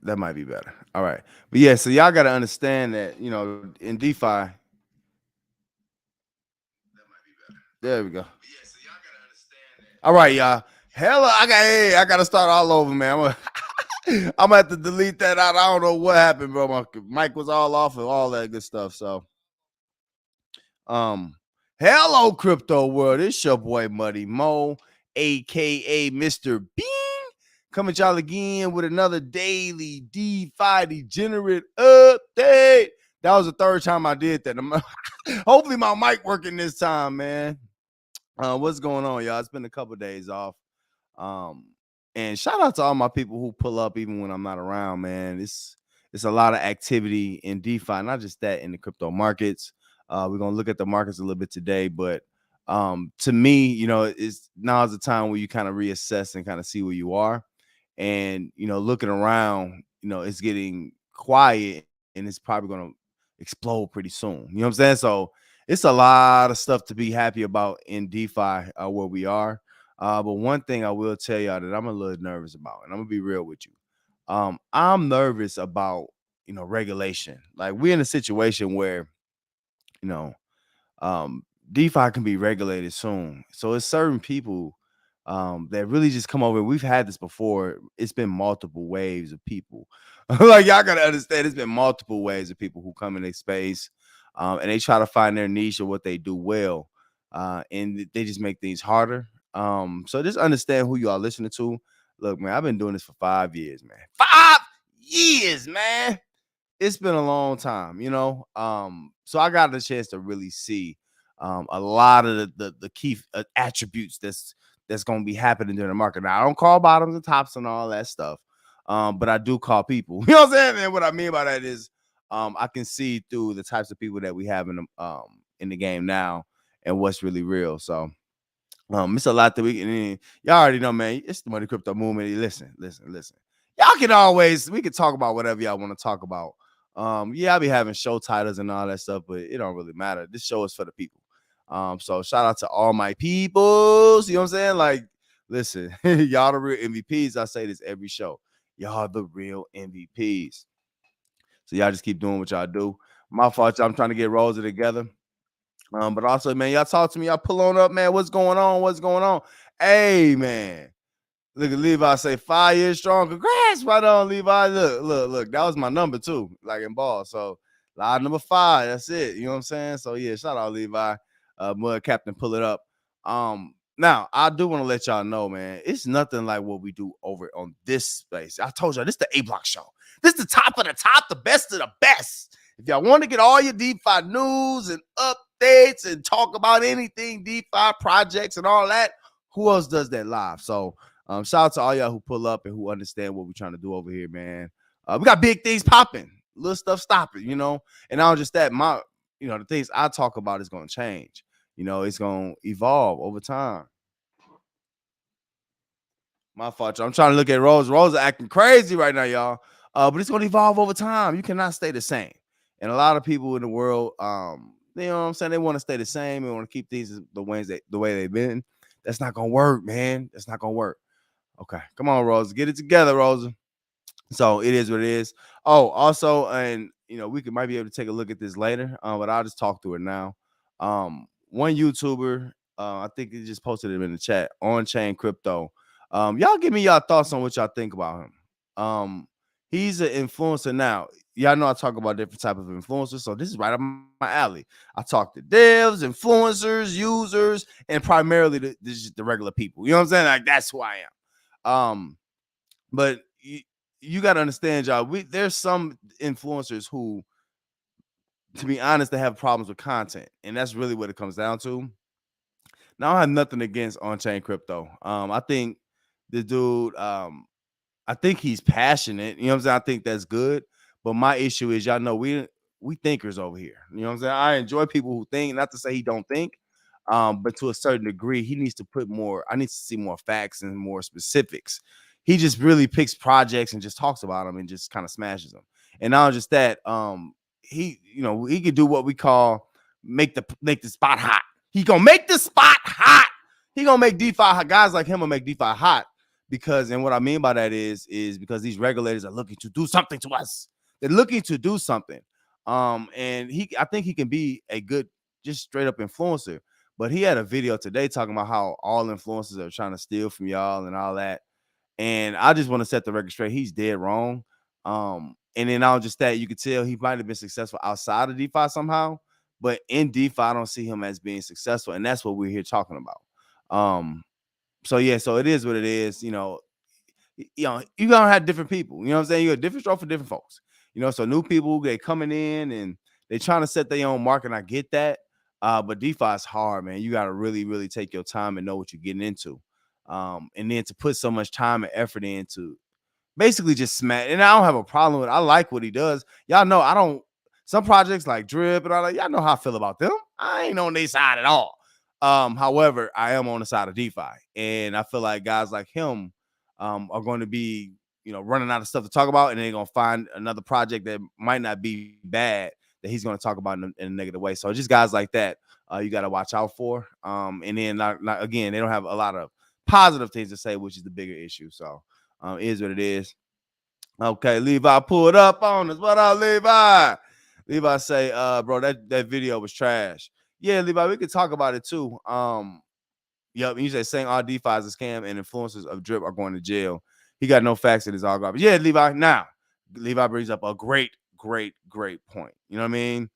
That might be better. All right. But yeah, so y'all got to understand that, in DeFi, there we go. All right, y'all. Hella, I got to start all over, man. I'm gonna have to delete that out. I don't know what happened, bro. My mic was all off and all that good stuff. So, um, hello, crypto world. It's your boy Muddy Mo, aka Mr. Bean, coming at y'all again with another daily DeFi degenerate update. That was the third time I did that. Hopefully, my mic working this time, man. What's going on, y'all? It's been a couple days off. And shout out to all my people who pull up even when I'm not around, man. It's a lot of activity in DeFi, not just that in the crypto markets. We're gonna look at the markets a little bit today, but to me, it's now is the time where you kind of reassess and kind of see where you are. And looking around, it's getting quiet and it's probably gonna explode pretty soon. You know what I'm saying? So it's a lot of stuff to be happy about in DeFi where we are. But one thing I will tell y'all that I'm a little nervous about, and I'm gonna be real with you. I'm nervous about regulation. Like we're in a situation where you know DeFi can be regulated soon. So it's certain people that really just come over. We've had this before. It's been multiple waves of people. Like y'all gotta understand, it's been multiple waves of people who come in their space, and they try to find their niche or what they do well, and they just make things harder. So just understand who you are listening to. Look, man, I've been doing this for 5 years, man. 5 years, man. It's been a long time, so I got a chance to really see a lot of the key attributes that's going to be happening during the market. Now, I don't call bottoms and tops and all that stuff, but I do call people. You know what I'm saying, man? What I mean by that is I can see through the types of people that we have in the game now and what's really real. So it's a lot that y'all already know, man. It's the money crypto movement. Listen. We can talk about whatever y'all want to talk about. Yeah, I'll be having show titles and all that stuff, but it don't really matter. This show is for the people. So shout out to all my peoples. You know what I'm saying? Like, listen, y'all the real MVPs. I say this every show. Y'all the real MVPs. So y'all just keep doing what y'all do. My fault, I'm trying to get Rosa together. But also, man, y'all talk to me. Y'all pull on up, man. What's going on? What's going on? Hey, man. Look at Levi say 5 years strong. Congrats, right on, Levi. Look. That was my number too, like in ball. So line number 5. That's it. You know what I'm saying? So yeah, shout out Levi. Mud Captain, pull it up. Now I do want to let y'all know, man, it's nothing like what we do over on this space. I told y'all this is the A Block Show. This is the top of the top, the best of the best. If y'all want to get all your DeFi news and updates and talk about anything DeFi projects and all that, who else does that live? So shout out to all y'all who pull up and who understand what we're trying to do over here, man. We got big things popping, little stuff stopping, and not just that, the things I talk about is going to change. It's going to evolve over time. My fault, y'all. I'm trying to look at Rose. Rose acting crazy right now, y'all. But it's going to evolve over time. You cannot stay the same. And a lot of people in the world, you know what I'm saying? They want to stay the same. They want to keep things the way they've been. That's not going to work, man. That's not going to work. Okay, come on, Rosa. Get it together, Rosa. So it is what it is. Oh, also, and we might be able to take a look at this later, but I'll just talk through it now. One YouTuber, I think he just posted it in the chat, On Chain Crypto. Y'all give me y'all thoughts on what y'all think about him. He's an influencer now. Y'all know I talk about different type of influencers, so this is right up my alley. I talk to devs, influencers, users, and primarily the regular people. You know what I'm saying? Like that's who I am. But you got to understand, y'all. There's some influencers who, to be honest, they have problems with content, and that's really what it comes down to. Now, I have nothing against On-Chain Crypto. I think the dude, I think he's passionate. You know what I'm saying? I think that's good. But my issue is, y'all know we thinkers over here. You know what I'm saying? I enjoy people who think. Not to say he don't think, but to a certain degree, he needs to put more. I need to see more facts and more specifics. He just really picks projects and just talks about them and just kind of smashes them. And not just that, he could do what we call make the spot hot. He gonna make the spot hot. He gonna make DeFi guys like him will make DeFi hot because, and what I mean by that is because these regulators are looking to do something to us. They're looking to do something. And I think he can be a good, just straight up influencer. But he had a video today talking about how all influencers are trying to steal from y'all and all that. And I just want to set the record straight. He's dead wrong. And then not just that, you could tell he might have been successful outside of DeFi somehow, but in DeFi, I don't see him as being successful, and that's what we're here talking about. So yeah, so it is what it is. You gonna have different people. You know what I'm saying? You got a different stroke for different folks. So new people, they coming in and they trying to set their own market. And I get that, but DeFi is hard, man. You got to really, really take your time and know what you're getting into. And then to put so much time and effort into basically just smash. And I don't have a problem with it. I like what he does. Y'all know I don't. Some projects like Drip and all that, y'all know how I feel about them. I ain't on their side at all. However, I am on the side of DeFi, and I feel like guys like him are going to be, running out of stuff to talk about, and they're going to find another project that might not be bad that he's going to talk about in a negative way. So just guys like that, you got to watch out for. And then not again, they don't have a lot of positive things to say, which is the bigger issue. So it is what it is. Okay, Levi pulled up on us. What up, Levi? Levi say, bro, that video was trash. Yeah, Levi, we could talk about it too. Yep, you say saying all DeFi is a scam and influencers of Drip are going to jail. He got no facts in his all garbage. Yeah, Levi. Now, Levi brings up a great point. You know what I mean?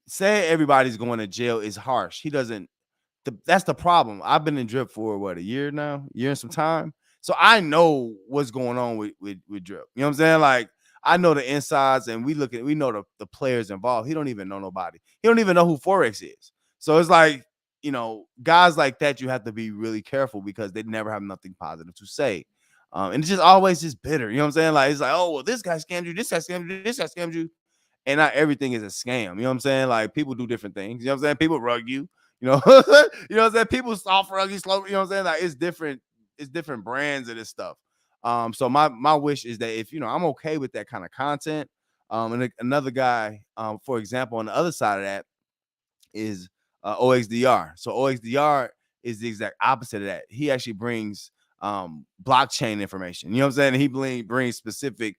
Saying everybody's going to jail is harsh. He doesn't. That's the problem. I've been in Drip for a year now, year and some time. So I know what's going on with Drip. You know what I'm saying? Like, I know the insides, and we know the players involved. He don't even know nobody. He don't even know who Forex is. So it's like, guys like that, you have to be really careful because they never have nothing positive to say. And it's just always just bitter. You know what I'm saying? Like, it's like, oh, well, this guy scammed you, this guy scammed you, this guy scammed you. And not everything is a scam. You know what I'm saying? Like, people do different things. You know what I'm saying? People rug you. You know, you know what I'm saying? People soft rug you, slow. You know what I'm saying? Like, it's different brands of this stuff. So my wish is that if I'm okay with that kind of content. And another guy, for example, on the other side of that is OXDR. So OXDR is the exact opposite of that. He actually brings blockchain information. You know what I'm saying? And he brings specific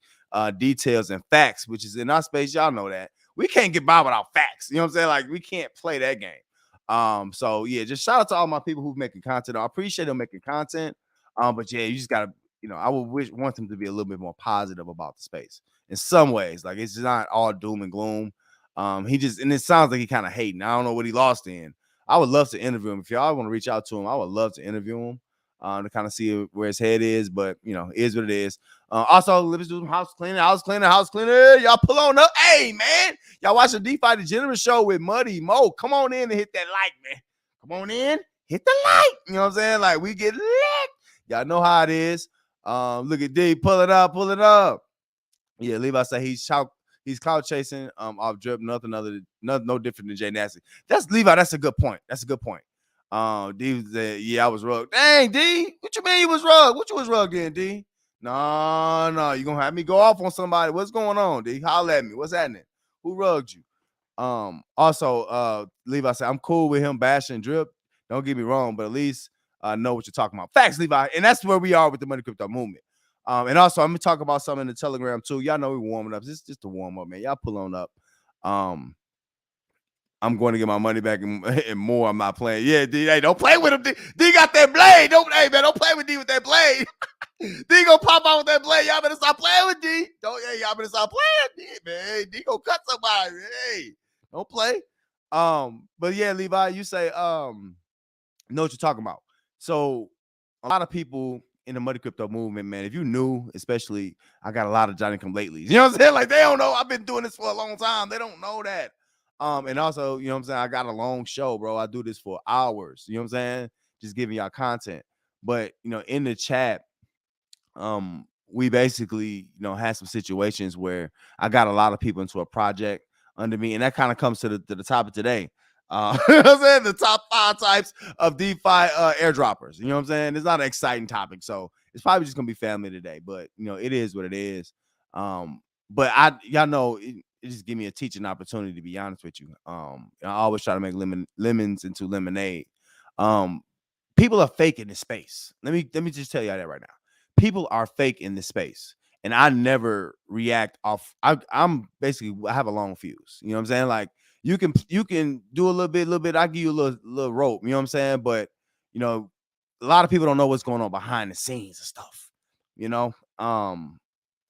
details and facts, which is in our space. Y'all know that we can't get by without facts. You know what I'm saying? Like, we can't play that game. So yeah, just shout out to all my people who's making content. I appreciate them making content. But yeah, you just gotta, I would want them to be a little bit more positive about the space in some ways. Like, it's not all doom and gloom. And it sounds like he kind of hating. I don't know what he lost in. I would love to interview him. If y'all want to reach out to him, I would love to interview him to kind of see where his head is. But it is what it is. Also, let's do some house cleaning. Y'all pull on up. Hey, man, y'all watch the DeFi Degenerate show with Muddy Mo. Come on in and hit that like, man. Come on in, hit the like. You know what I'm saying? Like, we get lit. Y'all know how it is. Look at D, pull it up. Yeah, Levi said he's cloud chasing off Drip, no different than Jay Nasty. That's Levi. That's a good point. D said, yeah, I was rugged. Dang, D, what you mean you was rugged? What you was rugged in, D? No, you gonna have me go off on somebody. What's going on, D? Holla at me. What's happening? Who rugged you? Also, Levi said, I'm cool with him bashing Drip. Don't get me wrong, but at least know what you're talking about. Facts, Levi. And that's where we are with the Money Crypto movement. And also, I'm gonna talk about something in the Telegram too. Y'all know we're warming up. This is just a warm up, man. Y'all pull on up. I'm going to get my money back and more. I'm not playing. Yeah, D. Hey, don't play with him. D got that blade. Don't play with D with that blade. D gonna pop out with that blade. Y'all better stop playing with D. Y'all better stop playing D, man. D gonna cut somebody. Hey, don't play. But yeah, Levi, you say know what you're talking about. So a lot of people in the Money Crypto movement, man, if you new, especially, I got a lot of Johnny come latelys. You know what I'm saying? Like, they don't know I've been doing this for a long time. They don't know that. And also, you know what I'm saying, I got a long show, bro. I do this for hours. You know what I'm saying? Just giving y'all content. But in the chat, we basically, had some situations where I got a lot of people into a project under me, and that kind of comes to the topic today. You know what I'm saying? The top 5 types of DeFi airdroppers. You know what I'm saying? It's not an exciting topic, so it's probably just gonna be family today. But it is what it is. But y'all know it just give me a teaching opportunity, to be honest with you. I always try to make lemons into lemonade. people are fake in this space. Let me just tell y'all that right now. People are fake in this space. And I never react off. I'm basically, I have a long fuse. You know what I'm saying? Like you can do a little bit. I give you a little rope. You know what I'm saying? But you know, a lot of people don't know what's going on behind the scenes and stuff. You know,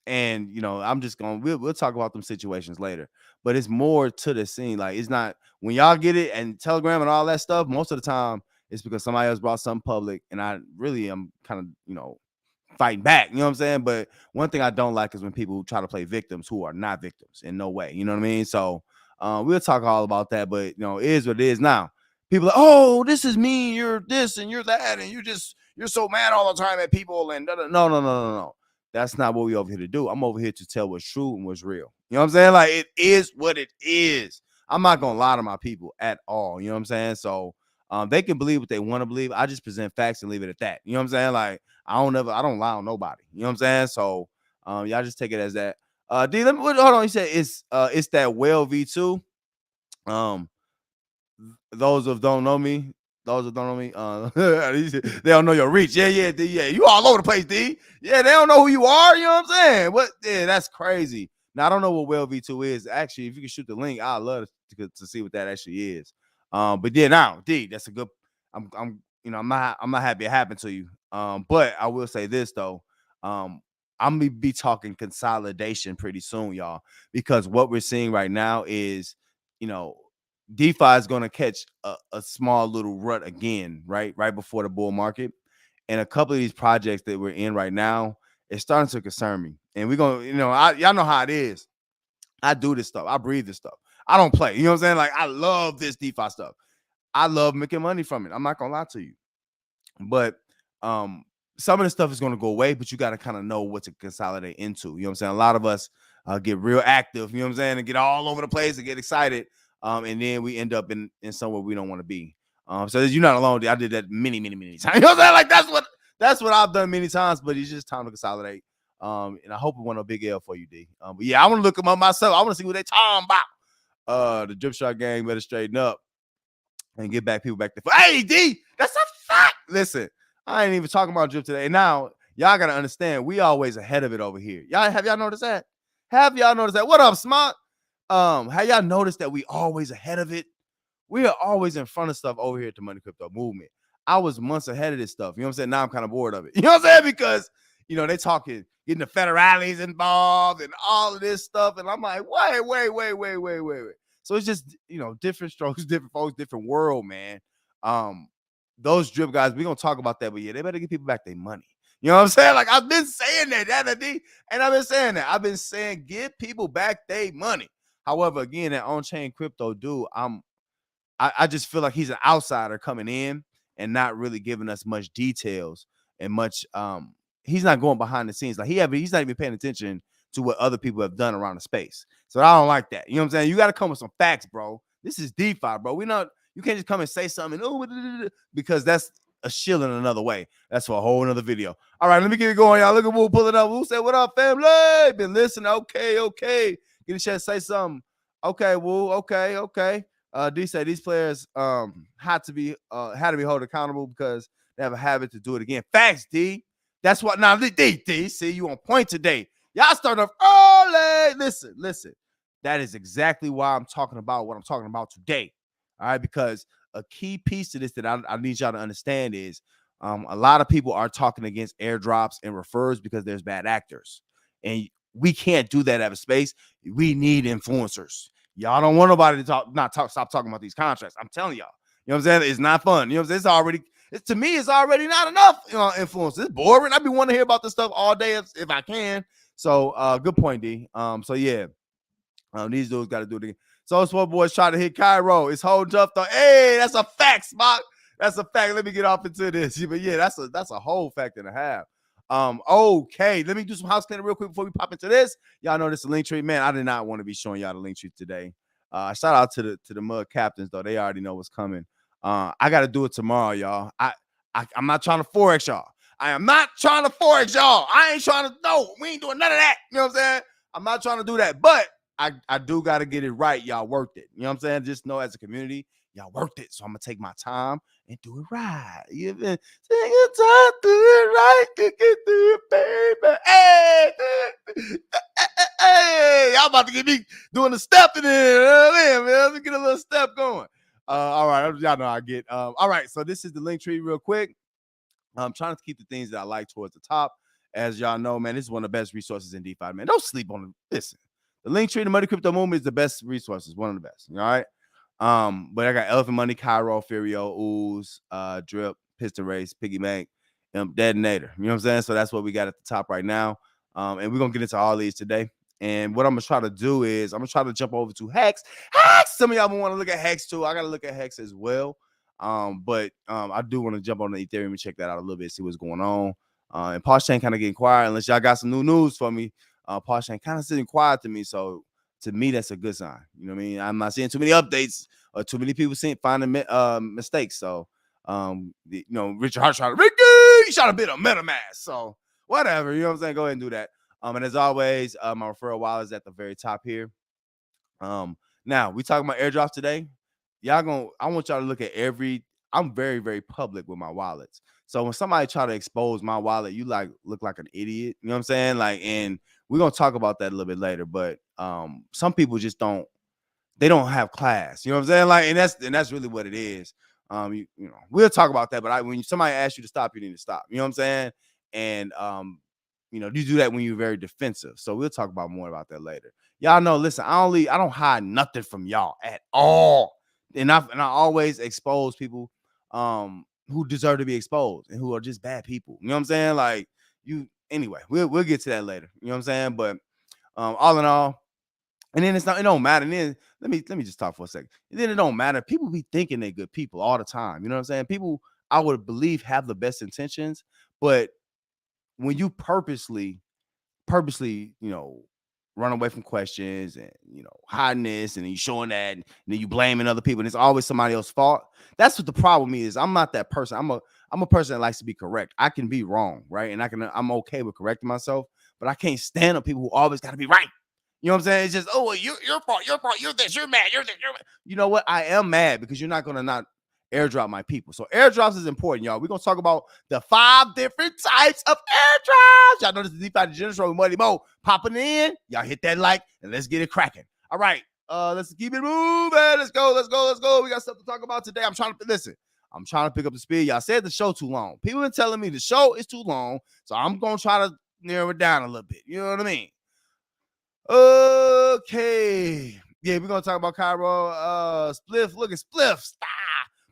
and you know, I'm just going. We'll talk about them situations later. But it's more to the scene. Like it's not when y'all get it and Telegram and all that stuff. Most of the time, it's because somebody else brought something public, and I really am kind of, you know, fighting back. You know what I'm saying? But one thing I don't like is when people try to play victims who are not victims in no way. You know what I mean? So we'll talk all about that. But you know, it is what it is now. People are, oh, this is me, you're this and you're that, and you're so mad all the time at people. And no. That's not what we over here to do. I'm over here to tell what's true and what's real. You know what I'm saying? Like it is what it is. I'm not gonna lie to my people at all. You know what I'm saying? So they can believe what they want to believe. I just present facts and leave it at that. You know what I'm saying? Like I don't lie on nobody. You know what I'm saying? So y'all just take it as that. D, hold on. You said it's that well V2. Those of don't know me, they don't know your reach. Yeah, D, yeah. You all over the place, D. Yeah, they don't know who you are. You know what I'm saying? What? Yeah, that's crazy. Now I don't know what well V2 is. Actually, if you can shoot the link, I'd love to see what that actually is. But yeah, now D, that's a good. I'm not happy it happened to you. But I will say this though. I'm gonna be talking consolidation pretty soon, y'all, because what we're seeing right now is, you know, DeFi is going to catch a small little rut again, right before the bull market. And a couple of these projects that we're in right now, it's starting to concern me. And we're going to, you know, y'all know how it is. I do this stuff. I breathe this stuff. I don't play. You know what I'm saying? Like, I love this DeFi stuff. I love making money from it. I'm not going to lie to you. But some of the stuff is going to go away, but you got to kind of know what to consolidate into. You know what I'm saying? A lot of us get real active, you know what I'm saying, and get all over the place and get excited. And then we end up in somewhere we don't want to be. So you're not alone. I did that many times. You know what I'm saying? Like that's what I've done many times, but it's just time to consolidate. And I hope it wasn't a big L for you, D. But yeah, I want to look them up myself. I want to see what they talking about. The drip shot gang better straighten up and get people back there. Hey, D, that's a fact. Listen, I ain't even talking about drip today. And now y'all gotta understand, we always ahead of it over here. Have y'all noticed that? What up, Smart? Have y'all noticed that we always ahead of it? We are always in front of stuff over here at the Money Crypto Movement. I was months ahead of this stuff. You know what I'm saying? Now I'm kind of bored of it. You know what I'm saying? Because, you know, they talking, getting the federales involved and all of this stuff. And I'm like, wait. So it's just, you know, different strokes, different folks, different world, man. Those drip guys, we're going to talk about that. But yeah, they better get people back their money. You know what I'm saying? Like, I've been saying that, and I've been saying that. I've been saying, give people back their money. However, again, that on-chain crypto dude, I just feel like he's an outsider coming in and not really giving us much details and much. He's not going behind the scenes. Like he's not even paying attention to what other people have done around the space. So I don't like that. You know what I'm saying? You got to come with some facts, bro. This is DeFi, bro. You can't just come and say something because that's a shill in another way. That's for a whole another video. All right, let me get it going, y'all. Look at Woo pulling up. Woo said, "What up, family? Been listening. Okay. Get a chance to say something. Okay, Woo. Okay. D said these players had to be held accountable because they have a habit to do it again. Facts, D. That's what now D. See, you on point today. Y'all start off early. Listen. That is exactly why I'm talking about what I'm talking about today. All right, because a key piece to this that I need y'all to understand is a lot of people are talking against airdrops and refers because there's bad actors. And we can't do that out of space. We need influencers. Y'all don't want nobody to stop talking about these contracts. I'm telling y'all. You know what I'm saying? It's not fun. You know what I'm saying? To me, it's already not enough, you know, influence. It's boring. I be wanting to hear about this stuff all day if I can. So good point, D. So yeah. These dudes got to do it again. So Sport Boys trying to hit Cairo. It's holding up though. Hey, that's a fact, Spock. That's a fact. Let me get off into this. But yeah, that's a whole fact and a half. Okay, let me do some house cleaning real quick before we pop into this. Y'all know this is a link tree. Man, I did not want to be showing y'all the link tree today. Shout out to the mud captains though. They already know what's coming. I got to do it tomorrow, y'all. I'm not trying to forex y'all. I am not trying to forex y'all. I ain't trying to. No, we ain't doing none of that. You know what I'm saying? I'm not trying to do that. But I do got to get it right. Y'all worked it. You know what I'm saying? Just know as a community, y'all worked it. So I'm gonna take my time and do it right. You been take your time, do it right, do it, baby. Hey, y'all about to get me doing the step in there, man. Let's get a little step going. All right, y'all know I get. All right, so this is the link tree real quick. I'm trying to keep the things that I like towards the top. As y'all know, man, this is one of the best resources in DeFi, man. Don't sleep on it. Listen, the link tree, the Money Crypto Movement is the best resources, one of the best. All right. But I got Elephant Money, Cairo, Furio, Ooze, Drip, Piston Race, Piggy Bank, Detonator. You know what I'm saying? So that's what we got at the top right now. And we're gonna get into all these today. And what I'm gonna try to do is I'm gonna try to jump over to Hex. Hex! Some of y'all want to look at Hex too. I gotta look at Hex as well. But I do want to jump on the Ethereum and check that out a little bit, see what's going on. And Posh kind of getting quiet, unless y'all got some new news for me. Posh kind of sitting quiet to me, so to me that's a good sign. You know what I mean? I'm not seeing too many updates or too many people finding mistakes. So Richard Hart shot a bit of MetaMask. So whatever, you know what I'm saying? Go ahead and do that. And as always, my referral wallet is at the very top here. Now we talking about airdrops today. I want y'all to look at I'm very, very public with my wallets. So when somebody try to expose my wallet, you look like an idiot. You know what I'm saying? And we're gonna talk about that a little bit later. But some people just don't have class. You know what I'm saying? And that's really what it is. We'll talk about that. But when somebody asks you to stop, you need to stop. You know what I'm saying? And you do that when you're very defensive. So we'll talk about more about that later. Y'all know, listen, I don't hide nothing from y'all at all. And I always expose people who deserve to be exposed and who are just bad people. You know what I'm saying? Anyway, we'll get to that later. You know what I'm saying? But all in all, and then it don't matter. And then let me just talk for a second. And then it don't matter. People be thinking they're good people all the time. You know what I'm saying? People, I would believe, have the best intentions, but when you purposely, run away from questions and hiding this and then you showing that and then you blaming other people and it's always somebody else's fault. That's what the problem is. I'm not that person. I'm a person that likes to be correct. I can be wrong, right? And I'm okay with correcting myself, but I can't stand up people who always got to be right. You know what I'm saying? It's just, oh, well, your fault, you're this, you're mad, you're this, you're mad. You know what? I am mad because you're not gonna not airdrop my people. So airdrops is important, y'all. We're gonna talk about the 5 different types of airdrops. Y'all know this is DeFi Degenerate with Money Mo popping in. Y'all hit that like and let's get it cracking. All right, let's keep it moving. Let's go. We got stuff to talk about today. I'm trying to pick up the speed. Y'all said the show too long. People been telling me the show is too long, so I'm gonna try to narrow it down a little bit. You know what I mean? Okay. Yeah, we're gonna talk about Cairo. Spliff. Look at Spliff. Stop.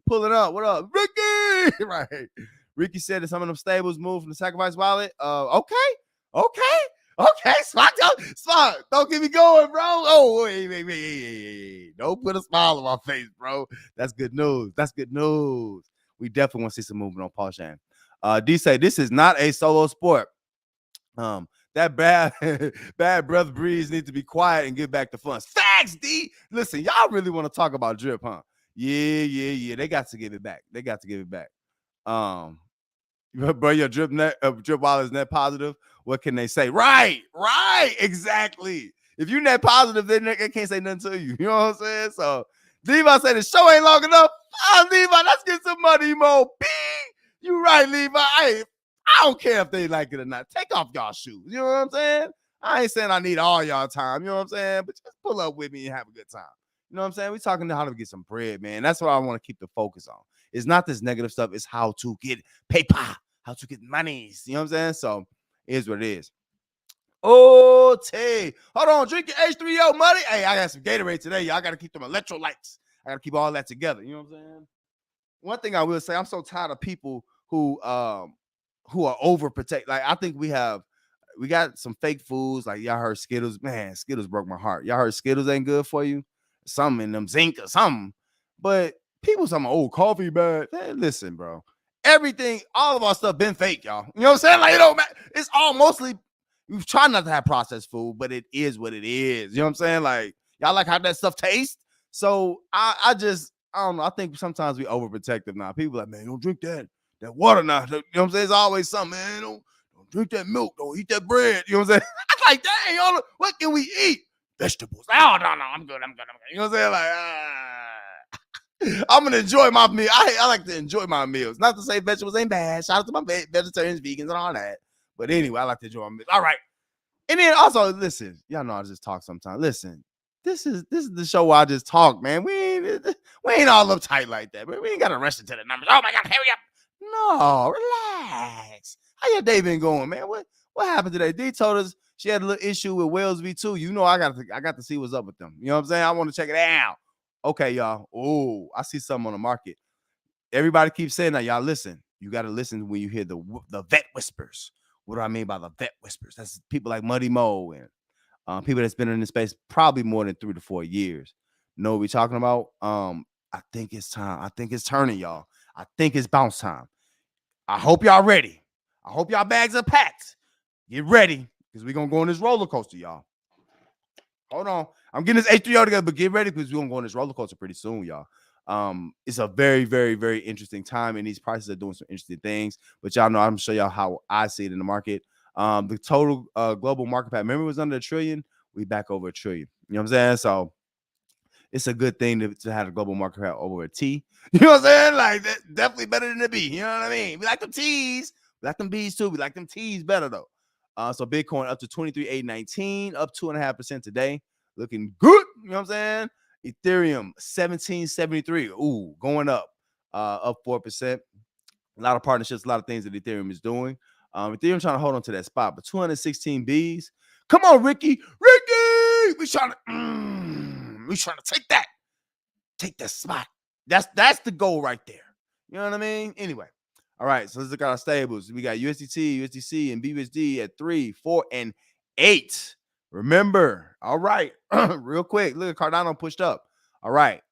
Pulling up. What up? Ricky? Right. Ricky said that some of them stables moved from the sacrifice wallet. Okay. Spot. Don't get me going, bro. Oh, wait. Don't put a smile on my face, bro. That's good news. We definitely want to see some movement on Paul Shan. D say this is not a solo sport. That bad brother Breeze needs to be quiet and get back to fun. Facts, D. Listen, y'all really want to talk about drip, huh? Yeah. They got to give it back. Bro, your drip wallet is net positive. What can they say? Right. Exactly. If you net positive, then they can't say nothing to you. You know what I'm saying? So Levi said the show ain't long enough. Levi, let's get some money, Mo. Bing. You right, Levi. I don't care if they like it or not. Take off y'all shoes. You know what I'm saying? I ain't saying I need all y'all time. You know what I'm saying? But just pull up with me and have a good time. You know what I'm saying? We're talking about how to get some bread, man. That's what I want to keep the focus on. It's not this negative stuff. It's how to get paper, how to get monies. You know what I'm saying? So it is what it is. Oh, Tay. Hold on. Drink your H3O money. Hey, I got some Gatorade today. Y'all got to keep them electrolytes. I got to keep all that together. You know what I'm saying? One thing I will say, I'm so tired of people who are overprotect. Like, I think we got some fake foods. Like, y'all heard Skittles. Man, Skittles broke my heart. Y'all heard Skittles ain't good for you. Something in them zinc or something. But people talking about, coffee bad. Man, listen, bro. Everything, all of our stuff been fake, y'all. You know what I'm saying? Like, it don't matter. It's all mostly, we've tried not to have processed food, but it is what it is. You know what I'm saying? Like, y'all like how that stuff tastes? So I don't know. I think sometimes we overprotective now. People like, man, don't drink that water now. You know what I'm saying? It's always something, man. Don't drink that milk. Don't eat that bread. You know what I'm saying? I'm like, dang, what can we eat? vegetables. Oh, no, I'm good. You know what I'm saying? Like, I'm gonna enjoy my meal. I like to enjoy my meals. Not to say vegetables ain't bad. Shout out to my vegetarians, vegans, and all that. But anyway, I like to enjoy my meals. All right. And then also, listen, y'all know I just talk sometimes. Listen, this is the show where I just talk, man. We ain't all uptight like that, but we ain't gotta rush into the numbers. Oh my God, hurry up. No, relax. How your day been going, man? What happened today? D told us she had a little issue with Wales V2. You know, I got to see what's up with them. You know what I'm saying? I want to check it out. Okay, y'all. Oh, I see something on the market. Everybody keeps saying that. Y'all listen. You got to listen when you hear the vet whispers. What do I mean by the vet whispers? That's people like Muddy Mo and people that's been in the space probably more than 3 to 4 years. Know what we talking about? I think it's time. I think it's turning, y'all. I think it's bounce time. I hope y'all ready. I hope y'all bags are packed. Get ready, because we're going to go on this roller coaster, y'all. Hold on. I'm getting this H3O together, but get ready because we're going to go on this roller coaster pretty soon, y'all. It's a very, very, very interesting time, and these prices are doing some interesting things. But y'all know, I'm going to show y'all how I see it in the market. The total global market cap, remember, it was under $1 trillion. We back over $1 trillion. You know what I'm saying? So it's a good thing to have a global market cap over a T. You know what I'm saying? Like, that's definitely better than a B. You know what I mean? We like them T's. We like them B's too. We like them T's better, though. So Bitcoin up to 23,819, up 2.5% today. Looking good. You know what I'm saying? Ethereum 1773. Ooh, going up 4%. A lot of partnerships, a lot of things that Ethereum is doing. Ethereum trying to hold on to that spot, but 216 Bs. Come on, Ricky. We trying to take that spot. That's the goal right there. You know what I mean? Anyway. All right, so let's look at our stables. We got USDT, USDC, and BUSD at 3, 4, and 8. Remember, all right, real quick, look at Cardano pushed up. All right,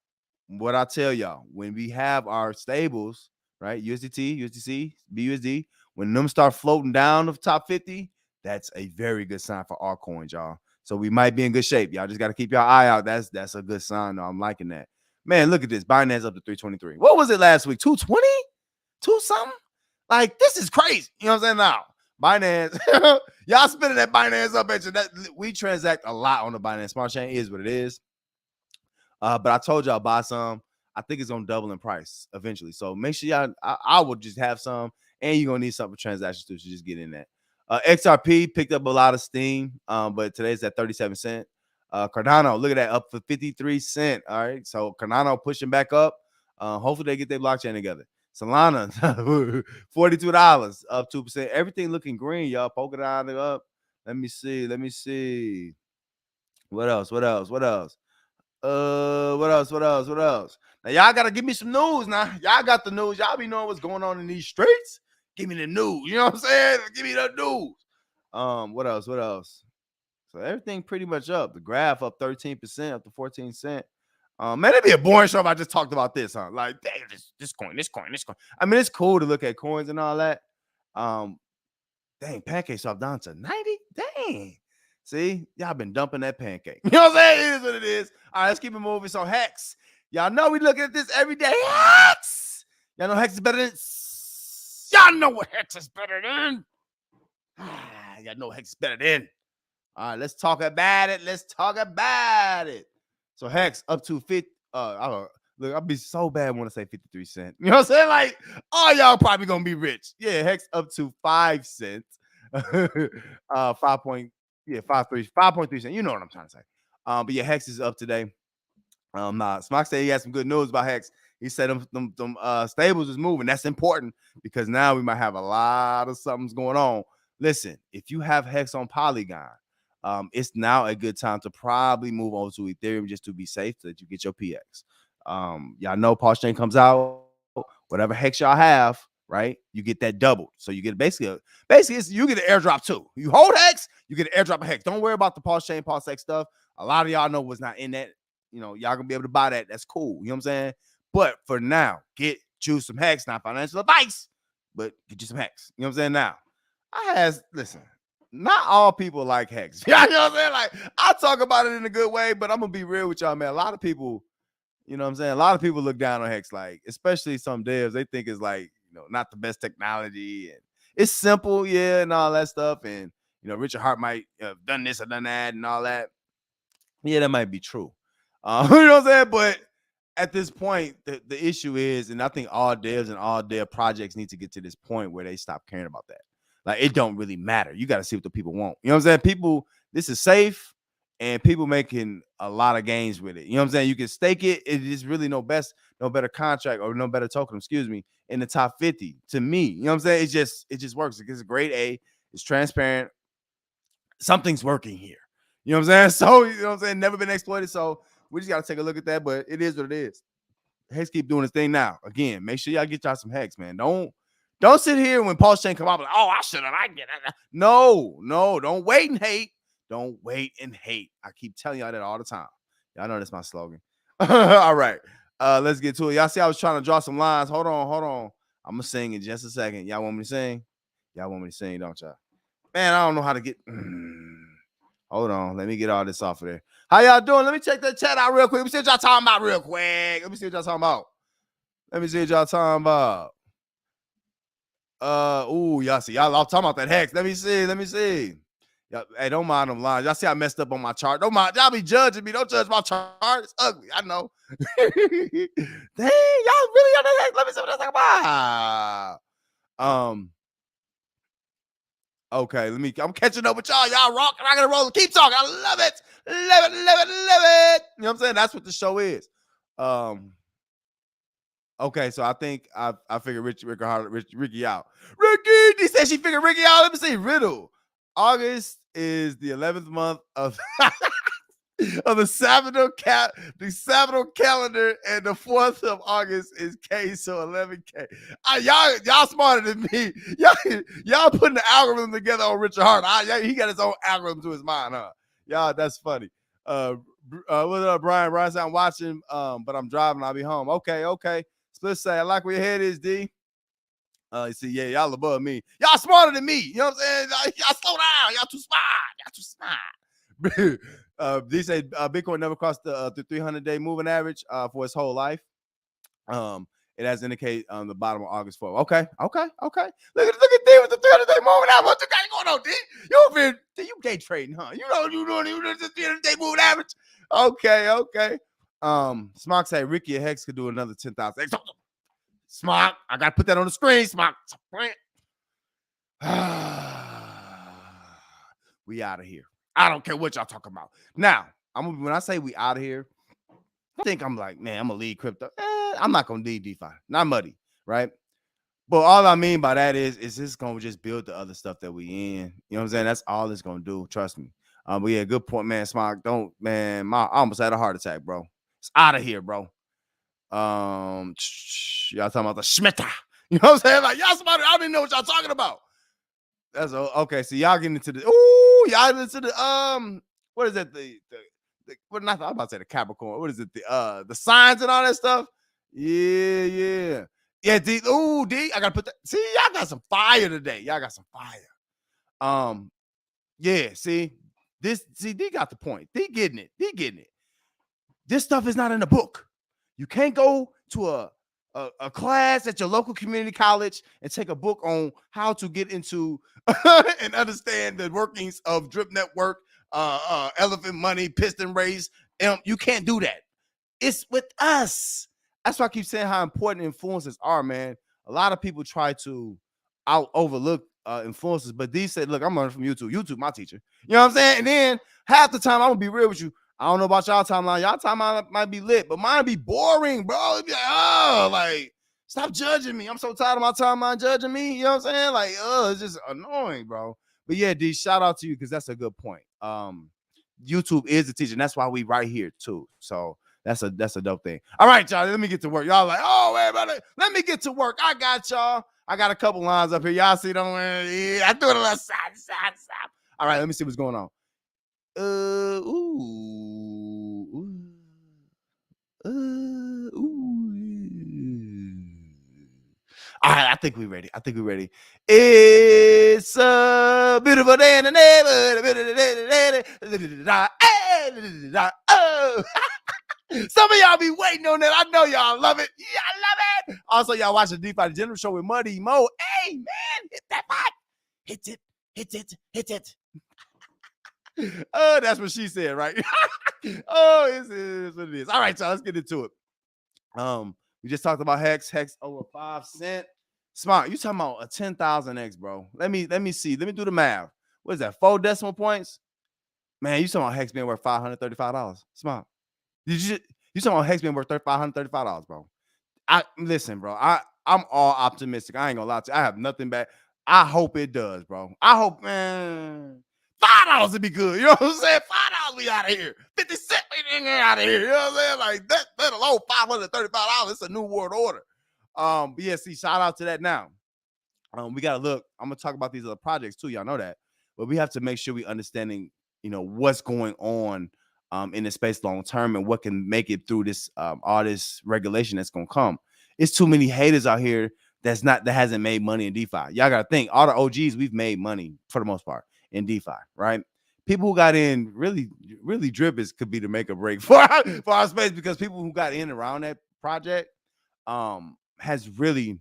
what I tell y'all, when we have our stables, right, USDT, USDC, BUSD, when them start floating down the top 50, that's a very good sign for altcoins, y'all. So we might be in good shape. Y'all just got to keep your eye out. That's a good sign, though. I'm liking that. Man, look at this. Binance up to 323. What was it last week? 220? 2 something? Like, this is crazy. You know what I'm saying? Now, Binance, y'all spinning that Binance up at you. We transact a lot on the Binance Smart Chain. It is what it is. But I told y'all buy some. I think it's gonna double in price eventually. So make sure y'all. I will just have some, and you're gonna need something for transactions too. So just get in that. XRP picked up a lot of steam, but today's at 37 cents. Cardano, look at that, up for 53 cents. All right, so Cardano pushing back up. Hopefully they get their blockchain together. Solana, $42, up 2%. Everything looking green, y'all. Polkadot up. Let me see. What else? What else? Now, y'all got to give me some news now. Y'all got the news. Y'all be knowing what's going on in these streets. Give me the news. You know what I'm saying? Give me the news. What else? So everything pretty much up. The graph up 13%, up to 14 cents. Man, it'd be a boring show if I just talked about this, huh? Like, dang, this coin. I mean, it's cool to look at coins and all that. Dang, pancakes off down to 90. Dang. See, y'all been dumping that pancake. You know what I'm saying? It is what it is. All right, let's keep it moving. So Hex, y'all know we looking at this every day. Hex, y'all know Hex is better than. Y'all know what Hex is better than. Y'all know Hex is better than. All right, let's talk about it. So Hex up to 50. Look, I'll be so bad when I say 53 cents. You know what I'm saying? Like, all y'all probably gonna be rich. Yeah, Hex up to 5 cents. 5.3 cents. You know what I'm trying to say. But yeah, Hex is up today. Smock said he had some good news about Hex. He said them stables is moving. That's important because now we might have a lot of something's going on. Listen, if you have Hex on Polygon, it's now a good time to probably move over to Ethereum just to be safe so that you get your PX. Y'all know Pulse Chain comes out, whatever Hex y'all have, right? You get that doubled. So you get basically you get an airdrop too. You hold Hex, you get an airdrop of Hex. Don't worry about the Pulse Chain, Pulse X stuff. A lot of y'all know what's not in that. You know, y'all gonna be able to buy that. That's cool. You know what I'm saying? But for now, get you some Hex, not financial advice, but get you some Hex. You know what I'm saying? Now, listen, not all people like Hex. You know what I'm saying? Like, I talk about it in a good way, but I'm gonna be real with y'all, man. A lot of people, you know what I'm saying? A lot of people look down on Hex, like, especially some devs, they think it's like, you know, not the best technology. And it's simple, yeah, and all that stuff. And, you know, Richard Hart might have done this or done that and all that. Yeah, that might be true. You know what I'm saying? But at this point, the issue is, and I think all devs and all dev projects need to get to this point where they stop caring about that. Like, it don't really matter. You got to see what the people want. You know what I'm saying? People, this is safe, and people making a lot of gains with it. You know what I'm saying? You can stake it. It is really no better contract or no better token, excuse me, in the top 50 to me. You know what I'm saying? It just works. It's a grade A. It's transparent. Something's working here. You know what I'm saying? So, you know what I'm saying? Never been exploited. So we just got to take a look at that, but it is what it is. Hex keep doing his thing now. Again, make sure y'all get y'all some Hex, man. Don't sit here when Pulse Chain come out like, oh, I should have. I get it. No, don't wait and hate. Don't wait and hate. I keep telling y'all that all the time. Y'all know that's my slogan. All right. Let's get to it. Y'all see I was trying to draw some lines. Hold on. I'm gonna sing in just a second. Y'all want me to sing? Y'all want me to sing, don't y'all? Man, I don't know how to get. Hold on. Let me get all this off of there. How y'all doing? Let me check the chat out real quick. Let me see what y'all talking about real quick. Y'all see. Y'all talking about that Hex. Let me see. Y'all, hey, don't mind them lines. Y'all see I messed up on my chart. Don't mind. Y'all be judging me. Don't judge my chart. It's ugly. I know. Dang, y'all really on that Hex. Let me see what that's about. Okay, I'm catching up with y'all. Y'all rock. I'm gonna roll. Keep talking. I love it. Love it. You know what I'm saying? That's what the show is. Okay, so I think I figured Ricky out. Ricky, he said she figured Ricky out. Let me see. Riddle. August is the 11th month of of the Sabbatal calendar, and the 4th of August is K, so 11K. Y'all smarter than me. Y'all putting the algorithm together on Richard Hart. He got his own algorithm to his mind, huh? Y'all, that's funny. What's up, Brian? Brian said I'm watching, but I'm driving. I'll be home. Okay. Split say, I like where your head is, D. You see, yeah, y'all above me. Y'all smarter than me. You know what I'm saying? Y'all slow down. Y'all too smart. They say Bitcoin never crossed the 300-day moving average for its whole life. It has indicated on the bottom of August 4th. Okay. Look at D with the 300-day moving average. What you got going on, D? You day trading, huh? You know the 300-day moving average. Okay. Smock say Ricky and Hex could do another 10,000. Smock, I gotta put that on the screen. Smock. We out of here. I don't care what y'all talking about. Now, when I say we out of here, I think I'm like, man, I'm gonna lead crypto. I'm not gonna lead DeFi. Not muddy, right? But all I mean by that is this gonna just build the other stuff that we in. You know what I'm saying? That's all it's gonna do. Trust me. But yeah, good point, man. Smock, I almost had a heart attack, bro. It's out of here, bro. Y'all talking about the Schmitta. You know what I'm saying? Like, y'all somebody, I don't even know what y'all talking about. That's okay. So y'all getting into the what is it? I'm about to say the Capricorn. What is it? The signs and all that stuff. Yeah. D. D. I gotta put that. See, y'all got some fire today. Yeah. See, D got the point. D getting it. This stuff is not in the book. You can't go to a class at your local community college and take a book on how to get into and understand the workings of Drip Network, Elephant Money, Piston Race. You can't do that. It's with us. That's why I keep saying how important influencers are, man. A lot of people try to overlook influencers, but these said, look, I'm learning from YouTube. YouTube, my teacher. You know what I'm saying? And then half the time, I'm gonna be real with you. I don't know about y'all timeline. Y'all timeline might be lit, but mine be boring, bro. It'd be like, stop judging me. I'm so tired of my timeline judging me. You know what I'm saying? Like, it's just annoying, bro. But yeah, D, shout out to you because that's a good point. YouTube is the teacher, and that's why we right here too. So that's a dope thing. All right, y'all. Let me get to work. Y'all like, oh, everybody, let me get to work. I got y'all. I got a couple lines up here. Y'all see them? Yeah, I do it a little side. All right, let me see what's going on. All right, I think we're ready. It's a beautiful day in the neighborhood. Some of y'all be waiting on that. I know y'all love it. Yeah, I love it. Also, y'all watch the DeFi General Show with Muddy Mo. Hey, man, hit that bot. Hit it. Oh, that's what she said, right? Oh, it is what it is. All right, y'all, let's get into it. We just talked about Hex over 5 cent. Smart, you talking about a 10,000 X, bro? Let me see. Let me do the math. What is that? 4 decimal points? Man, you talking about Hex being worth $535? Smart. You talking about Hex being worth $535, bro? I listen, bro. I'm all optimistic. I ain't gonna lie to you. I have nothing bad. I hope it does, bro. I hope, man. $5 would be good. You know what I'm saying? $5 we out of here. 50 cents we out of here. You know what I'm saying? Like that, let alone $535. It's a new world order. But yeah, see, shout out to that now. We gotta look. I'm gonna talk about these other projects too. Y'all know that, but we have to make sure we understanding, what's going on in the space long term and what can make it through this all this regulation that's gonna come. It's too many haters out here that hasn't made money in DeFi. Y'all gotta think. All the OGs, we've made money for the most part in DeFi, right? People who got in really drip could be the make or break for our space, because people who got in around that project has really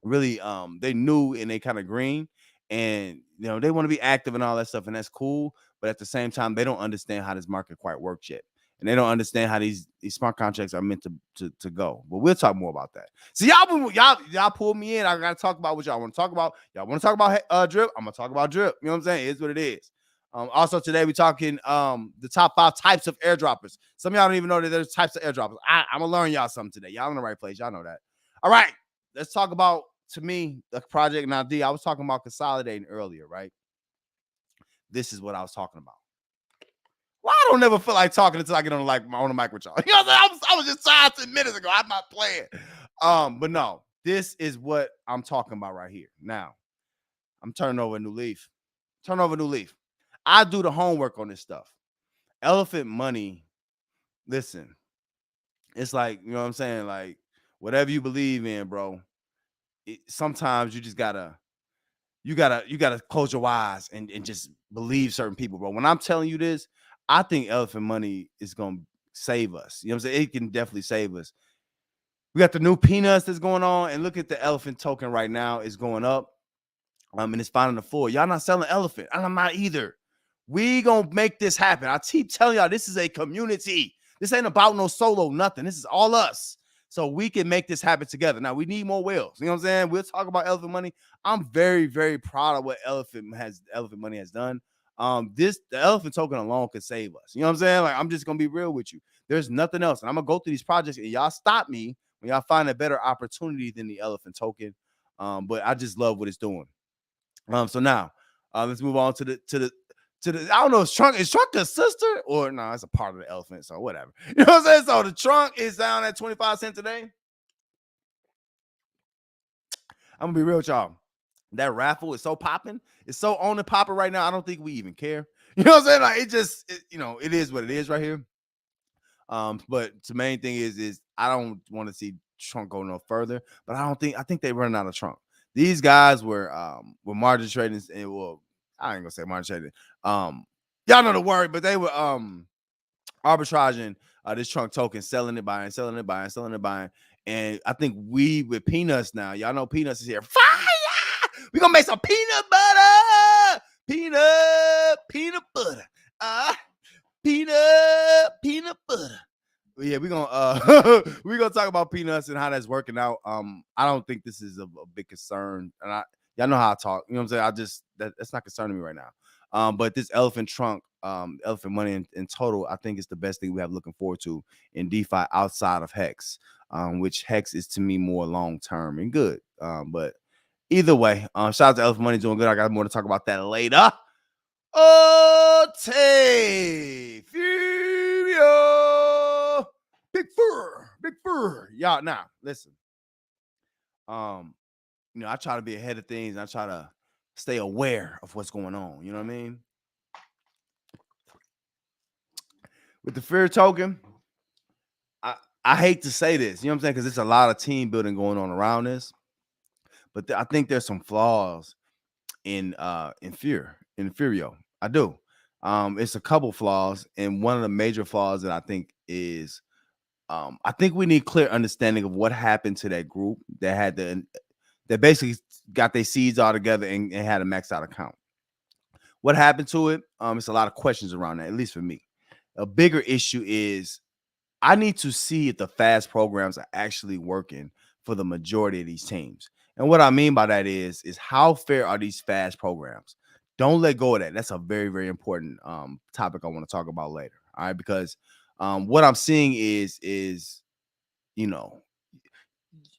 they new and they kind of green, and they want to be active and all that stuff, and that's cool, but at the same time they don't understand how this market quite works yet, and they don't understand how these smart contracts are meant to go. But we'll talk more about that. So y'all pulled me in. I gotta talk about what y'all want to talk about. Y'all want to talk about drip? I'm gonna talk about drip. You know what I'm saying? It's what it is. Also today we're talking the top 5 types of airdroppers. Some of y'all don't even know that there's types of airdroppers. I'm gonna learn y'all something today. Y'all in the right place. Y'all know that. All right, let's talk about, to me, the project. Now, D, I was talking about consolidating earlier, right? This is what I was talking about. Well, I don't never feel like talking until I get on the mic with y'all. You know what I'm saying? I was just trying 10 minutes ago. I'm not playing. But no, this is what I'm talking about right here. Now, I'm turning over a new leaf. I do the homework on this stuff. Elephant money, listen, it's like, you know what I'm saying? Like, whatever you believe in, bro, sometimes you just gotta close your eyes and just believe certain people, bro. When I'm telling you this, I think elephant money is gonna save us. You know what I'm saying? It can definitely save us. We got the new peanuts that's going on, and look at the elephant token right now. It's going up. And it's finding the floor. Y'all not selling elephant, and I'm not either. We gonna make this happen. I keep telling y'all, this is a community. This ain't about no solo nothing. This is all us. So we can make this happen together. Now we need more whales. You know what I'm saying? We'll talk about elephant money. I'm very, very proud of what elephant money has done. The elephant token alone could save us. You know what I'm saying? Like, I'm just gonna be real with you. There's nothing else. And I'm gonna go through these projects, and y'all stop me when y'all find a better opportunity than the elephant token. But I just love what it's doing. So now let's move on to the I don't know, is trunk a sister, or no, it's a part of the elephant, so whatever. You know what I'm saying? So the trunk is down at 25 cents today. I'm gonna be real with y'all. That raffle is so popping. It's so on and popping right now. I don't think we even care. You know what I'm saying? Like, it is what it is right here. But the main thing is I don't want to see trunk go no further. But I think they run out of trunk. These guys were margin trading, and well, I ain't gonna say margin trading. Y'all know the word, but they were arbitraging this trunk token, selling it, buying, selling it, buying, selling it, buying. And I think we with peanuts now, y'all know peanuts is here. Fire! We gonna make some peanut butter, peanut butter, peanut butter. Yeah, we're gonna talk about peanuts and how that's working out. I don't think this is a big concern, and y'all know how I talk. You know what I'm saying? That's not concerning me right now. But this elephant trunk, elephant money in total, I think is the best thing we have looking forward to in DeFi outside of Hex, which Hex is to me more long term and good. But either way, shout out to elephant money doing good. I got more to talk about that later. Furio. Big fur. Y'all, now listen. I try to be ahead of things. I try to stay aware of what's going on. You know what I mean? With the fear token, I hate to say this, you know what I'm saying? Because there's a lot of team building going on around this. But I think there's some flaws in Furio. I do. It's a couple flaws, and one of the major flaws that I think is I think we need clear understanding of what happened to that group that basically got their seeds all together and had a maxed out account. What happened to it? It's a lot of questions around that, at least for me. A bigger issue is I need to see if the fast programs are actually working for the majority of these teams. And what I mean by that is how fair are these fast programs? Don't let go of that. That's a very, very important topic I want to talk about later. All right, because what I'm seeing is you know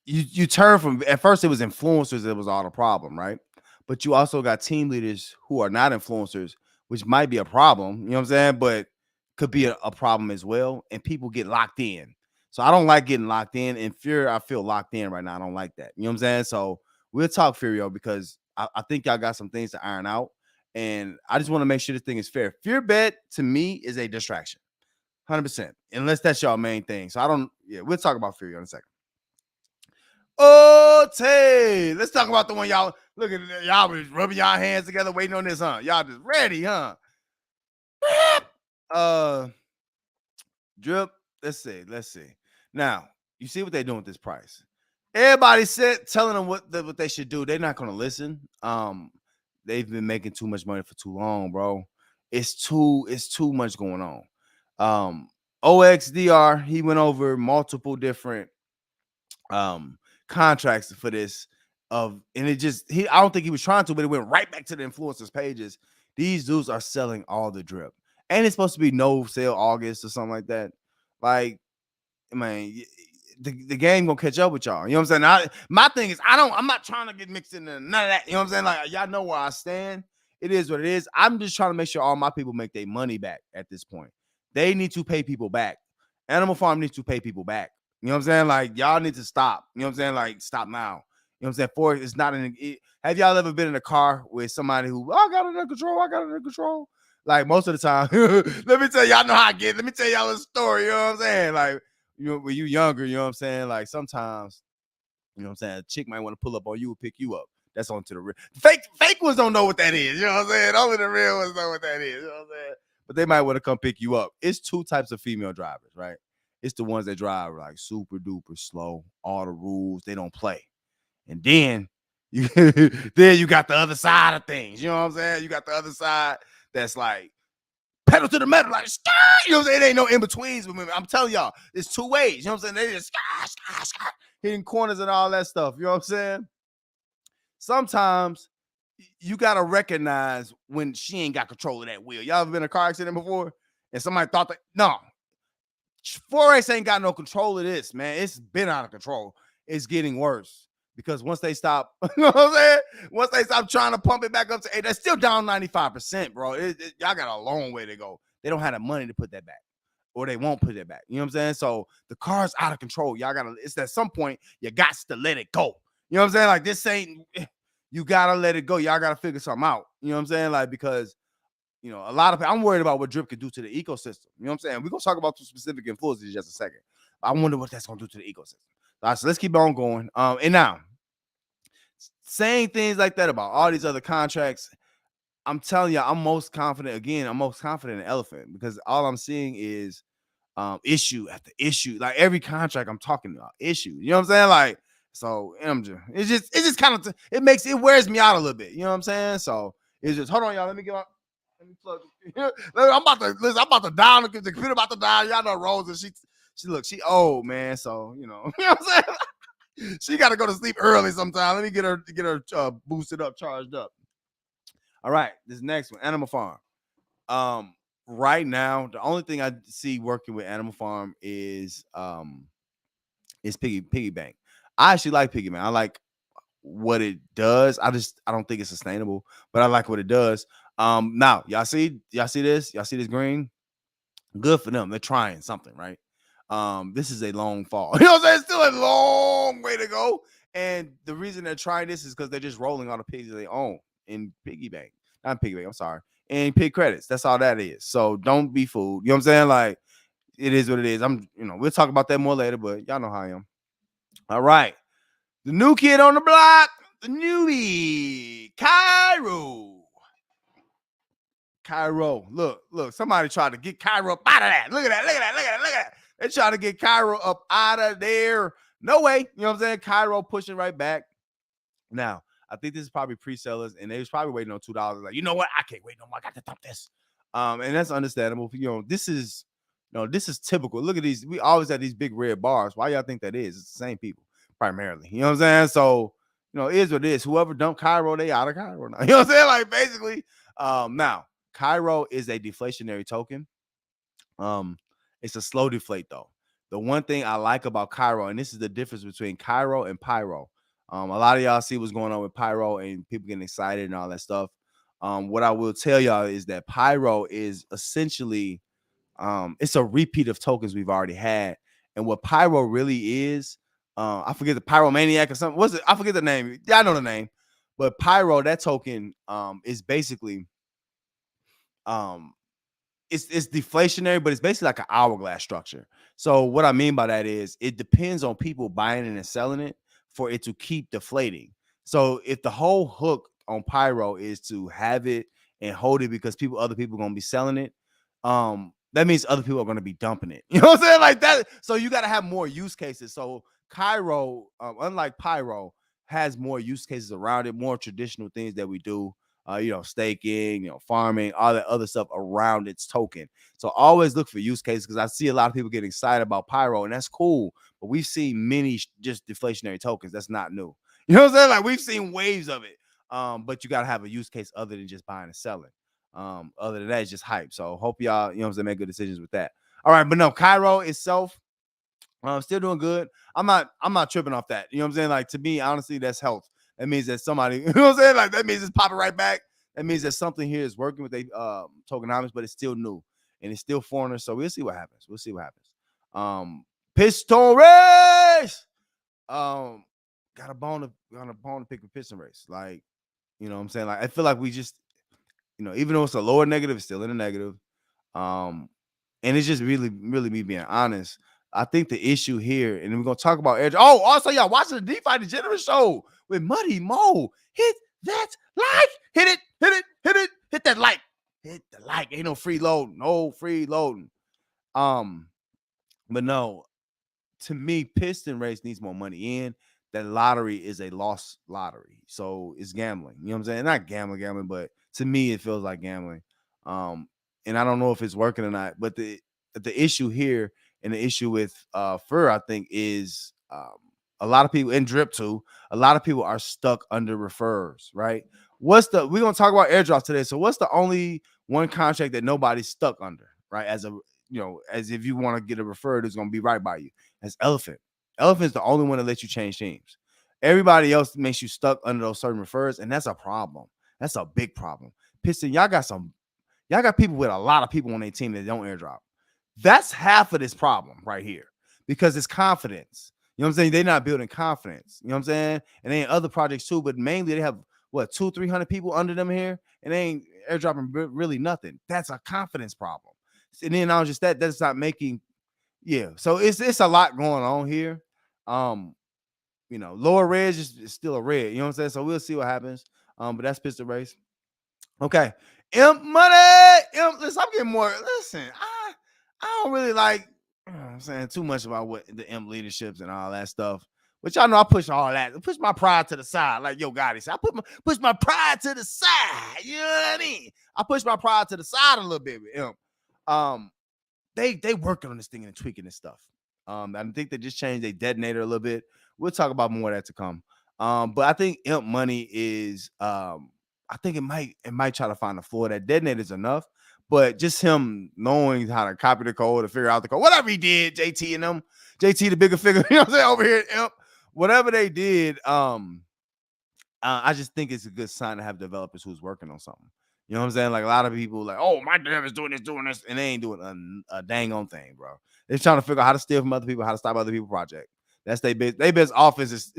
you turn from at first it was influencers that was all the problem, right? But you also got team leaders who are not influencers, which might be a problem, you know what I'm saying? But could be a problem as well. And people get locked in. So I don't like getting locked in. In fear, I feel locked in right now. I don't like that. You know what I'm saying? So we'll talk Furio because I think y'all got some things to iron out. And I just want to make sure this thing is fair. Fear bet to me is a distraction. 100%. Unless that's y'all main thing. So I don't, yeah, we'll talk about Furio in a second. Okay, let's talk about the one y'all look at. Y'all was rubbing y'all hands together, waiting on this, huh? Y'all just ready, huh? Drip. Let's see. Now you see what they're doing with this price. Everybody said telling them what they should do. They're not gonna listen. They've been making too much money for too long, bro. It's too much going on. OXDR, he went over multiple different contracts for this and it just I don't think he was trying to, but it went right back to the influencers pages. These dudes are selling all the drip, and it's supposed to be no sale August or something like that. Like, man, the game gonna catch up with y'all. You know what I'm saying? My thing is I'm not trying to get mixed into none of that. You know what I'm saying? Like, y'all know where I stand. It is what it is. I'm just trying to make sure all my people make their money back at this point. They need to pay people back. Animal Farm needs to pay people back. You know what I'm saying? Like, y'all need to stop. You know what I'm saying? Like, stop now. You know what I'm saying? For it's not have y'all ever been in a car with somebody who I got it under control? Like, most of the time, let me tell y'all know how I get. Let me tell y'all a story. You know what I'm saying? Like, when you younger, you know what I'm saying? Like, sometimes, you know what I'm saying, a chick might want to pull up on you and pick you up. That's on to the real. Fake ones don't know what that is. You know what I'm saying? Only the real ones know what that is. You know what I'm saying? But they might want to come pick you up. It's two types of female drivers, right? It's the ones that drive like super duper slow, all the rules, they don't play. And then you got the other side of things. You know what I'm saying? You got the other side that's like pedal to the metal, like, you know what I'm saying? It ain't no in-betweens with women. I'm telling y'all, it's two ways. You know what I'm saying? They just hitting corners and all that stuff. You know what I'm saying? Sometimes you gotta recognize when she ain't got control of that wheel. Y'all ever been in a car accident before? And somebody thought that no, Forex ain't got no control of this, man. It's been out of control. It's getting worse because once they stop, you know what I'm saying? Once they stop trying to pump it back up to 8, that's still down 95%, bro. Y'all got a long way to go. They don't have the money to put that back, or they won't put it back. You know what I'm saying? So the car's out of control. Y'all gotta, it's at some point, you got to let it go. You know what I'm saying? Like, this ain't, you gotta let it go. Y'all gotta figure something out. You know what I'm saying? Like, because you know, a lot of I'm worried about what drip could do to the ecosystem. You know what I'm saying? We're gonna talk about some specific influences in just a second. I wonder what that's gonna do to the ecosystem. All right, so let's keep on going. And now saying things like that about all these other contracts, I'm telling you, I'm most confident in elephant because all I'm seeing is issue after issue. Like, every contract I'm talking about, issue. You know what I'm saying? Like, so it's just kind of it wears me out a little bit. You know what I'm saying? So it's just hold on, y'all. Let me plug it. I'm about to down the computer about to die. Y'all know Rose, and she old, man. So you know what I'm saying? She got to go to sleep early sometime. Let me get her boosted up, charged up. All right, this next one, Animal Farm. Right now, the only thing I see working with Animal Farm is Piggy Bank. I actually like Piggy Bank. I like what it does. I don't think it's sustainable, but I like what it does. Now y'all see this green? Good for them. They're trying something, right? This is a long fall. You know what I'm saying? It's still a long way to go. And the reason they're trying this is because they're just rolling all the pigs that they own in Piggy Bank. Not Piggy Bank, I'm sorry. And pig credits. That's all that is. So don't be fooled. You know what I'm saying? Like, it is what it is. We'll talk about that more later, but y'all know how I am. All right. The new kid on the block, the newbie, Cairo. Look, somebody tried to get Cairo up out of that. Look at that. They tried to get Cairo up out of there. No way. You know what I'm saying? Cairo pushing right back. Now, I think this is probably pre-sellers, and they was probably waiting on $2. Like, you know what? I can't wait no more. I got to dump this. And that's understandable. This is typical. Look at these. We always have these big red bars. Why y'all think that is? It's the same people primarily. You know what I'm saying? So, it is what it is. Whoever dumped Cairo, they out of Cairo now. You know what I'm saying? Like, basically, now Cairo is a deflationary token. It's a slow deflate though. The one thing I like about Cairo, and this is the difference between Cairo and Pyro. A lot of y'all see what's going on with Pyro and people getting excited and all that stuff. What I will tell y'all is that Pyro is essentially it's a repeat of tokens we've already had. And what Pyro really is, I forget the Pyromaniac or something. What's it? I forget the name. Yeah, I know the name. But Pyro, that token is basically it's deflationary, but it's basically like an hourglass structure. So what I mean by that is it depends on people buying it and selling it for it to keep deflating. So if the whole hook on Pyro is to have it and hold it because other people are going to be selling it, that means other people are going to be dumping it. You know what I'm saying? Like that. So you got to have more use cases. So Cairo, unlike Pyro, has more use cases around it, more traditional things that we do. Staking, farming, all that other stuff around its token. So always look for use cases because I see a lot of people get excited about Pyro, and that's cool. But we've seen many just deflationary tokens. That's not new. You know what I'm saying? Like we've seen waves of it. But you got to have a use case other than just buying and selling. Other than that, it's just hype. So hope y'all, make good decisions with that. All right, but no, Cairo itself, still doing good. I'm not tripping off that. You know what I'm saying? Like to me, honestly, that's health. That means that somebody, you know what I'm saying? Like that means it's popping right back. That means that something here is working with tokenomics, but it's still new and it's still foreigner. So we'll see what happens. Piston race. Got a bone to pick with piston race. Like, you know what I'm saying? Like I feel like we just, even though it's a lower negative, it's still in a negative. And it's just really, really me being honest. I think the issue here, and we're gonna talk about Airdrop. Oh, also, y'all watching the DeFi Degenerate show with Muddy Mo. Hit that like, hit that like, hit the like. Ain't no free loading, but no, to me, piston race needs more money in. That lottery is a lost lottery, so it's gambling. You know what I'm saying? Not gambling, but to me, it feels like gambling. And I don't know if it's working or not, but the issue here and the issue with Fur, I think, is a lot of people in Drip too. A lot of people are stuck under refers, right? We're gonna talk about airdrops today. So what's the only one contract that nobody's stuck under, right? As if you want to get a referred, it's gonna be right by you. That's Elephant. Elephant's the only one that lets you change teams. Everybody else makes you stuck under those certain refers, and that's a problem. That's a big problem. Piston, y'all got people with a lot of people on their team that don't airdrop. That's half of this problem right here because it's confidence. You know what I'm saying? They're not building confidence. You know what I'm saying? And they ain't other projects too, but mainly they have 200-300 people under them here, and they ain't airdropping really nothing. That's a confidence problem. And then not just that, that's not making. Yeah, so it's a lot going on here. Lower red is still a red. You know what I'm saying? So we'll see what happens. But that's pistol race. Okay. Imp money. Listen, I'm getting more. Listen, I don't really like I'm saying too much about what the imp leaderships and all that stuff. But y'all know I push all that. I push my pride to the side. Like Yo Gotti said, I push my pride to the side. You know what I mean? I push my pride to the side a little bit with imp. They working on this thing and tweaking this stuff. I think they just changed their detonator a little bit. We'll talk about more of that to come. But I think imp money is I think it might try to find a floor. That detonator is enough, but just him knowing how to copy the code, to figure out the code, whatever he did, JT and them, JT the bigger figure, you know what I'm saying, over here at imp, whatever they did, I just think it's a good sign to have developers who's working on something. You know what I'm saying? Like a lot of people like, oh, my dev is doing this, and they ain't doing a dang on thing, bro. They're trying to figure out how to steal from other people, how to stop other people's project. That's their best offense is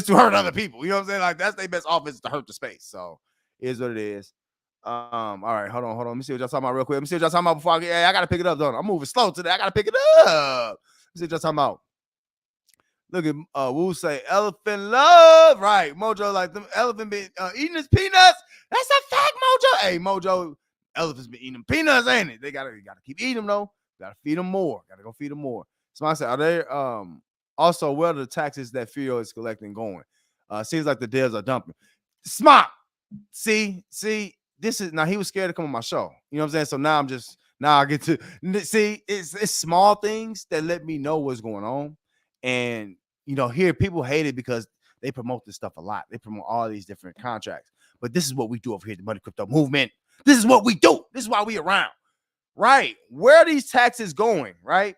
to hurt other people. You know what I'm saying? Like that's their best offense, to hurt the space. So it is what it is. All right, hold on. Let me see what y'all talking about real quick. Let me see what y'all talking about before I gotta pick it up, don't I? I'm moving slow today. I gotta pick it up. Let me see what y'all talking about. Look at Wu say elephant love, right? Mojo like them elephant been eating his peanuts. That's a fact, Mojo. Hey, Mojo, elephants been eating them peanuts, ain't it? They gotta keep eating them though. Gotta feed them more. Gotta go feed them more. Somebody said, are they also where are the taxes that Fio is collecting going? Seems like the devs are dumping. Smart. See, this is now he was scared to come on my show. You know what I'm saying? So now I get to see it's small things that let me know what's going on. And here people hate it because they promote this stuff a lot. They promote all these different contracts. But this is what we do over here at the Money Crypto Movement. This is what we do. This is why we around. Right. Where are these taxes going? Right.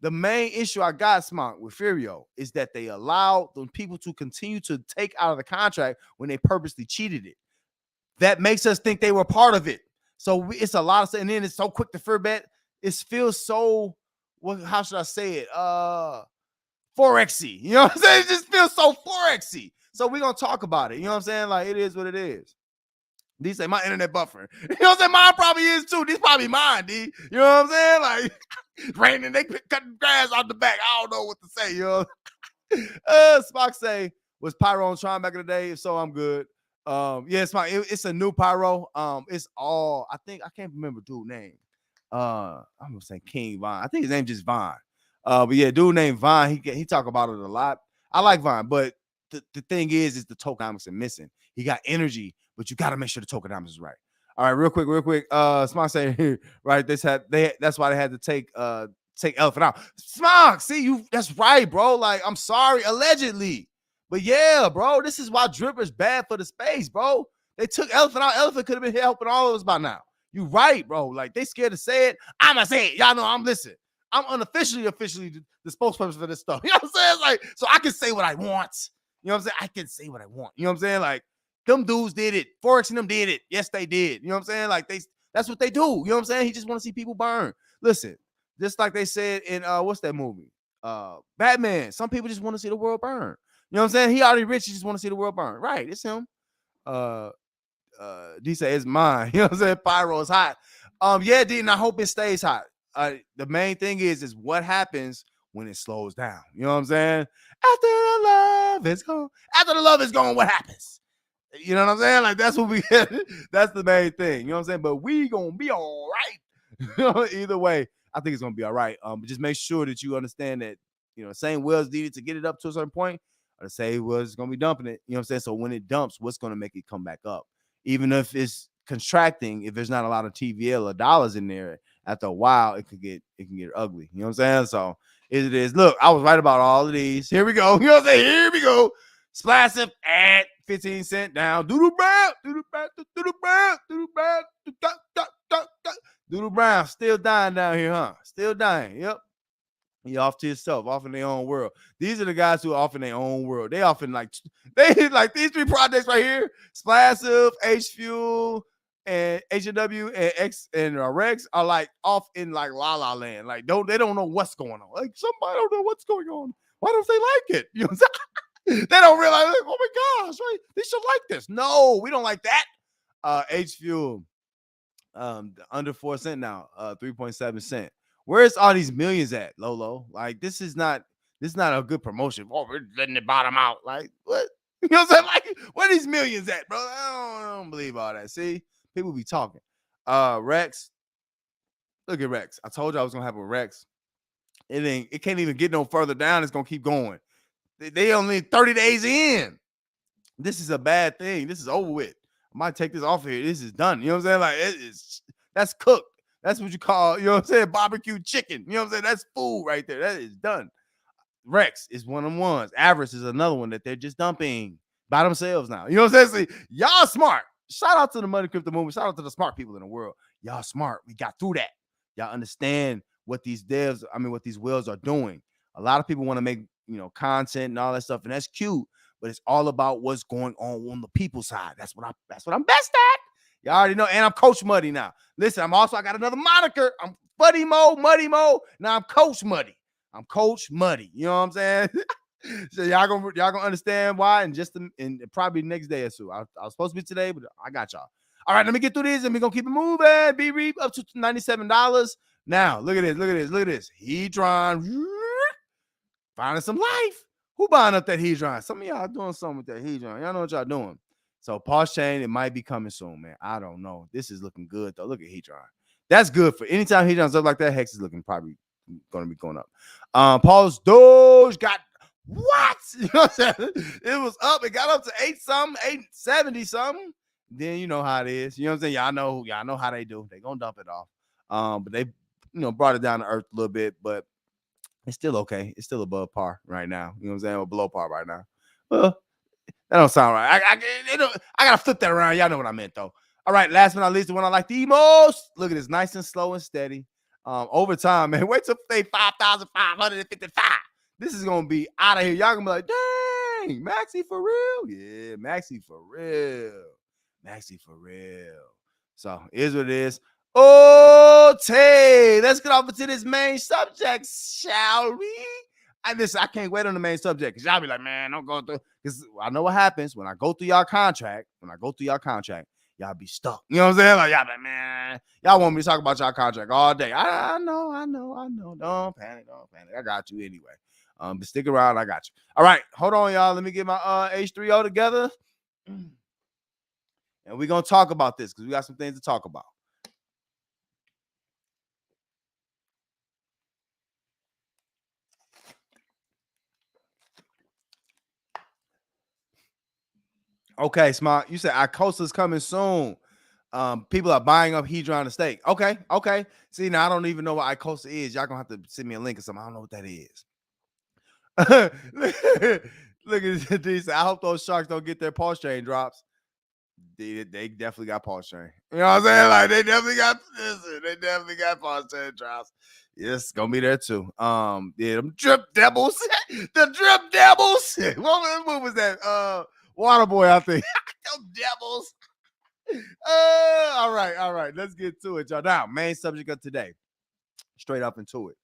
The main issue I got, Smart, with Furio is that they allow the people to continue to take out of the contract when they purposely cheated it. That makes us think they were part of it. So it's a lot of, and then it's so quick to forget. It feels so, how should I say it? Forexy. You know what I'm saying? It just feels so Forexy. So we're going to talk about it. You know what I'm saying? Like, it is what it is. D say my internet buffering. You know what I'm saying? Mine probably is too. This probably mine, D. You know what I'm saying? Like, raining, they cutting grass out the back. I don't know what to say, yo. Spock say, was Pyro on Tron back in the day? If so, I'm good. Yeah, it's a new Pyro. It's all, I can't remember dude's name. I'm gonna say King Vine. I think his name just Vine. But yeah, dude named Vine, he talk about it a lot. I like Vine, but the thing is the tokenomics are missing. He got energy, but you got to make sure the tokenomics is right. All right, real quick. Smart say right. That's why they had to take Elephant out. Smart, see that's right, bro. Like, I'm sorry, allegedly. But yeah, bro, this is why Dripper's bad for the space, bro. They took Elephant out. Elephant could have been here helping all of us by now. You right, bro. Like, they scared to say it. I'ma say it. Y'all know I'm listening. I'm officially the spokesperson for this stuff. You know what I'm saying? Like, so I can say what I want. You know what I'm saying? I can say what I want. You know what I'm saying? Like, them dudes did it. Forex and them did it. Yes, they did. You know what I'm saying? Like, that's what they do. You know what I'm saying? He just want to see people burn. Listen, just like they said in what's that movie? Batman. Some people just want to see the world burn. You know what I'm saying? He already rich. He just want to see the world burn. Right. It's him. D say it's mine. You know what I'm saying? Pyro is hot. Yeah, D, and I hope it stays hot. The main thing is what happens when it slows down. You know what I'm saying? After the love is gone, what happens? You know what I'm saying? Like, that's what that's the main thing. You know what I'm saying? But we gonna be all right. Either way, I think it's gonna be all right. But just make sure that you understand that, same wells needed to get it up to a certain point, or the same wells gonna be dumping it. You know what I'm saying? So when it dumps, what's gonna make it come back up? Even if it's contracting, if there's not a lot of TVL or dollars in there, after a while, it can get ugly. You know what I'm saying? So it is. Look, I was right about all of these. Here we go. You know what I'm saying? Here we go. Splash up at 15 cents down. Doodle Brown. Still dying down here, huh? Still dying. Yep. You off to yourself, off in their own world. These are the guys who are off in their own world. They often like these three projects right here: Splassive, H Fuel, and H&W and X and Rex are like off in like La La Land. Like, they don't know what's going on. Like, somebody don't know what's going on. Why don't they like it? You know what I'm saying? They don't realize, like, oh my gosh, right? They should like this. No, we don't like that. H Fuel, under 4 cents now, 3.7 cents. Where's all these millions at, Lolo? Like, this is not a good promotion. Oh, we're letting it bottom out. Like, what? You know what I'm saying? Like, where are these millions at, bro? I don't believe all that. See, people be talking. Rex, look at Rex. I told you I was gonna have a Rex. It can't even get no further down. It's gonna keep going. They only 30 days in. This is a bad thing. This is over with. I might take this off here. This is done. You know what I'm saying? Like, that's cooked. That's what you call, you know what I'm saying, barbecue chicken. You know what I'm saying? That's food right there. That is done. Rex is one of them ones. Avarice is another one that they're just dumping by themselves now. You know what I'm saying? See, y'all smart. Shout out to the Money Crypto Movement. Shout out to the smart people in the world. Y'all smart. We got through that. Y'all understand what these whales are doing. A lot of people want to make, content and all that stuff, and that's cute, but it's all about what's going on the people side. That's what I'm best at. Y'all already know. And I'm Coach Muddy now. Listen, I got another moniker. I'm Muddy Mo. Now I'm Coach Muddy. I'm Coach Muddy. You know what I'm saying? So y'all gonna understand why in probably the next day or so. I was supposed to be today, but I got y'all. All right, let me get through this and we're gonna keep it moving. B-Reap up to $97. Now, look at this. Hedron. Finding some life. Who buying up that Hedron? Some of y'all doing something with that Hedron. Y'all know what y'all doing. So Pulse Chain, it might be coming soon, man. I don't know. This is looking good, though. Look at Hedron. That's good for anytime Hedron's up like that. Hex is looking probably going to be going up. Pulse Doge got What? You know what I'm saying? It was up. It got up to 8 something, 870 something. Then you know how it is. You know what I'm saying? Y'all know how they do. They gonna dump it off. But they brought it down to earth a little bit, but it's still okay. It's still above par right now. You know what I'm saying? Or below par right now. Well, that don't sound right. I gotta flip that around. Y'all know what I meant though. All right, last but not least, the one I like the most. Look at this, nice and slow and steady. Over time, man. Wait till they 5,555. This is gonna be out of here. Y'all gonna be like, dang, Maxi for real? Yeah, Maxi for real. Maxi for real. So here's what it is. Okay, let's get off into this main subject, shall we? I can't wait on the main subject because y'all be like, man, don't go through. Because I know what happens when I go through y'all contract. Y'all be stuck. You know what I'm saying? Like, y'all be like, man, y'all want me to talk about y'all contract all day. I know. Don't panic. I got you anyway. But stick around, I got you. All right, hold on, y'all. Let me get my H3O together. And we're gonna talk about this because we got some things to talk about. Okay, Smart. You said Icosa's coming soon. People are buying up Hedron to stake. Okay. See, now I don't even know what Icosa is. Y'all gonna have to send me a link or something. I don't know what that is. Look at this. I hope those sharks don't get their pulse chain drops. They definitely got pulse chain. You know what I'm saying? Like they definitely got pulse chain drops. Yes, gonna be there too. Yeah, them drip devils, the drip devils. What was that? Water boy, I think. Them devils. All right. Let's get to it, y'all. Now, main subject of today. Straight up into it.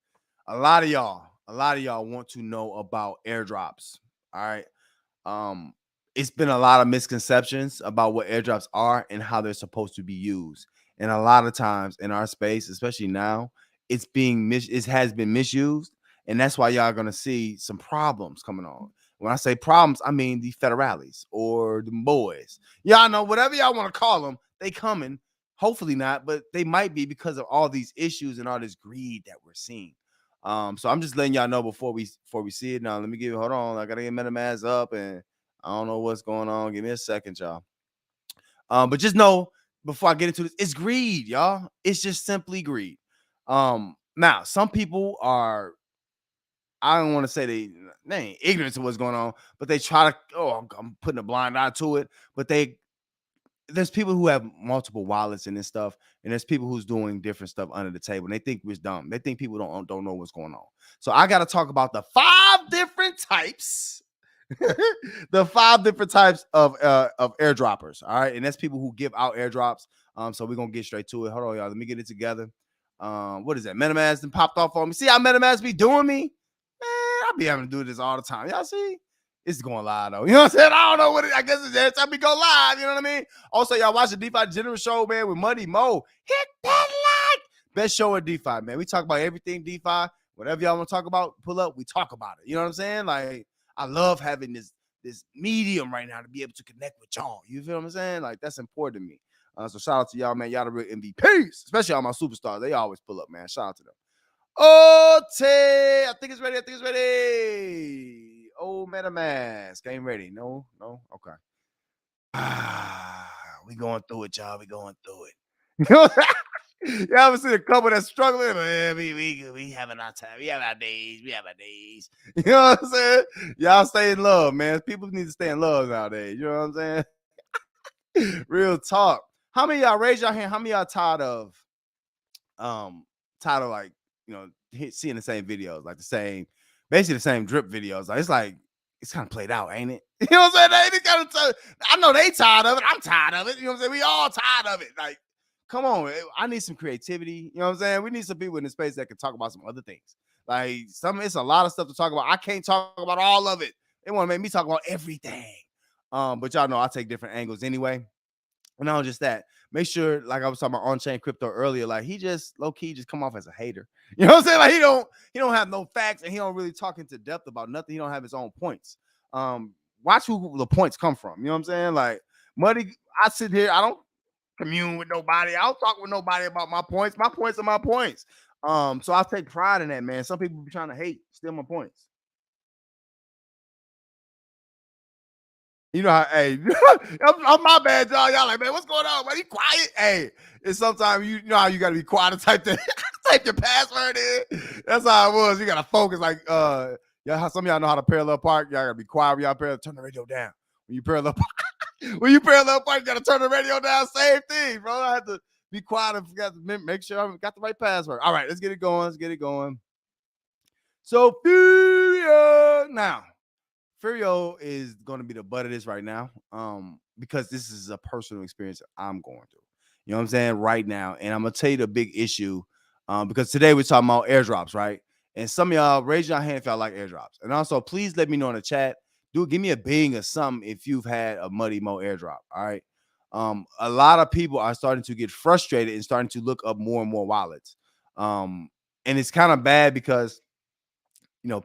A lot of y'all want to know about airdrops. All right. It's been a lot of misconceptions about what airdrops are and how they're supposed to be used. And a lot of times in our space, especially now, it has been misused. And that's why y'all gonna see some problems coming on. When I say problems, I mean the federales or the boys. Y'all know whatever y'all want to call them, they coming. Hopefully not, but they might be because of all these issues and all this greed that we're seeing. So I'm just letting y'all know before we see it. Now, let me give you hold on. I gotta get MetaMask up and I don't know what's going on. Give me a second, y'all. But just know before I get into this, it's greed, y'all. It's just simply greed. Now some people are, I don't want to say they ain't ignorant to what's going on, but they try to, I'm putting a blind eye to it. But there's people who have multiple wallets and this stuff, and there's people who's doing different stuff under the table. And they think we're dumb. They think people don't know what's going on. So I got to talk about the 5 different types the 5 different types of airdroppers. All right, and that's people who give out airdrops. So we're gonna get straight to it. Hold on, y'all. Let me get it together. What is that? MetaMask and popped off on me. See how MetaMask be doing me? Man, I be having to do this all the time. Y'all see? It's going live though. You know what I'm saying? I don't know what I guess it's every time we go live. You know what I mean? Also, y'all watch the DeFi General Show, man, with Muddy Mo. Hit that like. Best show in DeFi, man. We talk about everything DeFi. Whatever y'all want to talk about, pull up. We talk about it. You know what I'm saying? Like, I love having this medium right now to be able to connect with y'all. You feel what I'm saying? Like, that's important to me. So shout out to y'all, man. Y'all the real MVPs, especially all my superstars. They always pull up, man. Shout out to them. I think it's ready. Oh, MetaMask ain't ready. No. Okay. We going through it, y'all. We going through it. You ever see a couple that's struggling? Man, we having our time. We have our days. You know what I'm saying? Y'all stay in love, man. People need to stay in love nowadays. You know what I'm saying? Real talk. How many of y'all raise your hand? How many of y'all tired of like, seeing the same videos, like basically the same drip videos. Like it's kind of played out, ain't it? You know what I'm saying? They kind of I know they tired of it. I'm tired of it. You know what I'm saying? We all tired of it. Like, come on, I need some creativity. You know what I'm saying? We need some people in the space that can talk about some other things. Like it's a lot of stuff to talk about. I can't talk about all of it. They want to make me talk about everything. But y'all know I take different angles anyway. And not just that, make sure, like I was talking about on-chain crypto earlier, like he just low-key just come off as a hater. You know what I'm saying? Like he don't have no facts and he don't really talk into depth about nothing. He don't have his own points. Watch who the points come from. You know what I'm saying? Like Muddy, I sit here, I don't commune with nobody. I don't talk with nobody about my points. My points are my points. So I take pride in that, man. Some people be trying to hate, steal my points. You know how, hey, I'm my bad, y'all. Y'all like, man, what's going on? Man, you quiet? Hey, it's sometimes you know how you gotta be quiet and type type your password in. That's how it was. You gotta focus. Like, y'all, some of y'all know how to parallel park. Y'all gotta be quiet when y'all parallel. Turn the radio down. When you parallel park, you gotta turn the radio down. Same thing, bro. I had to be quiet and forgot to make sure I got the right password. All right, let's get it going. Let's get it going. So, now. Furio is going to be the butt of this right now, because this is a personal experience that I'm going through. You know what I'm saying? Right now. And I'm going to tell you the big issue, because today we're talking about airdrops, right? And some of y'all, raise your hand if y'all like airdrops. And also, please let me know in the chat. Give me a bing or something if you've had a Muddy Mo airdrop, all right? A lot of people are starting to get frustrated and starting to look up more and more wallets. And it's kind of bad because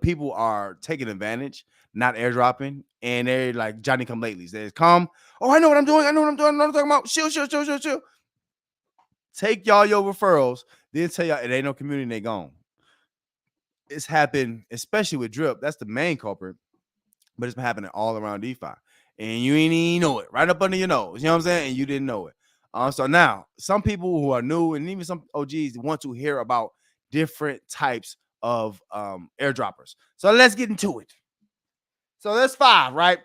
people are taking advantage, not airdropping, and they're like Johnny come latelys. They come, oh, I know what I'm doing. I know what I'm doing. I know what I'm talking about. Chill. Take y'all your referrals, then tell y'all it ain't no community, they gone. It's happened, especially with Drip. That's the main culprit, but it's been happening all around DeFi. And you ain't even know it, right up under your nose. You know what I'm saying? And you didn't know it. So now, some people who are new and even some OGs want to hear about different types of airdroppers. So let's get into it. So that's 5, right?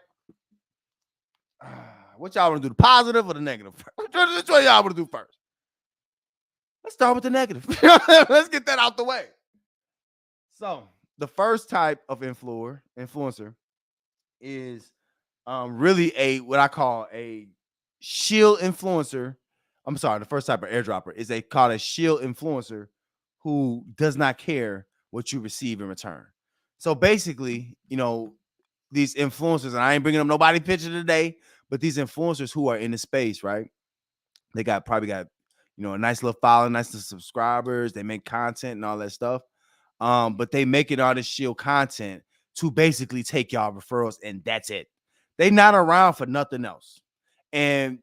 What y'all want to do, the positive or the negative? Which one y'all want to do first? Let's start with the negative. Let's get that out the way. So the first type of influencer is really what I call a shield influencer. I'm sorry, the first type of airdropper is called a shield influencer who does not care what you receive in return. So basically, these influencers, and I ain't bringing up nobody picture today, but these influencers who are in the space, right? They probably got a nice little following, nice little subscribers. They make content and all that stuff. But they making all this shield content to basically take y'all referrals, and that's it. They not around for nothing else. And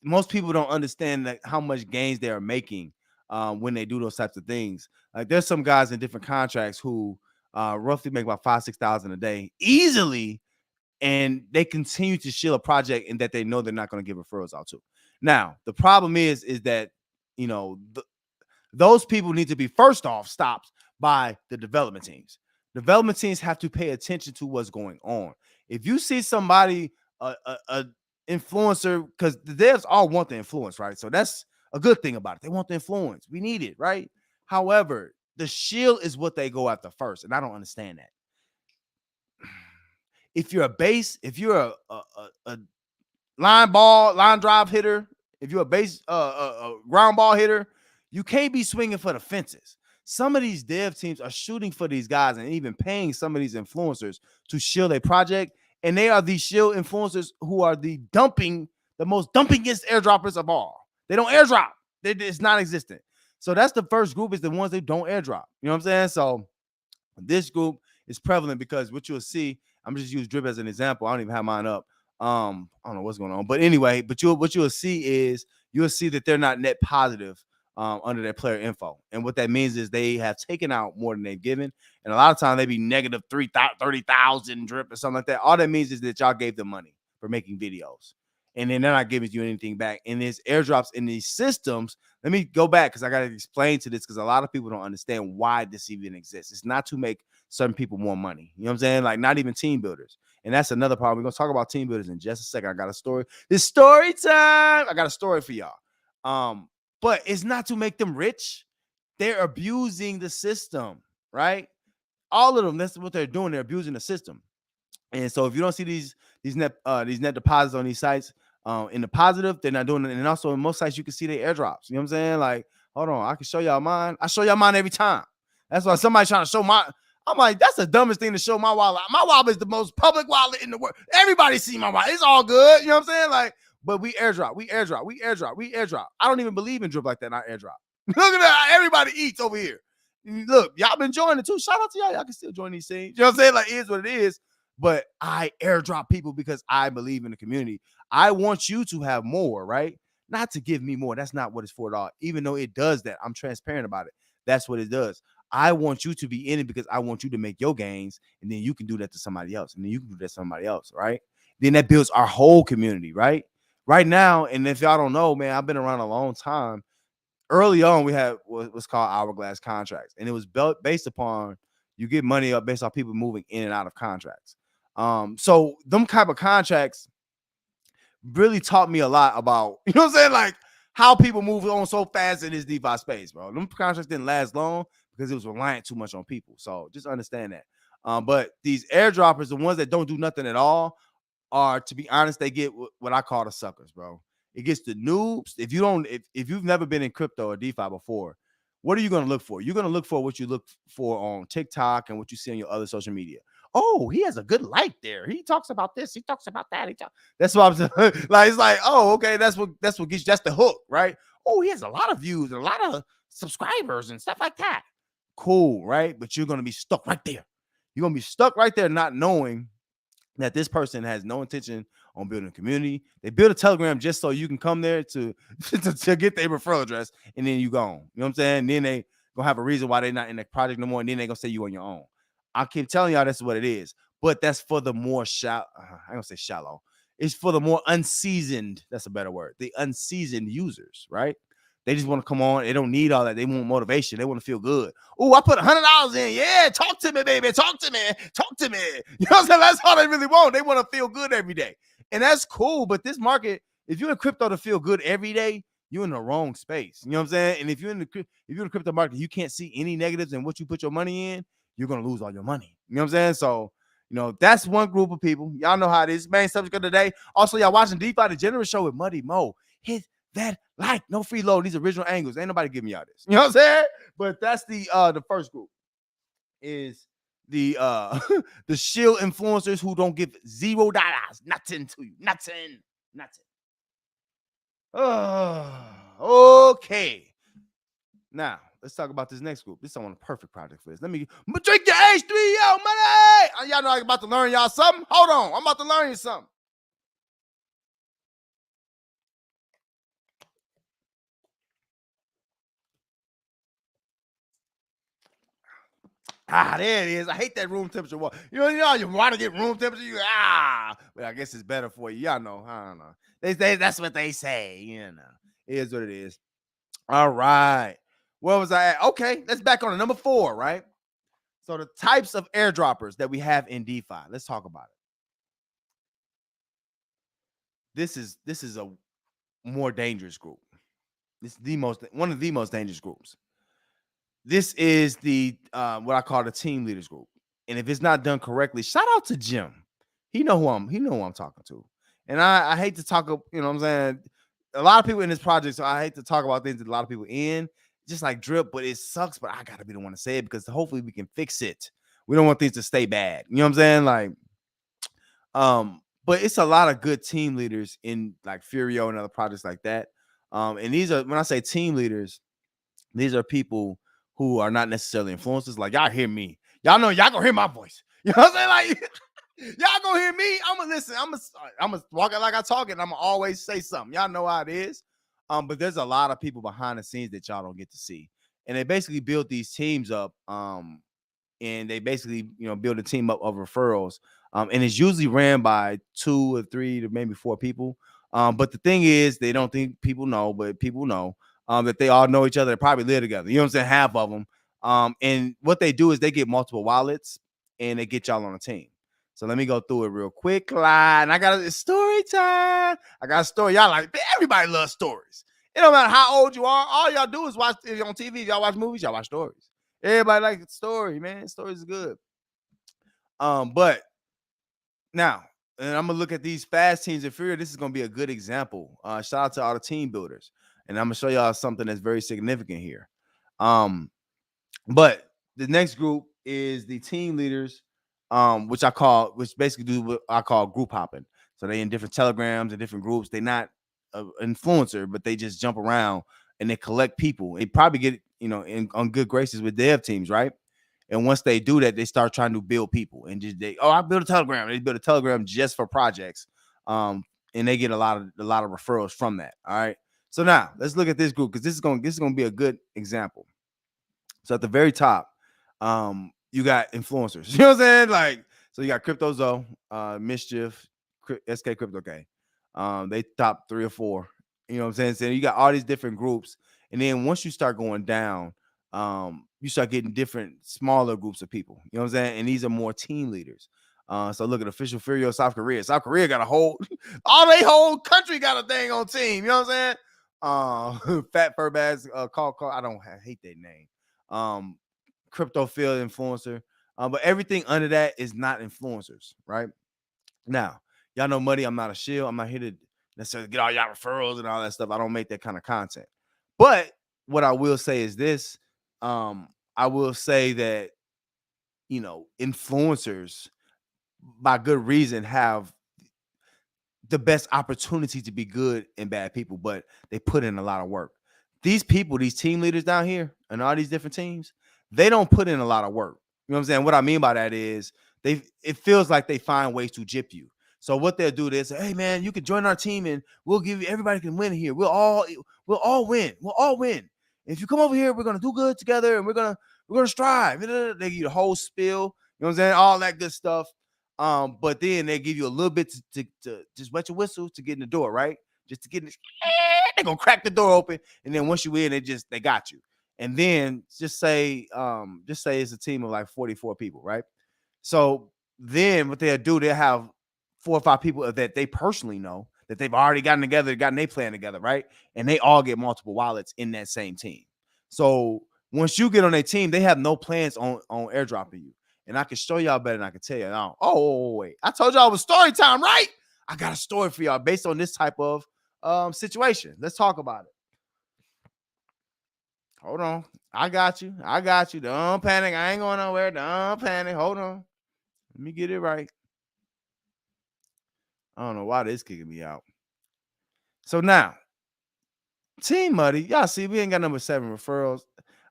most people don't understand how much gains they are making when they do those types of things. Like there's some guys in different contracts who roughly make about $5,000-6,000 a day easily, and they continue to shield a project and that they know they're not going to give referrals out to. Now, the problem is that those people need to be first off stopped by the development teams. Development teams have to pay attention to what's going on. If you see somebody, a influencer, because the devs all want the influence, right? So that's a good thing about it. They want the influence. We need it, right? However, the shield is what they go after first, and I don't understand that. If you're a line drive hitter, if you're a base ground ball hitter, you can't be swinging for the fences. Some of these dev teams are shooting for these guys and even paying some of these influencers to shield a project, and they are these shield influencers who are the most dumpingest airdroppers of all. They don't airdrop. It's non-existent. So that's the first group, is the ones that don't airdrop. You know what I'm saying? So this group is prevalent because what you'll see, I'm just use Drip as an example. I don't even have mine up. I don't know what's going on, but anyway, what you'll see is you'll see that they're not net positive under their player info. And what that means is they have taken out more than they've given. And a lot of times they be negative 30,000 Drip or something like that. All that means is that y'all gave them money for making videos, and then they're not giving you anything back. And there's airdrops in these systems. Let me go back because I got to explain to this, because a lot of people don't understand why this even exists. It's not to make certain people more money. You know what I'm saying? Like not even team builders. And that's another problem. We're going to talk about team builders in just a second. I got a story. It's story time. I got a story for y'all. But it's not to make them rich. They're abusing the system, right? All of them, that's what they're doing. They're abusing the system. And so if you don't see these net deposits on these sites in the positive, they're not doing it. And also in most sites, you can see their airdrops. You know what I'm saying? Like, hold on, I can show y'all mine. I show y'all mine every time. That's why somebody's trying to show I'm like, that's the dumbest thing to show my wallet. My wallet is the most public wallet in the world. Everybody see my wallet. It's all good. You know what I'm saying? Like, but we airdrop. I don't even believe in Drip like that, not airdrop. Look at that. Everybody eats over here. Look, y'all been joining it too. Shout out to y'all. Y'all can still join these things. You know what I'm saying? Like, it is what it is. But I airdrop people because I believe in the community. I want you to have more, right? Not to give me more. That's not what it's for at all. Even though it does that, I'm transparent about it. That's what it does. I want you to be in it because I want you to make your gains, and then you can do that to somebody else, and then you can do that to somebody else, right? then that builds our whole community, right? Right now, and if y'all don't know, man, I've been around a long time. Early on, we had what's called hourglass contracts, and it was built based upon you get money up based on people moving in and out of contracts. So them type of contracts really taught me a lot about, you know what I'm saying, like how people move on so fast in this DeFi space, bro. Them contracts didn't last long because it was reliant too much on people. So just understand that. But these airdroppers, the ones that don't do nothing at all, are, to be honest, they get what I call the suckers, bro. It gets the noobs. If you've never been in crypto or DeFi before, what are you going to look for? You're going to look for what you look for on TikTok and what you see on your other social media. Oh, he has a good light there. He talks about this. He talks about that. That's what I'm saying. Like, it's like, oh, okay, that's what gets you. That's the hook, right? Oh, he has a lot of views and a lot of subscribers and stuff like that. Cool, right? But you're going to be stuck right there. You're going to be stuck right there not knowing that this person has no intention on building a community. They build a Telegram just so you can come there to get their referral address, and then you gone. You know what I'm saying? And then they gonna have a reason why they're not in the project no more, and then they gonna say you on your own. I keep telling y'all that's what it is, but that's for the more shallow. I don't say shallow. It's for the more unseasoned. That's a better word. The unseasoned users, right? They just want to come on. They don't need all that. They want motivation. They want to feel good. Oh, I put $100 in. Yeah, talk to me, baby. Talk to me. Talk to me. You know what I'm saying? That's all they really want. They want to feel good every day. And that's cool. But this market, if you're in crypto to feel good every day, you're in the wrong space. You know what I'm saying? And if you're in the crypto market, you can't see any negatives in what you put your money in, you're gonna lose all your money. You know what I'm saying? So, that's one group of people. Y'all know how it is. Main subject of the day. Also, y'all watching DeFi the General Show with Muddy Mo. Hit that like, no free load. These original angles. Ain't nobody giving y'all this. You know what I'm saying? But that's the first group is the the shield influencers who don't give $0, nothing to you. Nothing. Okay. Now, let's talk about this next group. This is on a perfect project for this. Let me drink your H3O money. Y'all know I'm about to learn y'all something. Hold on. I'm about to learn you something. There it is. I hate that room temperature water. You want to get room temperature. But I guess it's better for you. Y'all know. I don't know. That's what they say. It is what it is. All right. Where was I at? Okay, let's back on to number 4, right? So the types of airdroppers that we have in DeFi. Let's talk about it. This is a more dangerous group. This is one of the most dangerous groups. This is the what I call the team leaders group. And if it's not done correctly, shout out to Jim. He know who I'm talking to. And I hate to talk, you know what I'm saying? A lot of people in this project, so I hate to talk about things that a lot of people in, just like drip, but it sucks. But I gotta be the one to say it because hopefully we can fix it. We don't want things to stay bad. You know what I'm saying? Like, but it's a lot of good team leaders in like Furio and other projects like that. And these are, when I say team leaders, these are people who are not necessarily influencers. Like, y'all hear me. Y'all know y'all gonna hear my voice. You know what I'm saying? Like, y'all gonna hear me. I'm gonna listen. I'm gonna walk it like I talk it. I'm gonna always say something. Y'all know how it is. But there's a lot of people behind the scenes that y'all don't get to see. And they basically build these teams up. And they basically, build a team up of referrals. And it's usually ran by 2 or 3 to maybe 4 people. But the thing is, they don't think people know, but people know that they all know each other. They probably live together. You know what I'm saying? Half of them. And what they do is they get multiple wallets and they get y'all on a team. So let me go through it real quick. And I got a story time. I got a story. Y'all like, everybody loves stories. It don't matter how old you are. All y'all do is watch on TV. If y'all watch movies, y'all watch stories. Everybody likes the story, man. Stories is good. But now, and I'm gonna look at these fast teams in Fury. This is gonna be a good example. Shout out to all the team builders, and I'm gonna show y'all something that's very significant here. But the next group is the team leaders, which basically do what I call group hopping. So they in different telegrams and different groups. They're not an influencer, but they just jump around and they collect people. They probably get on good graces with dev teams, right? And once they do that, they start trying to build people and I build a telegram. They build a telegram just for projects, and they get a lot of referrals from that. All right. So now let's look at this group because this is gonna be a good example. So at the very top, you got influencers. You know what I'm saying? Like, so you got CryptoZo, Mischief, SK Crypto K. They top 3 or 4. You know what I'm saying? So you got all these different groups, and then once you start going down, you start getting different smaller groups of people. You know what I'm saying? And these are more team leaders. So look at Official Fury of South Korea. South Korea got a whole, all they whole country got a thing on team. You know what I'm saying? Fat Furbass, call. I hate that name. Crypto field influencer. But everything under that is not influencers, right? Now, y'all know Muddy, I'm not a shield. I'm not here to necessarily get all y'all referrals and all that stuff. I don't make that kind of content. But what I will say is this. I will say that, influencers, by good reason, have the best opportunity to be good and bad people, but they put in a lot of work. These people, these team leaders down here and all these different teams, they don't put in a lot of work. You know what I'm saying? What I mean by that is it feels like they find ways to gyp you. So what they'll do is say, hey man, you can join our team and we'll give you, everybody can win here. We'll all win. We'll all win. If you come over here, we're gonna do good together and we're gonna strive. They give you the whole spiel, you know what I'm saying? All that good stuff. But then they give you a little bit to just wet your whistle to get in the door, right? Just to get in the, they're gonna crack the door open, and then once you in, they got you. And then just say it's a team of like 44 people, right? So then what they'll do, they'll have 4 or 5 people that they personally know that they've already gotten together, gotten they plan together, right? And they all get multiple wallets in that same team. So once you get on their team, they have no plans on airdropping you. And I can show y'all better than I can tell you. Now, wait. I told y'all it was story time, right? I got a story for y'all based on this type of situation. Let's talk about it. Hold on. I got you. Don't panic. I ain't going nowhere. Don't panic. Hold on. Let me get it right. I don't know why this kicking me out. So now, Team Muddy, y'all see, we ain't got number 7 referrals.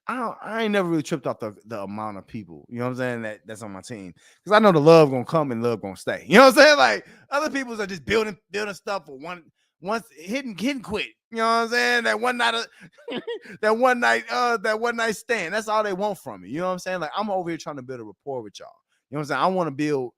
I ain't never really tripped off the amount of people, you know what I'm saying, that's on my team. Because I know the love gonna come and love gonna stay. You know what I'm saying? Like other people's are just building stuff for once hitting quit. You know what I'm saying? That one night stand. That's all they want from me. You know what I'm saying? Like I'm over here trying to build a rapport with y'all. You know what I'm saying? I want to build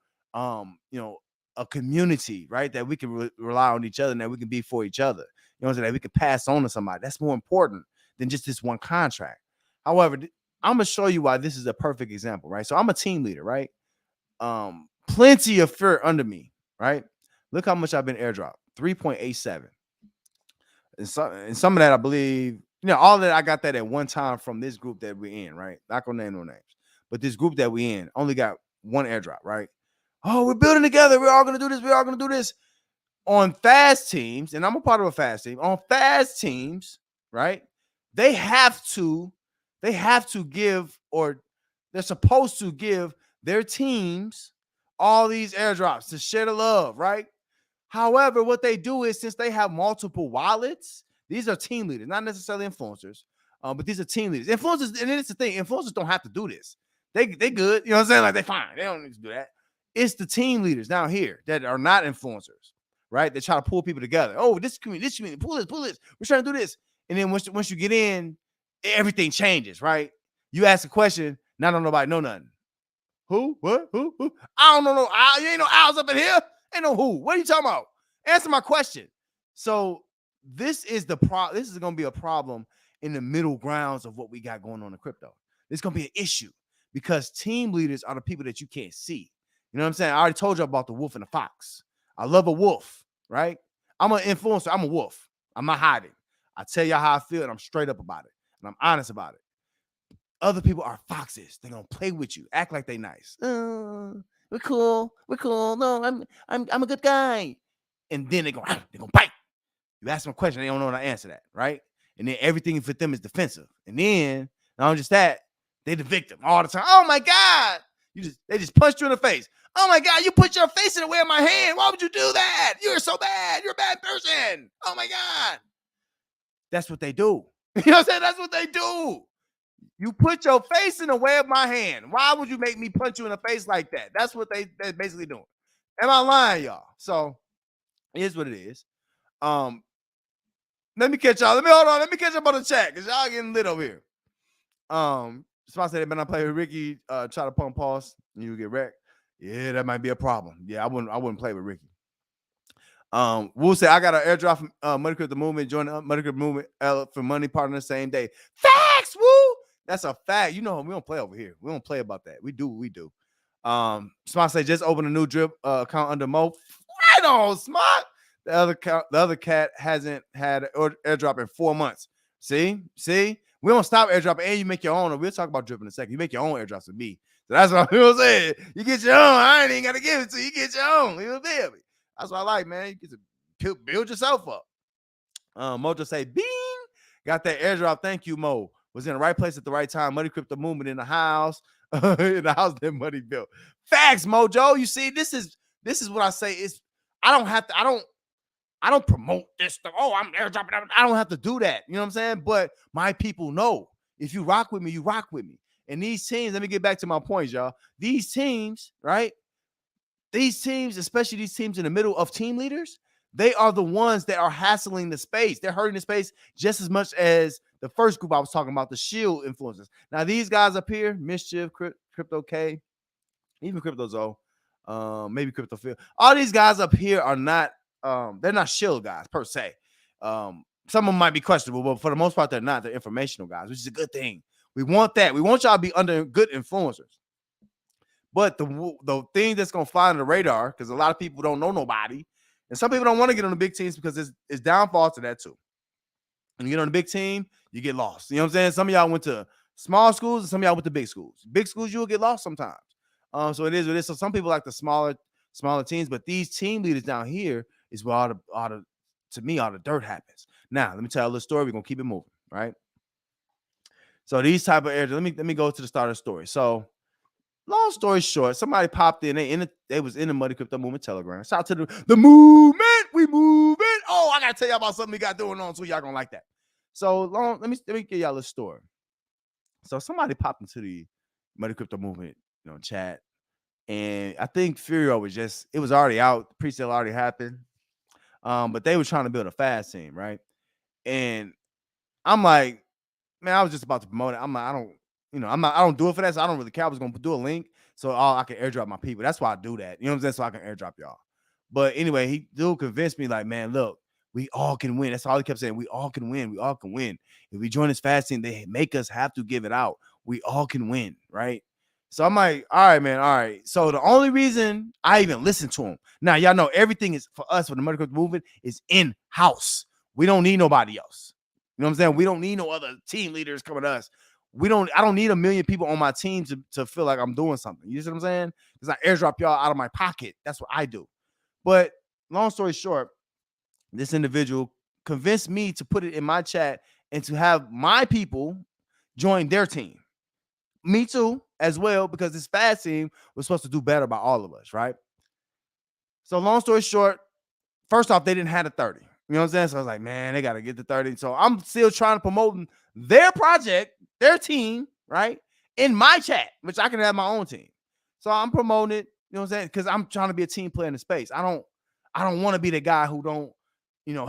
a community, right? That we can rely on each other and that we can be for each other. You know what I'm saying? That we can pass on to somebody. That's more important than just this one contract. However, I'm gonna show you why this is a perfect example, right? So I'm a team leader, right? Plenty of fear under me, right? Look how much I've been airdropped, 3.87. And some of that, I believe, all of that, I got that at one time from this group that we're in, right? Not gonna name no names, but this group that we're in only got one airdrop, right? Oh, we're building together. We're all gonna do this. We're all gonna do this. On fast teams, and I'm a part of a fast team. On fast teams, right? They have to give, or they're supposed to give their teams all these airdrops to share the love, right? However, what they do is, since they have multiple wallets, these are team leaders, not necessarily influencers, but these are team leaders. Influencers, and it's the thing, influencers don't have to do this. They good, you know what I'm saying? Like they fine, they don't need to do that. It's the team leaders down here that are not influencers, right? They try to pull people together. Oh, this community, pull this. We're trying to do this, and then once you get in, everything changes, right? You ask a question, now don't nobody know nothing. Who? What? Who? I don't know. No, you ain't no owls up in here. Ain't no who. What are you talking about? Answer my question. So this is This is going to be a problem in the middle grounds of what we got going on in crypto. It's going to be an issue because team leaders are the people that you can't see. You know what I'm saying? I already told you about the wolf and the fox. I love a wolf, right? I'm an influencer. I'm a wolf. I'm not hiding. I tell y'all how I feel, and I'm straight up about it, and I'm honest about it. Other people are foxes. They're gonna play with you, act like they nice. We're cool. No, I'm a good guy. And then they're gonna bite. You ask them a question, they don't know how to answer that, right? And then everything for them is defensive. And then not just that, they the victim all the time. Oh my God. They just punched you in the face. Oh my God, you put your face in the way of my hand. Why would you do that? You're so bad. You're a bad person. Oh my God. That's what they do. You know what I'm saying? That's what they do. You put your face in the way of my hand. Why would you make me punch you in the face like that? That's what they're basically doing. Am I lying, y'all? So here's what it is. Let me catch y'all. Let me catch up on the chat because y'all getting lit over here. Spot said, "Man, I play with Ricky. Try to pump pause, and you get wrecked. Yeah, that might be a problem. Yeah, I wouldn't play with Ricky. We'll say I got an airdrop from Money Crypto Movement, join the Money Crypto Movement for money partner the same day. Facts, woo! That's a fact. You know, we don't play over here. We don't play about that. We do what we do. Smart say just open a new drip account under Mo. Right on, Smart. The other cat hasn't had an airdrop in 4 months. See, we don't stop airdropping, and you make your own. We'll talk about drip in a second. You make your own airdrops with me. So that's what I'm saying. You get your own. I ain't even got to give it to you. You get your own. You feel me? That's what I like, man. You get to build yourself up. Mojo say, bing, got that airdrop. Thank you, Mo. Was in the right place at the right time. Money Crypto Movement in the house. In the house that money built. Facts, Mojo. You see, this is what I say. Is I don't promote this stuff. Oh, I'm airdropping. I don't have to do that. You know what I'm saying? But my people know. If you rock with me, you rock with me. And these teams, let me get back to my points, y'all. These teams, right? These teams, especially these teams in the middle of team leaders, they are the ones that are hassling the space. They're hurting the space just as much as the first group I was talking about, the shield influencers. Now, these guys up here, Mischief, Crypto K, even Crypto Zo, maybe Crypto Phil. All these guys up here are not, they're not shield guys per se. Some of them might be questionable, but for the most part, they're not. They're informational guys, which is a good thing. We want that. We want y'all to be under good influencers. But the thing that's going to fly on the radar, because a lot of people don't know nobody, and some people don't want to get on the big teams because it's downfall to that too. When you get on the big team, you get lost. You know what I'm saying? Some of y'all went to small schools and some of y'all went to big schools. Big schools, you'll get lost sometimes. So it is what it is. So some people like the smaller teams, but these team leaders down here is where all the dirt happens. Now, let me tell you a little story. We're going to keep it moving, right? So these type of areas, let me go to the start of the story. So long story short, somebody popped in. They was in the Money Crypto Movement Telegram. Shout out to the movement. We moving. Oh, I gotta tell y'all about something we got going on, so y'all gonna like that. So long. Let me give y'all a story. So somebody popped into the Money Crypto Movement, chat, and I think Furio was already out. The pre-sale already happened. But they were trying to build a fast team, right? And I'm like, man, I was just about to promote it. I'm like, I don't do it for that, so I don't really care. I was gonna do a link so I can airdrop my people. That's why I do that. You know what I'm saying? So I can airdrop y'all. But anyway, dude convinced me, like, man, look, we all can win. That's all he kept saying. We all can win. We all can win. If we join this fast team, they make us have to give it out. We all can win, right? So I'm like, all right, man, all right. So the only reason I even listened to him, now y'all know everything is for us, for the Money Crypto Movement, is in-house. We don't need nobody else. You know what I'm saying? We don't need no other team leaders coming to us. I don't need a million people on my team to feel like I'm doing something. You see what I'm saying? Because I airdrop y'all out of my pocket. That's what I do. But long story short, this individual convinced me to put it in my chat and to have my people join their team. Me too, as well, because this fast team was supposed to do better by all of us, right? So long story short, first off, they didn't have a 30. You know what I'm saying? So I was like, man, they got to get the 30. So I'm still trying to promote their project, their team, right, in my chat, which I can have my own team. So I'm promoting it, you know what I'm saying? Because I'm trying to be a team player in the space. I don't want to be the guy who don't,